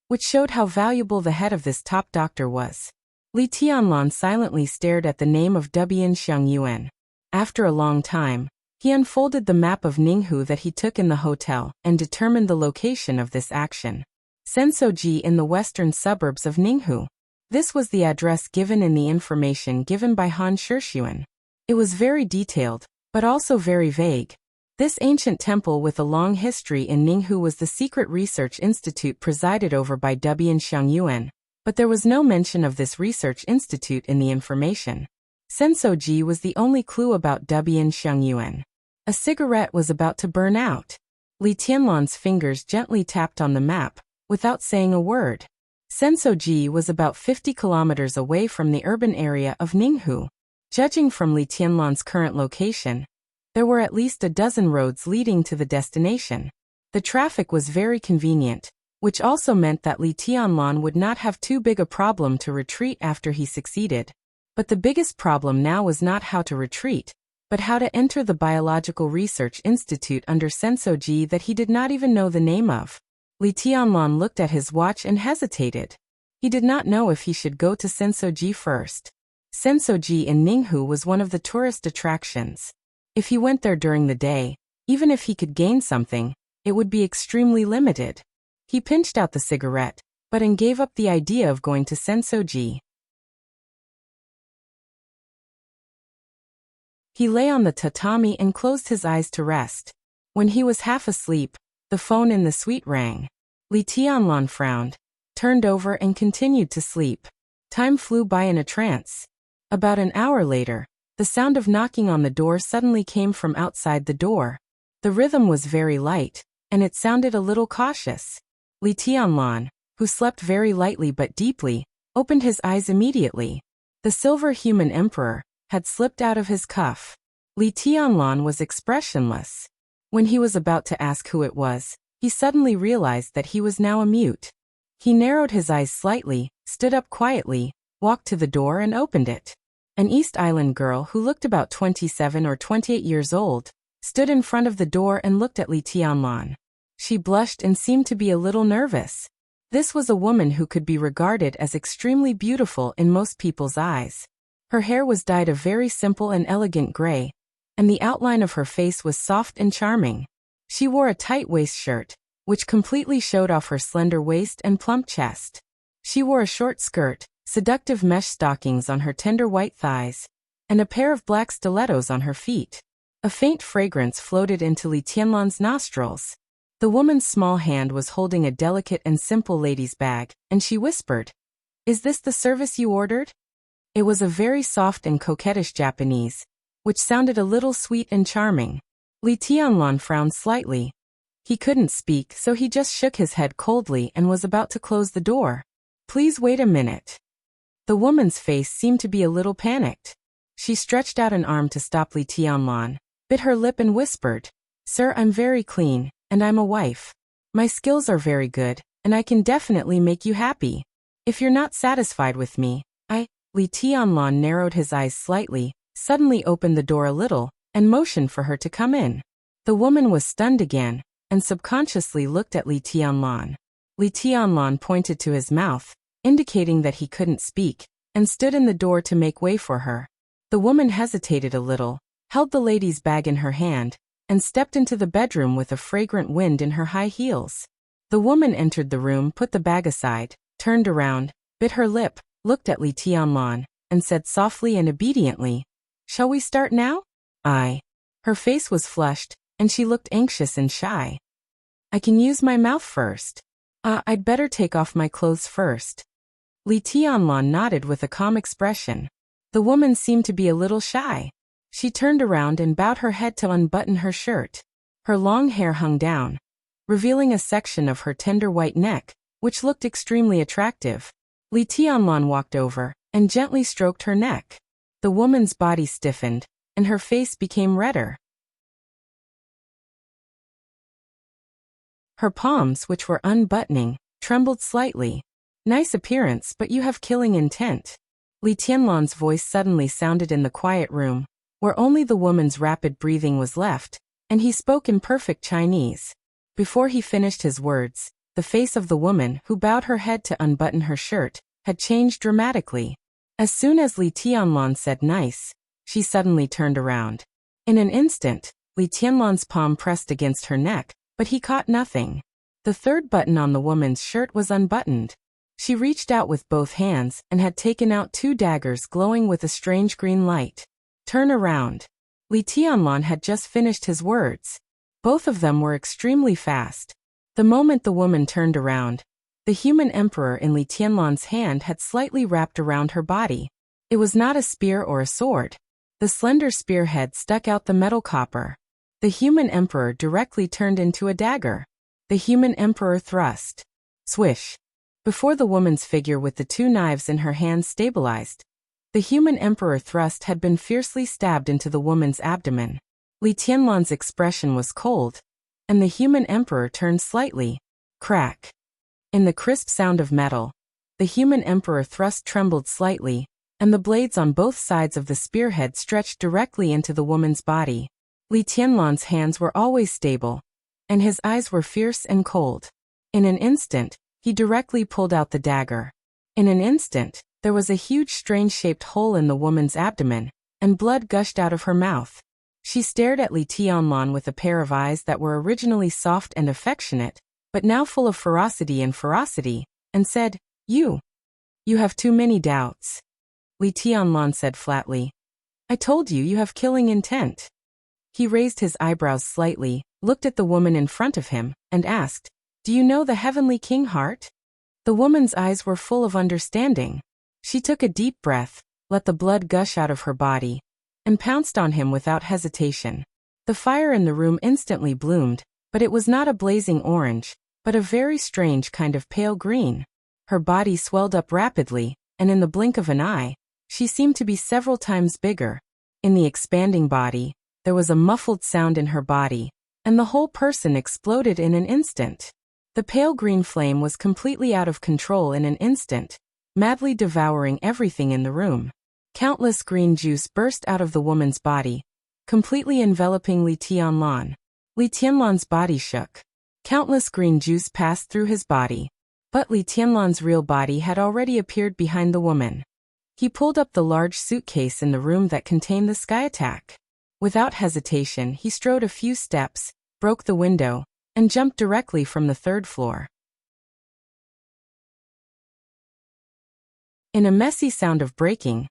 which showed how valuable the head of this top doctor was. Li Tianlan silently stared at the name of Dubian Xiangyuan. After a long time, he unfolded the map of Ninghu that he took in the hotel and determined the location of this action. Sensoji in the western suburbs of Ninghu. This was the address given in the information given by Han Shixuan. It was very detailed, but also very vague. This ancient temple with a long history in Ninghu was the secret research institute presided over by Dubian Xiangyuan, but there was no mention of this research institute in the information. Sensoji was the only clue about Dubian Xiangyuan. A cigarette was about to burn out. Li Tianlan's fingers gently tapped on the map, without saying a word. Sensoji was about 50 kilometers away from the urban area of Ninghu. Judging from Li Tianlan's current location, there were at least a dozen roads leading to the destination. The traffic was very convenient, which also meant that Li Tianlan would not have too big a problem to retreat after he succeeded. But the biggest problem now was not how to retreat, but how to enter the Biological Research Institute under Sensoji that he did not even know the name of. Li Tianlan looked at his watch and hesitated. He did not know if he should go to Sensoji first. Sensoji in Ninghu was one of the tourist attractions. If he went there during the day, even if he could gain something, it would be extremely limited. He pinched out the cigarette, but and gave up the idea of going to Sensoji. He lay on the tatami and closed his eyes to rest. When he was half asleep, the phone in the suite rang. Li Tianlan frowned, turned over and continued to sleep. Time flew by in a trance. About an hour later, the sound of knocking on the door suddenly came from outside the door. The rhythm was very light, and it sounded a little cautious. Li Tianlan, who slept very lightly but deeply, opened his eyes immediately. The silver human emperor had slipped out of his cuff. Li Tianlan was expressionless. When he was about to ask who it was, he suddenly realized that he was now a mute. He narrowed his eyes slightly, stood up quietly, walked to the door and opened it. An East Island girl who looked about 27 or 28 years old, stood in front of the door and looked at Li Tianlan. She blushed and seemed to be a little nervous. This was a woman who could be regarded as extremely beautiful in most people's eyes. Her hair was dyed a very simple and elegant gray, and the outline of her face was soft and charming. She wore a tight waist shirt, which completely showed off her slender waist and plump chest. She wore a short skirt, seductive mesh stockings on her tender white thighs, and a pair of black stilettos on her feet. A faint fragrance floated into Li Tianlan's nostrils. The woman's small hand was holding a delicate and simple lady's bag, and she whispered, "Is this the service you ordered?" It was a very soft and coquettish Japanese, which sounded a little sweet and charming. Li Tianlan frowned slightly. He couldn't speak, so he just shook his head coldly and was about to close the door. "Please wait a minute." The woman's face seemed to be a little panicked. She stretched out an arm to stop Li Tianlan, bit her lip and whispered, "Sir, I'm very clean, and I'm a wife. My skills are very good, and I can definitely make you happy. If you're not satisfied with me, Li Tianlan narrowed his eyes slightly, suddenly opened the door a little, and motioned for her to come in. The woman was stunned again, and subconsciously looked at Li Tianlan. Li Tianlan pointed to his mouth, indicating that he couldn't speak, and stood in the door to make way for her. The woman hesitated a little, held the lady's bag in her hand, and stepped into the bedroom with a fragrant wind in her high heels. The woman entered the room, put the bag aside, turned around, bit her lip, looked at Li Tianlan, and said softly and obediently, "Shall we start now?" "Aye." Her face was flushed, and she looked anxious and shy. "I can use my mouth first." I'd better take off my clothes first." Li Tianlan nodded with a calm expression. The woman seemed to be a little shy. She turned around and bowed her head to unbutton her shirt. Her long hair hung down, revealing a section of her tender white neck, which looked extremely attractive. Li Tianlan walked over and gently stroked her neck. The woman's body stiffened, and her face became redder. Her palms, which were unbuttoning, trembled slightly. "Nice appearance, but you have killing intent." Li Tianlan's voice suddenly sounded in the quiet room, where only the woman's rapid breathing was left, and he spoke in perfect Chinese. Before he finished his words, the face of the woman, who bowed her head to unbutton her shirt, had changed dramatically. As soon as Li Tianlan said "nice," she suddenly turned around. In an instant, Li Tianlan's palm pressed against her neck, but he caught nothing. The third button on the woman's shirt was unbuttoned. She reached out with both hands and had taken out 2 daggers glowing with a strange green light. "Turn around." Li Tianlan had just finished his words. Both of them were extremely fast. The moment the woman turned around, the human emperor in Li Tianlan's hand had slightly wrapped around her body. It was not a spear or a sword. The slender spearhead stuck out the metal copper. The human emperor directly turned into a dagger. The human emperor thrust. Swish. Before the woman's figure with the 2 knives in her hands stabilized, the human emperor thrust had been fiercely stabbed into the woman's abdomen. Li Tianlan's expression was cold, and the human emperor turned slightly. Crack. In the crisp sound of metal, the human emperor thrust trembled slightly, and the blades on both sides of the spearhead stretched directly into the woman's body. Li Tianlan's hands were always stable, and his eyes were fierce and cold. In an instant, he directly pulled out the dagger. In an instant, there was a huge strange-shaped hole in the woman's abdomen, and blood gushed out of her mouth. She stared at Li Tianlan with a pair of eyes that were originally soft and affectionate, but now full of ferocity, and said, You have too many doubts. Li Tianlan said flatly. I told you you have killing intent. He raised his eyebrows slightly, looked at the woman in front of him, and asked, Do you know the Heavenly King Heart? The woman's eyes were full of understanding. She took a deep breath, let the blood gush out of her body, and pounced on him without hesitation. The fire in the room instantly bloomed, but it was not a blazing orange, but a very strange kind of pale green. Her body swelled up rapidly, and in the blink of an eye, she seemed to be several times bigger. In the expanding body, there was a muffled sound in her body, and the whole person exploded in an instant. The pale green flame was completely out of control in an instant, madly devouring everything in the room. Countless green juice burst out of the woman's body, completely enveloping Li Tianlan. Li Tianlan's body shook. Countless green juice passed through his body, but Li Tianlan's real body had already appeared behind the woman. He pulled up the large suitcase in the room that contained the sky attack. Without hesitation, he strode a few steps, broke the window, and jumped directly from the third floor. In a messy sound of breaking,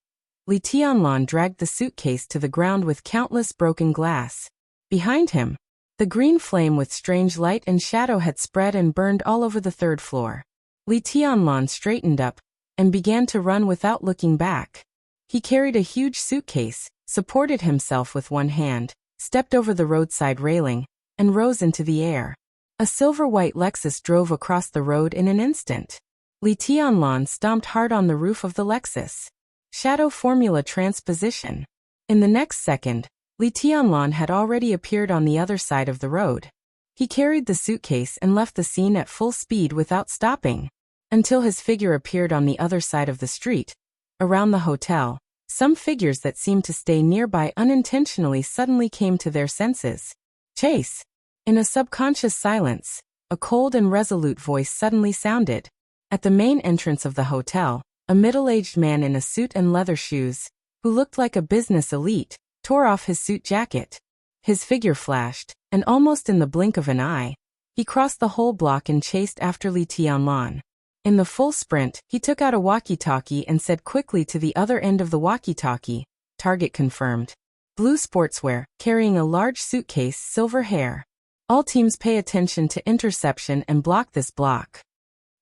Li Tianlan dragged the suitcase to the ground with countless broken glass. Behind him, the green flame with strange light and shadow had spread and burned all over the third floor. Li Tianlan straightened up and began to run without looking back. He carried a huge suitcase, supported himself with one hand, stepped over the roadside railing, and rose into the air. A silver-white Lexus drove across the road in an instant. Li Tianlan stomped hard on the roof of the Lexus. Shadow Formula Transposition. In the next second, Li Tianlan had already appeared on the other side of the road. He carried the suitcase and left the scene at full speed without stopping, until his figure appeared on the other side of the street. Around the hotel, some figures that seemed to stay nearby unintentionally suddenly came to their senses. Chase! In a subconscious silence, a cold and resolute voice suddenly sounded. At the main entrance of the hotel, a middle-aged man in a suit and leather shoes, who looked like a business elite, tore off his suit jacket. His figure flashed, and almost in the blink of an eye, he crossed the whole block and chased after Li Tianlan. In the full sprint, he took out a walkie-talkie and said quickly to the other end of the walkie-talkie, "Target confirmed. Blue sportswear, carrying a large suitcase, silver hair. All teams pay attention to interception and block this block."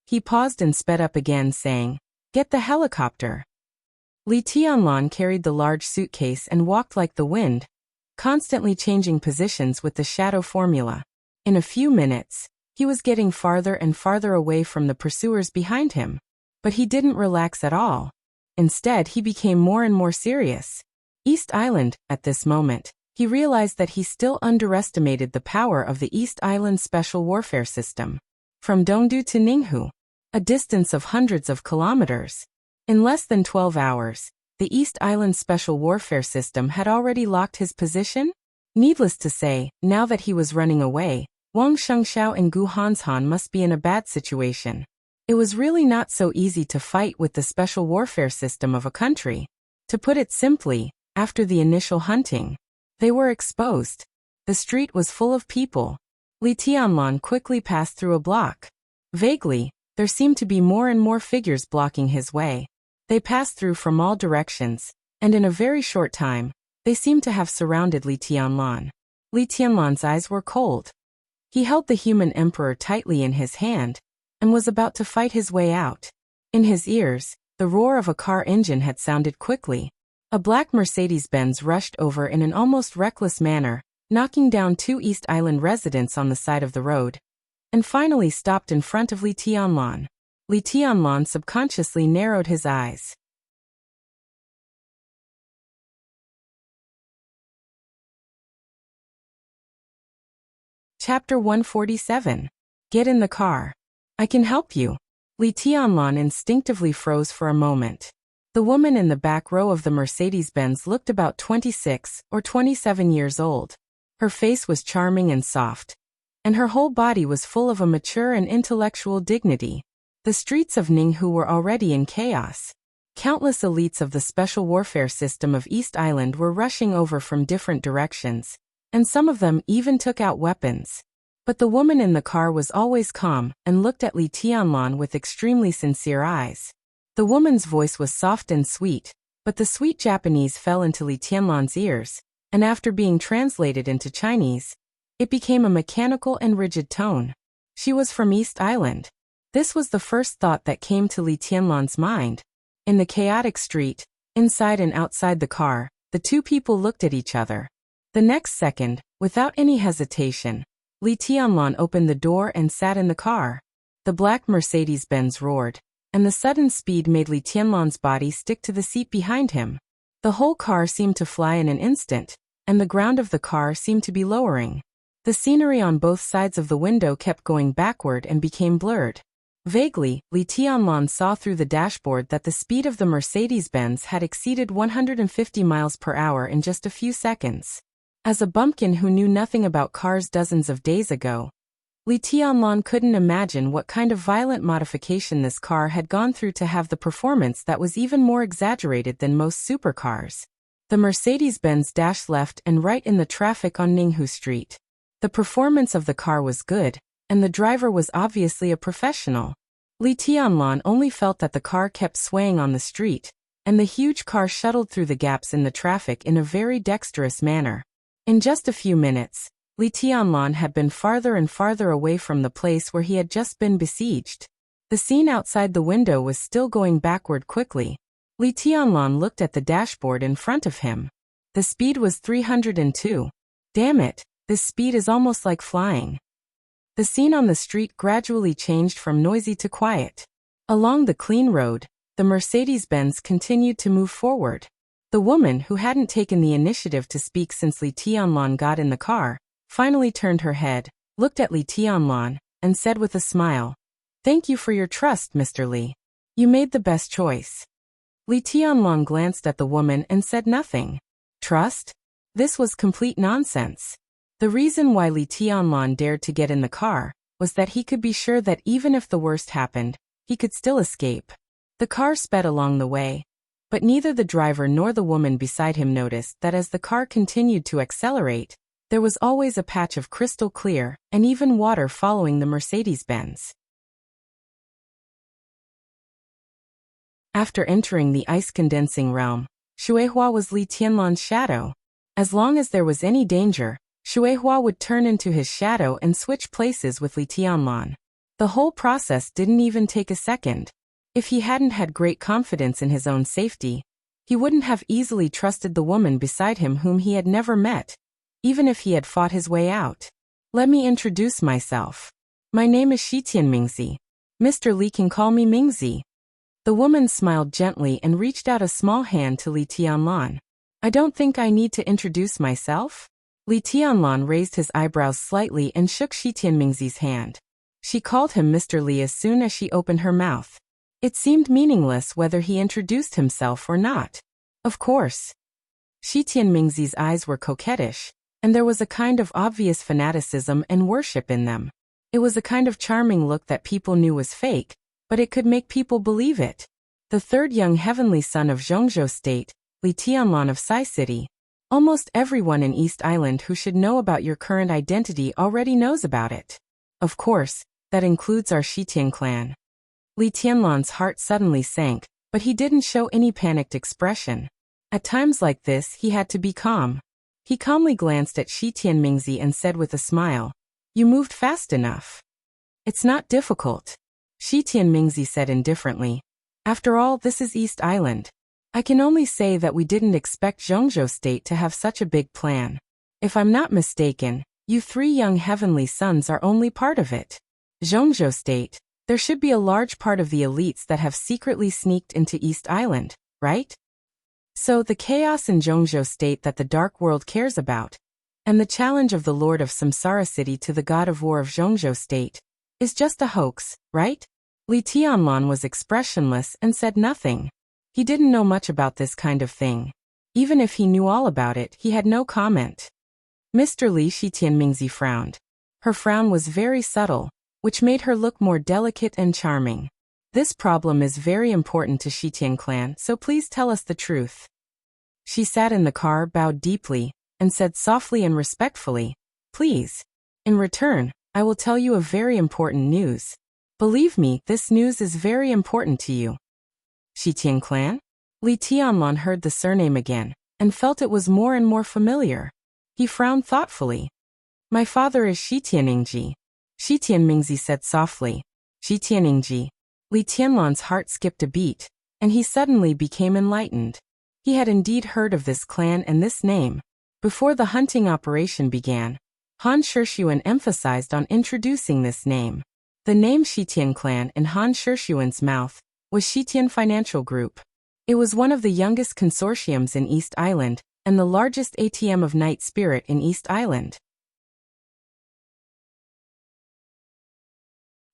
He paused and sped up again, saying, "Get the helicopter." Li Tianlan carried the large suitcase and walked like the wind, constantly changing positions with the shadow formula. In a few minutes, he was getting farther and farther away from the pursuers behind him. But he didn't relax at all. Instead, he became more and more serious. East Island, at this moment, he realized that he still underestimated the power of the East Island Special Warfare System. From Dongdu to Ninghu, a distance of hundreds of kilometers. In less than 12 hours, the East Island Special Warfare System had already locked his position. Needless to say, now that he was running away, Wang Shengxiao and Gu Hanshan must be in a bad situation. It was really not so easy to fight with the special warfare system of a country. To put it simply, after the initial hunting, they were exposed. The street was full of people. Li Tianlan quickly passed through a block. Vaguely, there seemed to be more and more figures blocking his way. They passed through from all directions, and in a very short time, they seemed to have surrounded Li Tianlan. Li Tianlan's eyes were cold. He held the human emperor tightly in his hand, and was about to fight his way out. In his ears, the roar of a car engine had sounded quickly. A black Mercedes-Benz rushed over in an almost reckless manner, knocking down 2 East Island residents on the side of the road, and finally stopped in front of Li Tianlan. Li Tianlan subconsciously narrowed his eyes. Chapter 147. Get in the car. I can help you. Li Tianlan instinctively froze for a moment. The woman in the back row of the Mercedes-Benz looked about 26 or 27 years old. Her face was charming and soft, and her whole body was full of a mature and intellectual dignity. The streets of Ninghu were already in chaos. Countless elites of the special warfare system of East Island were rushing over from different directions, and some of them even took out weapons. But the woman in the car was always calm and looked at Li Tianlan with extremely sincere eyes. The woman's voice was soft and sweet, but the sweet Japanese fell into Li Tianlan's ears, and after being translated into Chinese, it became a mechanical and rigid tone. She was from East Island. This was the first thought that came to Li Tianlan's mind. In the chaotic street, inside and outside the car, the two people looked at each other. The next second, without any hesitation, Li Tianlan opened the door and sat in the car. The black Mercedes-Benz roared, and the sudden speed made Li Tianlan's body stick to the seat behind him. The whole car seemed to fly in an instant, and the ground of the car seemed to be lowering. The scenery on both sides of the window kept going backward and became blurred. Vaguely, Li Tianlan saw through the dashboard that the speed of the Mercedes-Benz had exceeded 150 miles per hour in just a few seconds. As a bumpkin who knew nothing about cars dozens of days ago, Li Tianlan couldn't imagine what kind of violent modification this car had gone through to have the performance that was even more exaggerated than most supercars. The Mercedes-Benz dashed left and right in the traffic on Ninghu Street. The performance of the car was good, and the driver was obviously a professional. Li Tianlan only felt that the car kept swaying on the street, and the huge car shuttled through the gaps in the traffic in a very dexterous manner. In just a few minutes, Li Tianlan had been farther and farther away from the place where he had just been besieged. The scene outside the window was still going backward quickly. Li Tianlan looked at the dashboard in front of him. The speed was 302. Damn it, this speed is almost like flying. The scene on the street gradually changed from noisy to quiet. Along the clean road, the Mercedes-Benz continued to move forward. The woman, who hadn't taken the initiative to speak since Li Tianlan got in the car, finally turned her head, looked at Li Tianlan, and said with a smile, "Thank you for your trust, Mr. Li. You made the best choice." Li Tianlan glanced at the woman and said nothing. Trust? This was complete nonsense. The reason why Li Tianlan dared to get in the car was that he could be sure that even if the worst happened, he could still escape. The car sped along the way, but neither the driver nor the woman beside him noticed that as the car continued to accelerate, there was always a patch of crystal clear and even water following the Mercedes-Benz. After entering the ice-condensing realm, Xuehua was Li Tianlan's shadow. As long as there was any danger, Xuehua would turn into his shadow and switch places with Li Tianlan. The whole process didn't even take a second. If he hadn't had great confidence in his own safety, he wouldn't have easily trusted the woman beside him whom he had never met, even if he had fought his way out. Let me introduce myself. My name is Shitian Mingzi. Mr. Li can call me Mingzi. The woman smiled gently and reached out a small hand to Li Tianlan. I don't think I need to introduce myself? Li Tianlan raised his eyebrows slightly and shook Shitian Mingzi's hand. She called him Mr. Li as soon as she opened her mouth. It seemed meaningless whether he introduced himself or not. Of course. Shitian Mingzi's eyes were coquettish, and there was a kind of obvious fanaticism and worship in them. It was a kind of charming look that people knew was fake, but it could make people believe it. The third young heavenly son of Zhongzhou State, Li Tianlan of Sai City. Almost everyone in East Island who should know about your current identity already knows about it. Of course, that includes our Shitian clan. Li Tianlan's heart suddenly sank, but he didn't show any panicked expression. At times like this he had to be calm. He calmly glanced at Shitian Mingzi and said with a smile, "You moved fast enough." "It's not difficult," Shitian Mingzi said indifferently. "After all, this is East Island. I can only say that we didn't expect Zhongzhou State to have such a big plan. If I'm not mistaken, you three young heavenly sons are only part of it. Zhongzhou State, there should be a large part of the elites that have secretly sneaked into East Island, right? So the chaos in Zhongzhou State that the Dark World cares about, and the challenge of the Lord of Samsara City to the God of War of Zhongzhou State, is just a hoax, right?" Li Tianlan was expressionless and said nothing. He didn't know much about this kind of thing. Even if he knew all about it, he had no comment. Mr. Li, Shi Tianmingzi frowned. Her frown was very subtle, which made her look more delicate and charming. This problem is very important to Shitian clan, so please tell us the truth. She sat in the car, bowed deeply, and said softly and respectfully, please. In return, I will tell you a very important news. Believe me, this news is very important to you. Shitian clan? Li Tianlan heard the surname again, and felt it was more and more familiar. He frowned thoughtfully. My father is Shi Tianmingzi. Shi Tianmingzi said softly. Shi Tianmingzi. Li Tianlan's heart skipped a beat, and he suddenly became enlightened. He had indeed heard of this clan and this name. Before the hunting operation began, Han Shishuen emphasized on introducing this name. The name Shitian clan in Han Shishuen's mouth was Shitian Financial Group. It was one of the youngest consortiums in East Island, and the largest ATM of Night Spirit in East Island.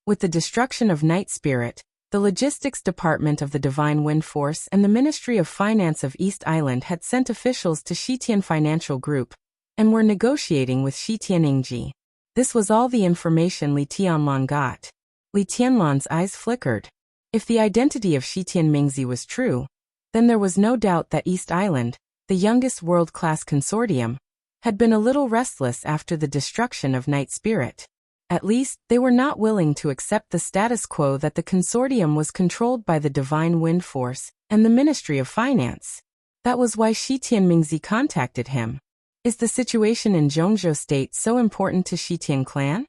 With the destruction of Night Spirit, the Logistics Department of the Divine Wind Force and the Ministry of Finance of East Island had sent officials to Shitian Financial Group, and were negotiating with Shi Tianmingzi. This was all the information Li Tianlan got. Li Tianlan's eyes flickered. If the identity of Shi Tianmingzi was true, then there was no doubt that East Island, the youngest world-class consortium, had been a little restless after the destruction of Night Spirit. At least, they were not willing to accept the status quo that the consortium was controlled by the Divine Wind Force and the Ministry of Finance. That was why Shi Tianmingzi contacted him. Is the situation in Zhongzhou State so important to Shitian clan?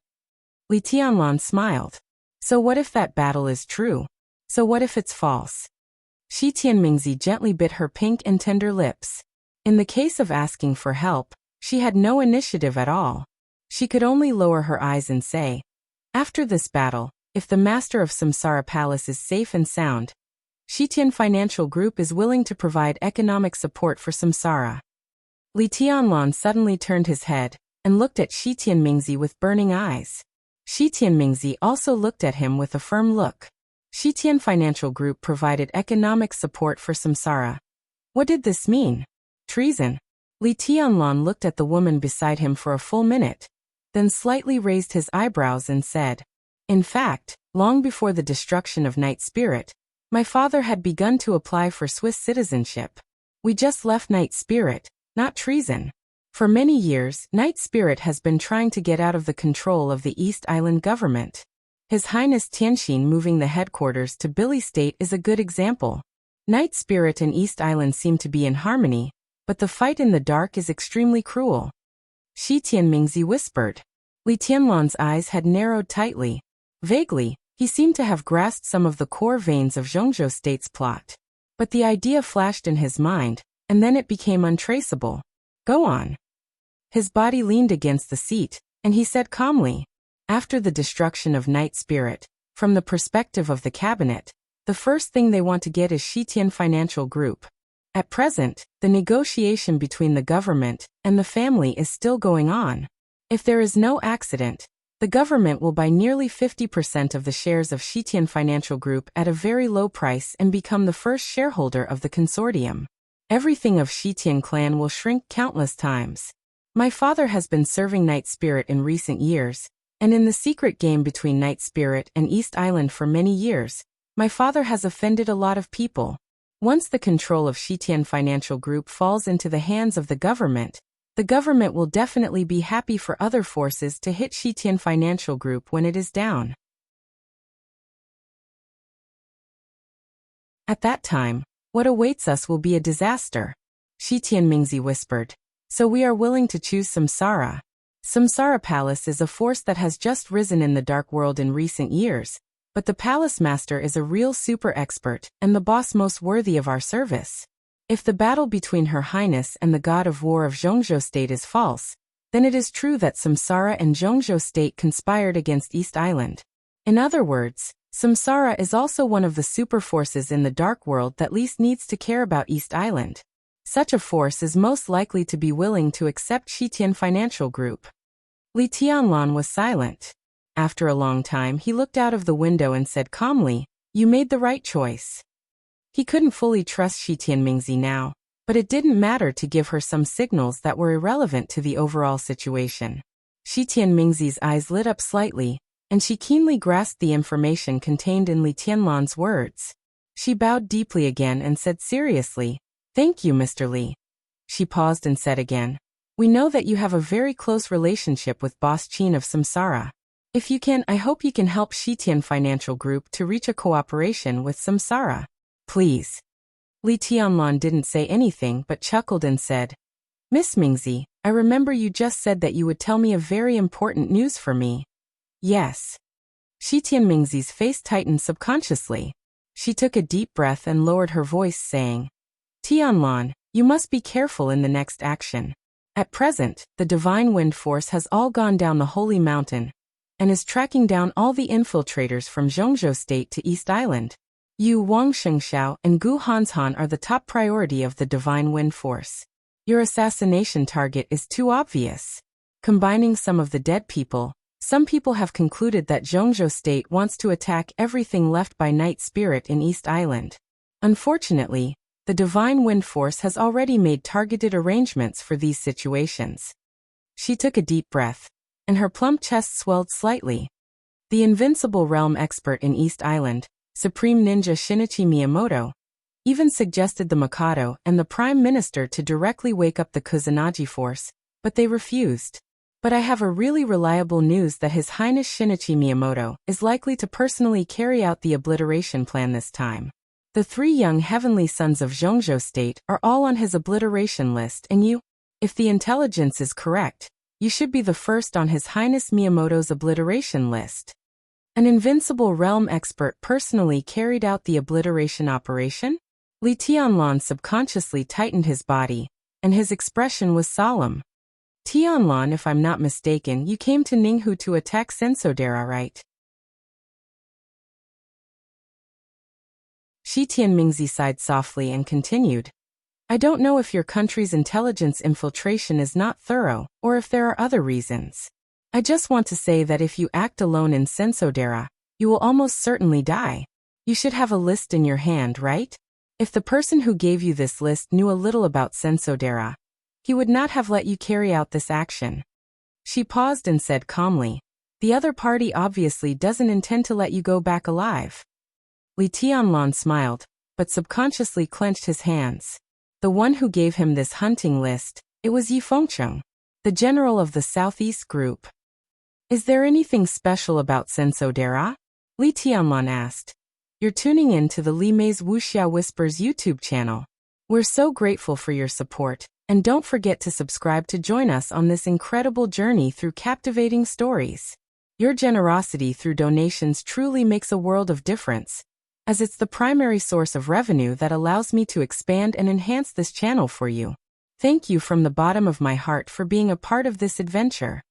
Li Tianlan smiled. So what if that battle is true? So what if it's false? Shi Tianmingzi gently bit her pink and tender lips. In the case of asking for help, she had no initiative at all. She could only lower her eyes and say, after this battle, if the master of Samsara Palace is safe and sound, Shitian Financial Group is willing to provide economic support for Samsara. Li Tianlan suddenly turned his head and looked at Shi Tianmingzi with burning eyes. Shi Tianmingzi also looked at him with a firm look. Shitian Financial Group provided economic support for Samsara. What did this mean? Treason. Li Tianlan looked at the woman beside him for a full minute, then slightly raised his eyebrows and said, in fact, long before the destruction of Night Spirit, my father had begun to apply for Swiss citizenship. We just left Night Spirit, not treason. For many years, Night Spirit has been trying to get out of the control of the East Island government. His Highness Tianxin moving the headquarters to Billy State is a good example. Night Spirit and East Island seem to be in harmony, but the fight in the dark is extremely cruel. Shi Tianmingzi whispered. Li Tianlan's eyes had narrowed tightly. Vaguely, he seemed to have grasped some of the core veins of Zhongzhou State's plot. But the idea flashed in his mind, and then it became untraceable. Go on. His body leaned against the seat, and he said calmly, after the destruction of Night Spirit, from the perspective of the cabinet, the first thing they want to get is Shitian Financial Group. At present, the negotiation between the government and the family is still going on. If there is no accident, the government will buy nearly 50% of the shares of Shitian Financial Group at a very low price and become the first shareholder of the consortium. Everything of Shitian clan will shrink countless times. My father has been serving Night Spirit in recent years, and in the secret game between Night Spirit and East Island for many years, my father has offended a lot of people. Once the control of Shitian Financial Group falls into the hands of the government will definitely be happy for other forces to hit Shitian Financial Group when it is down. At that time, what awaits us will be a disaster. Shi Tianmingzi whispered. So we are willing to choose Samsara. Samsara Palace is a force that has just risen in the dark world in recent years, but the Palace Master is a real super expert and the boss most worthy of our service. If the battle between Her Highness and the God of War of Zhongzhou State is false, then it is true that Samsara and Zhongzhou State conspired against East Island. In other words, Samsara is also one of the super forces in the dark world that least needs to care about East Island. Such a force is most likely to be willing to accept Shitian Financial Group. Li Tianlan was silent. After a long time he looked out of the window and said calmly, "You made the right choice." He couldn't fully trust Shi Tianmingzi now, but it didn't matter to give her some signals that were irrelevant to the overall situation. Shi Tianmingzi's eyes lit up slightly, and she keenly grasped the information contained in Li Tianlan's words. She bowed deeply again and said seriously, "Thank you, Mr. Li." She paused and said again, "We know that you have a very close relationship with Boss Qin of Samsara. If you can, I hope you can help Shitian Financial Group to reach a cooperation with Samsara. Please." Li Tianlan didn't say anything but chuckled and said, "Miss Mingzi, I remember you just said that you would tell me a very important news for me." "Yes." Shi Tianmingzi's face tightened subconsciously. She took a deep breath and lowered her voice, saying, "Tianlan, you must be careful in the next action. At present, the Divine Wind Force has all gone down the Holy Mountain and is tracking down all the infiltrators from Zhongzhou State to East Island. You, Wang Shengxiao, and Gu Hanshan are the top priority of the Divine Wind Force. Your assassination target is too obvious. Combining some of the dead people, some people have concluded that Zhongzhou State wants to attack everything left by Night Spirit in East Island. Unfortunately, the Divine Wind Force has already made targeted arrangements for these situations." She took a deep breath, and her plump chest swelled slightly. The invincible realm expert in East Island, Supreme Ninja Shinichi Miyamoto, even suggested the Mikado and the Prime Minister to directly wake up the Kusanagi force, but they refused. But I have a really reliable news that His Highness Shinichi Miyamoto is likely to personally carry out the obliteration plan this time. The 3 young heavenly sons of Zhongzhou State are all on his obliteration list, and you, if the intelligence is correct, you should be the first on His Highness Miyamoto's obliteration list. An invincible realm expert personally carried out the obliteration operation? Li Tianlan subconsciously tightened his body, and his expression was solemn. "Tianlan, if I'm not mistaken, you came to Ninghu to attack Sensodera, right?" Shi Tianmingzi sighed softly and continued, "I don't know if your country's intelligence infiltration is not thorough, or if there are other reasons. I just want to say that if you act alone in Sensodera, you will almost certainly die. You should have a list in your hand, right? If the person who gave you this list knew a little about Sensodera, he would not have let you carry out this action." She paused and said calmly, "The other party obviously doesn't intend to let you go back alive." Li Tianlan smiled, but subconsciously clenched his hands. The one who gave him this hunting list, it was Yi Fengcheng, the general of the Southeast Group. "Is there anything special about Sensodera?" Li Tianlan asked. "You're tuning in to the Li Mei's Wuxia Whispers YouTube channel. We're so grateful for your support, and don't forget to subscribe to join us on this incredible journey through captivating stories. Your generosity through donations truly makes a world of difference, as it's the primary source of revenue that allows me to expand and enhance this channel for you. Thank you from the bottom of my heart for being a part of this adventure."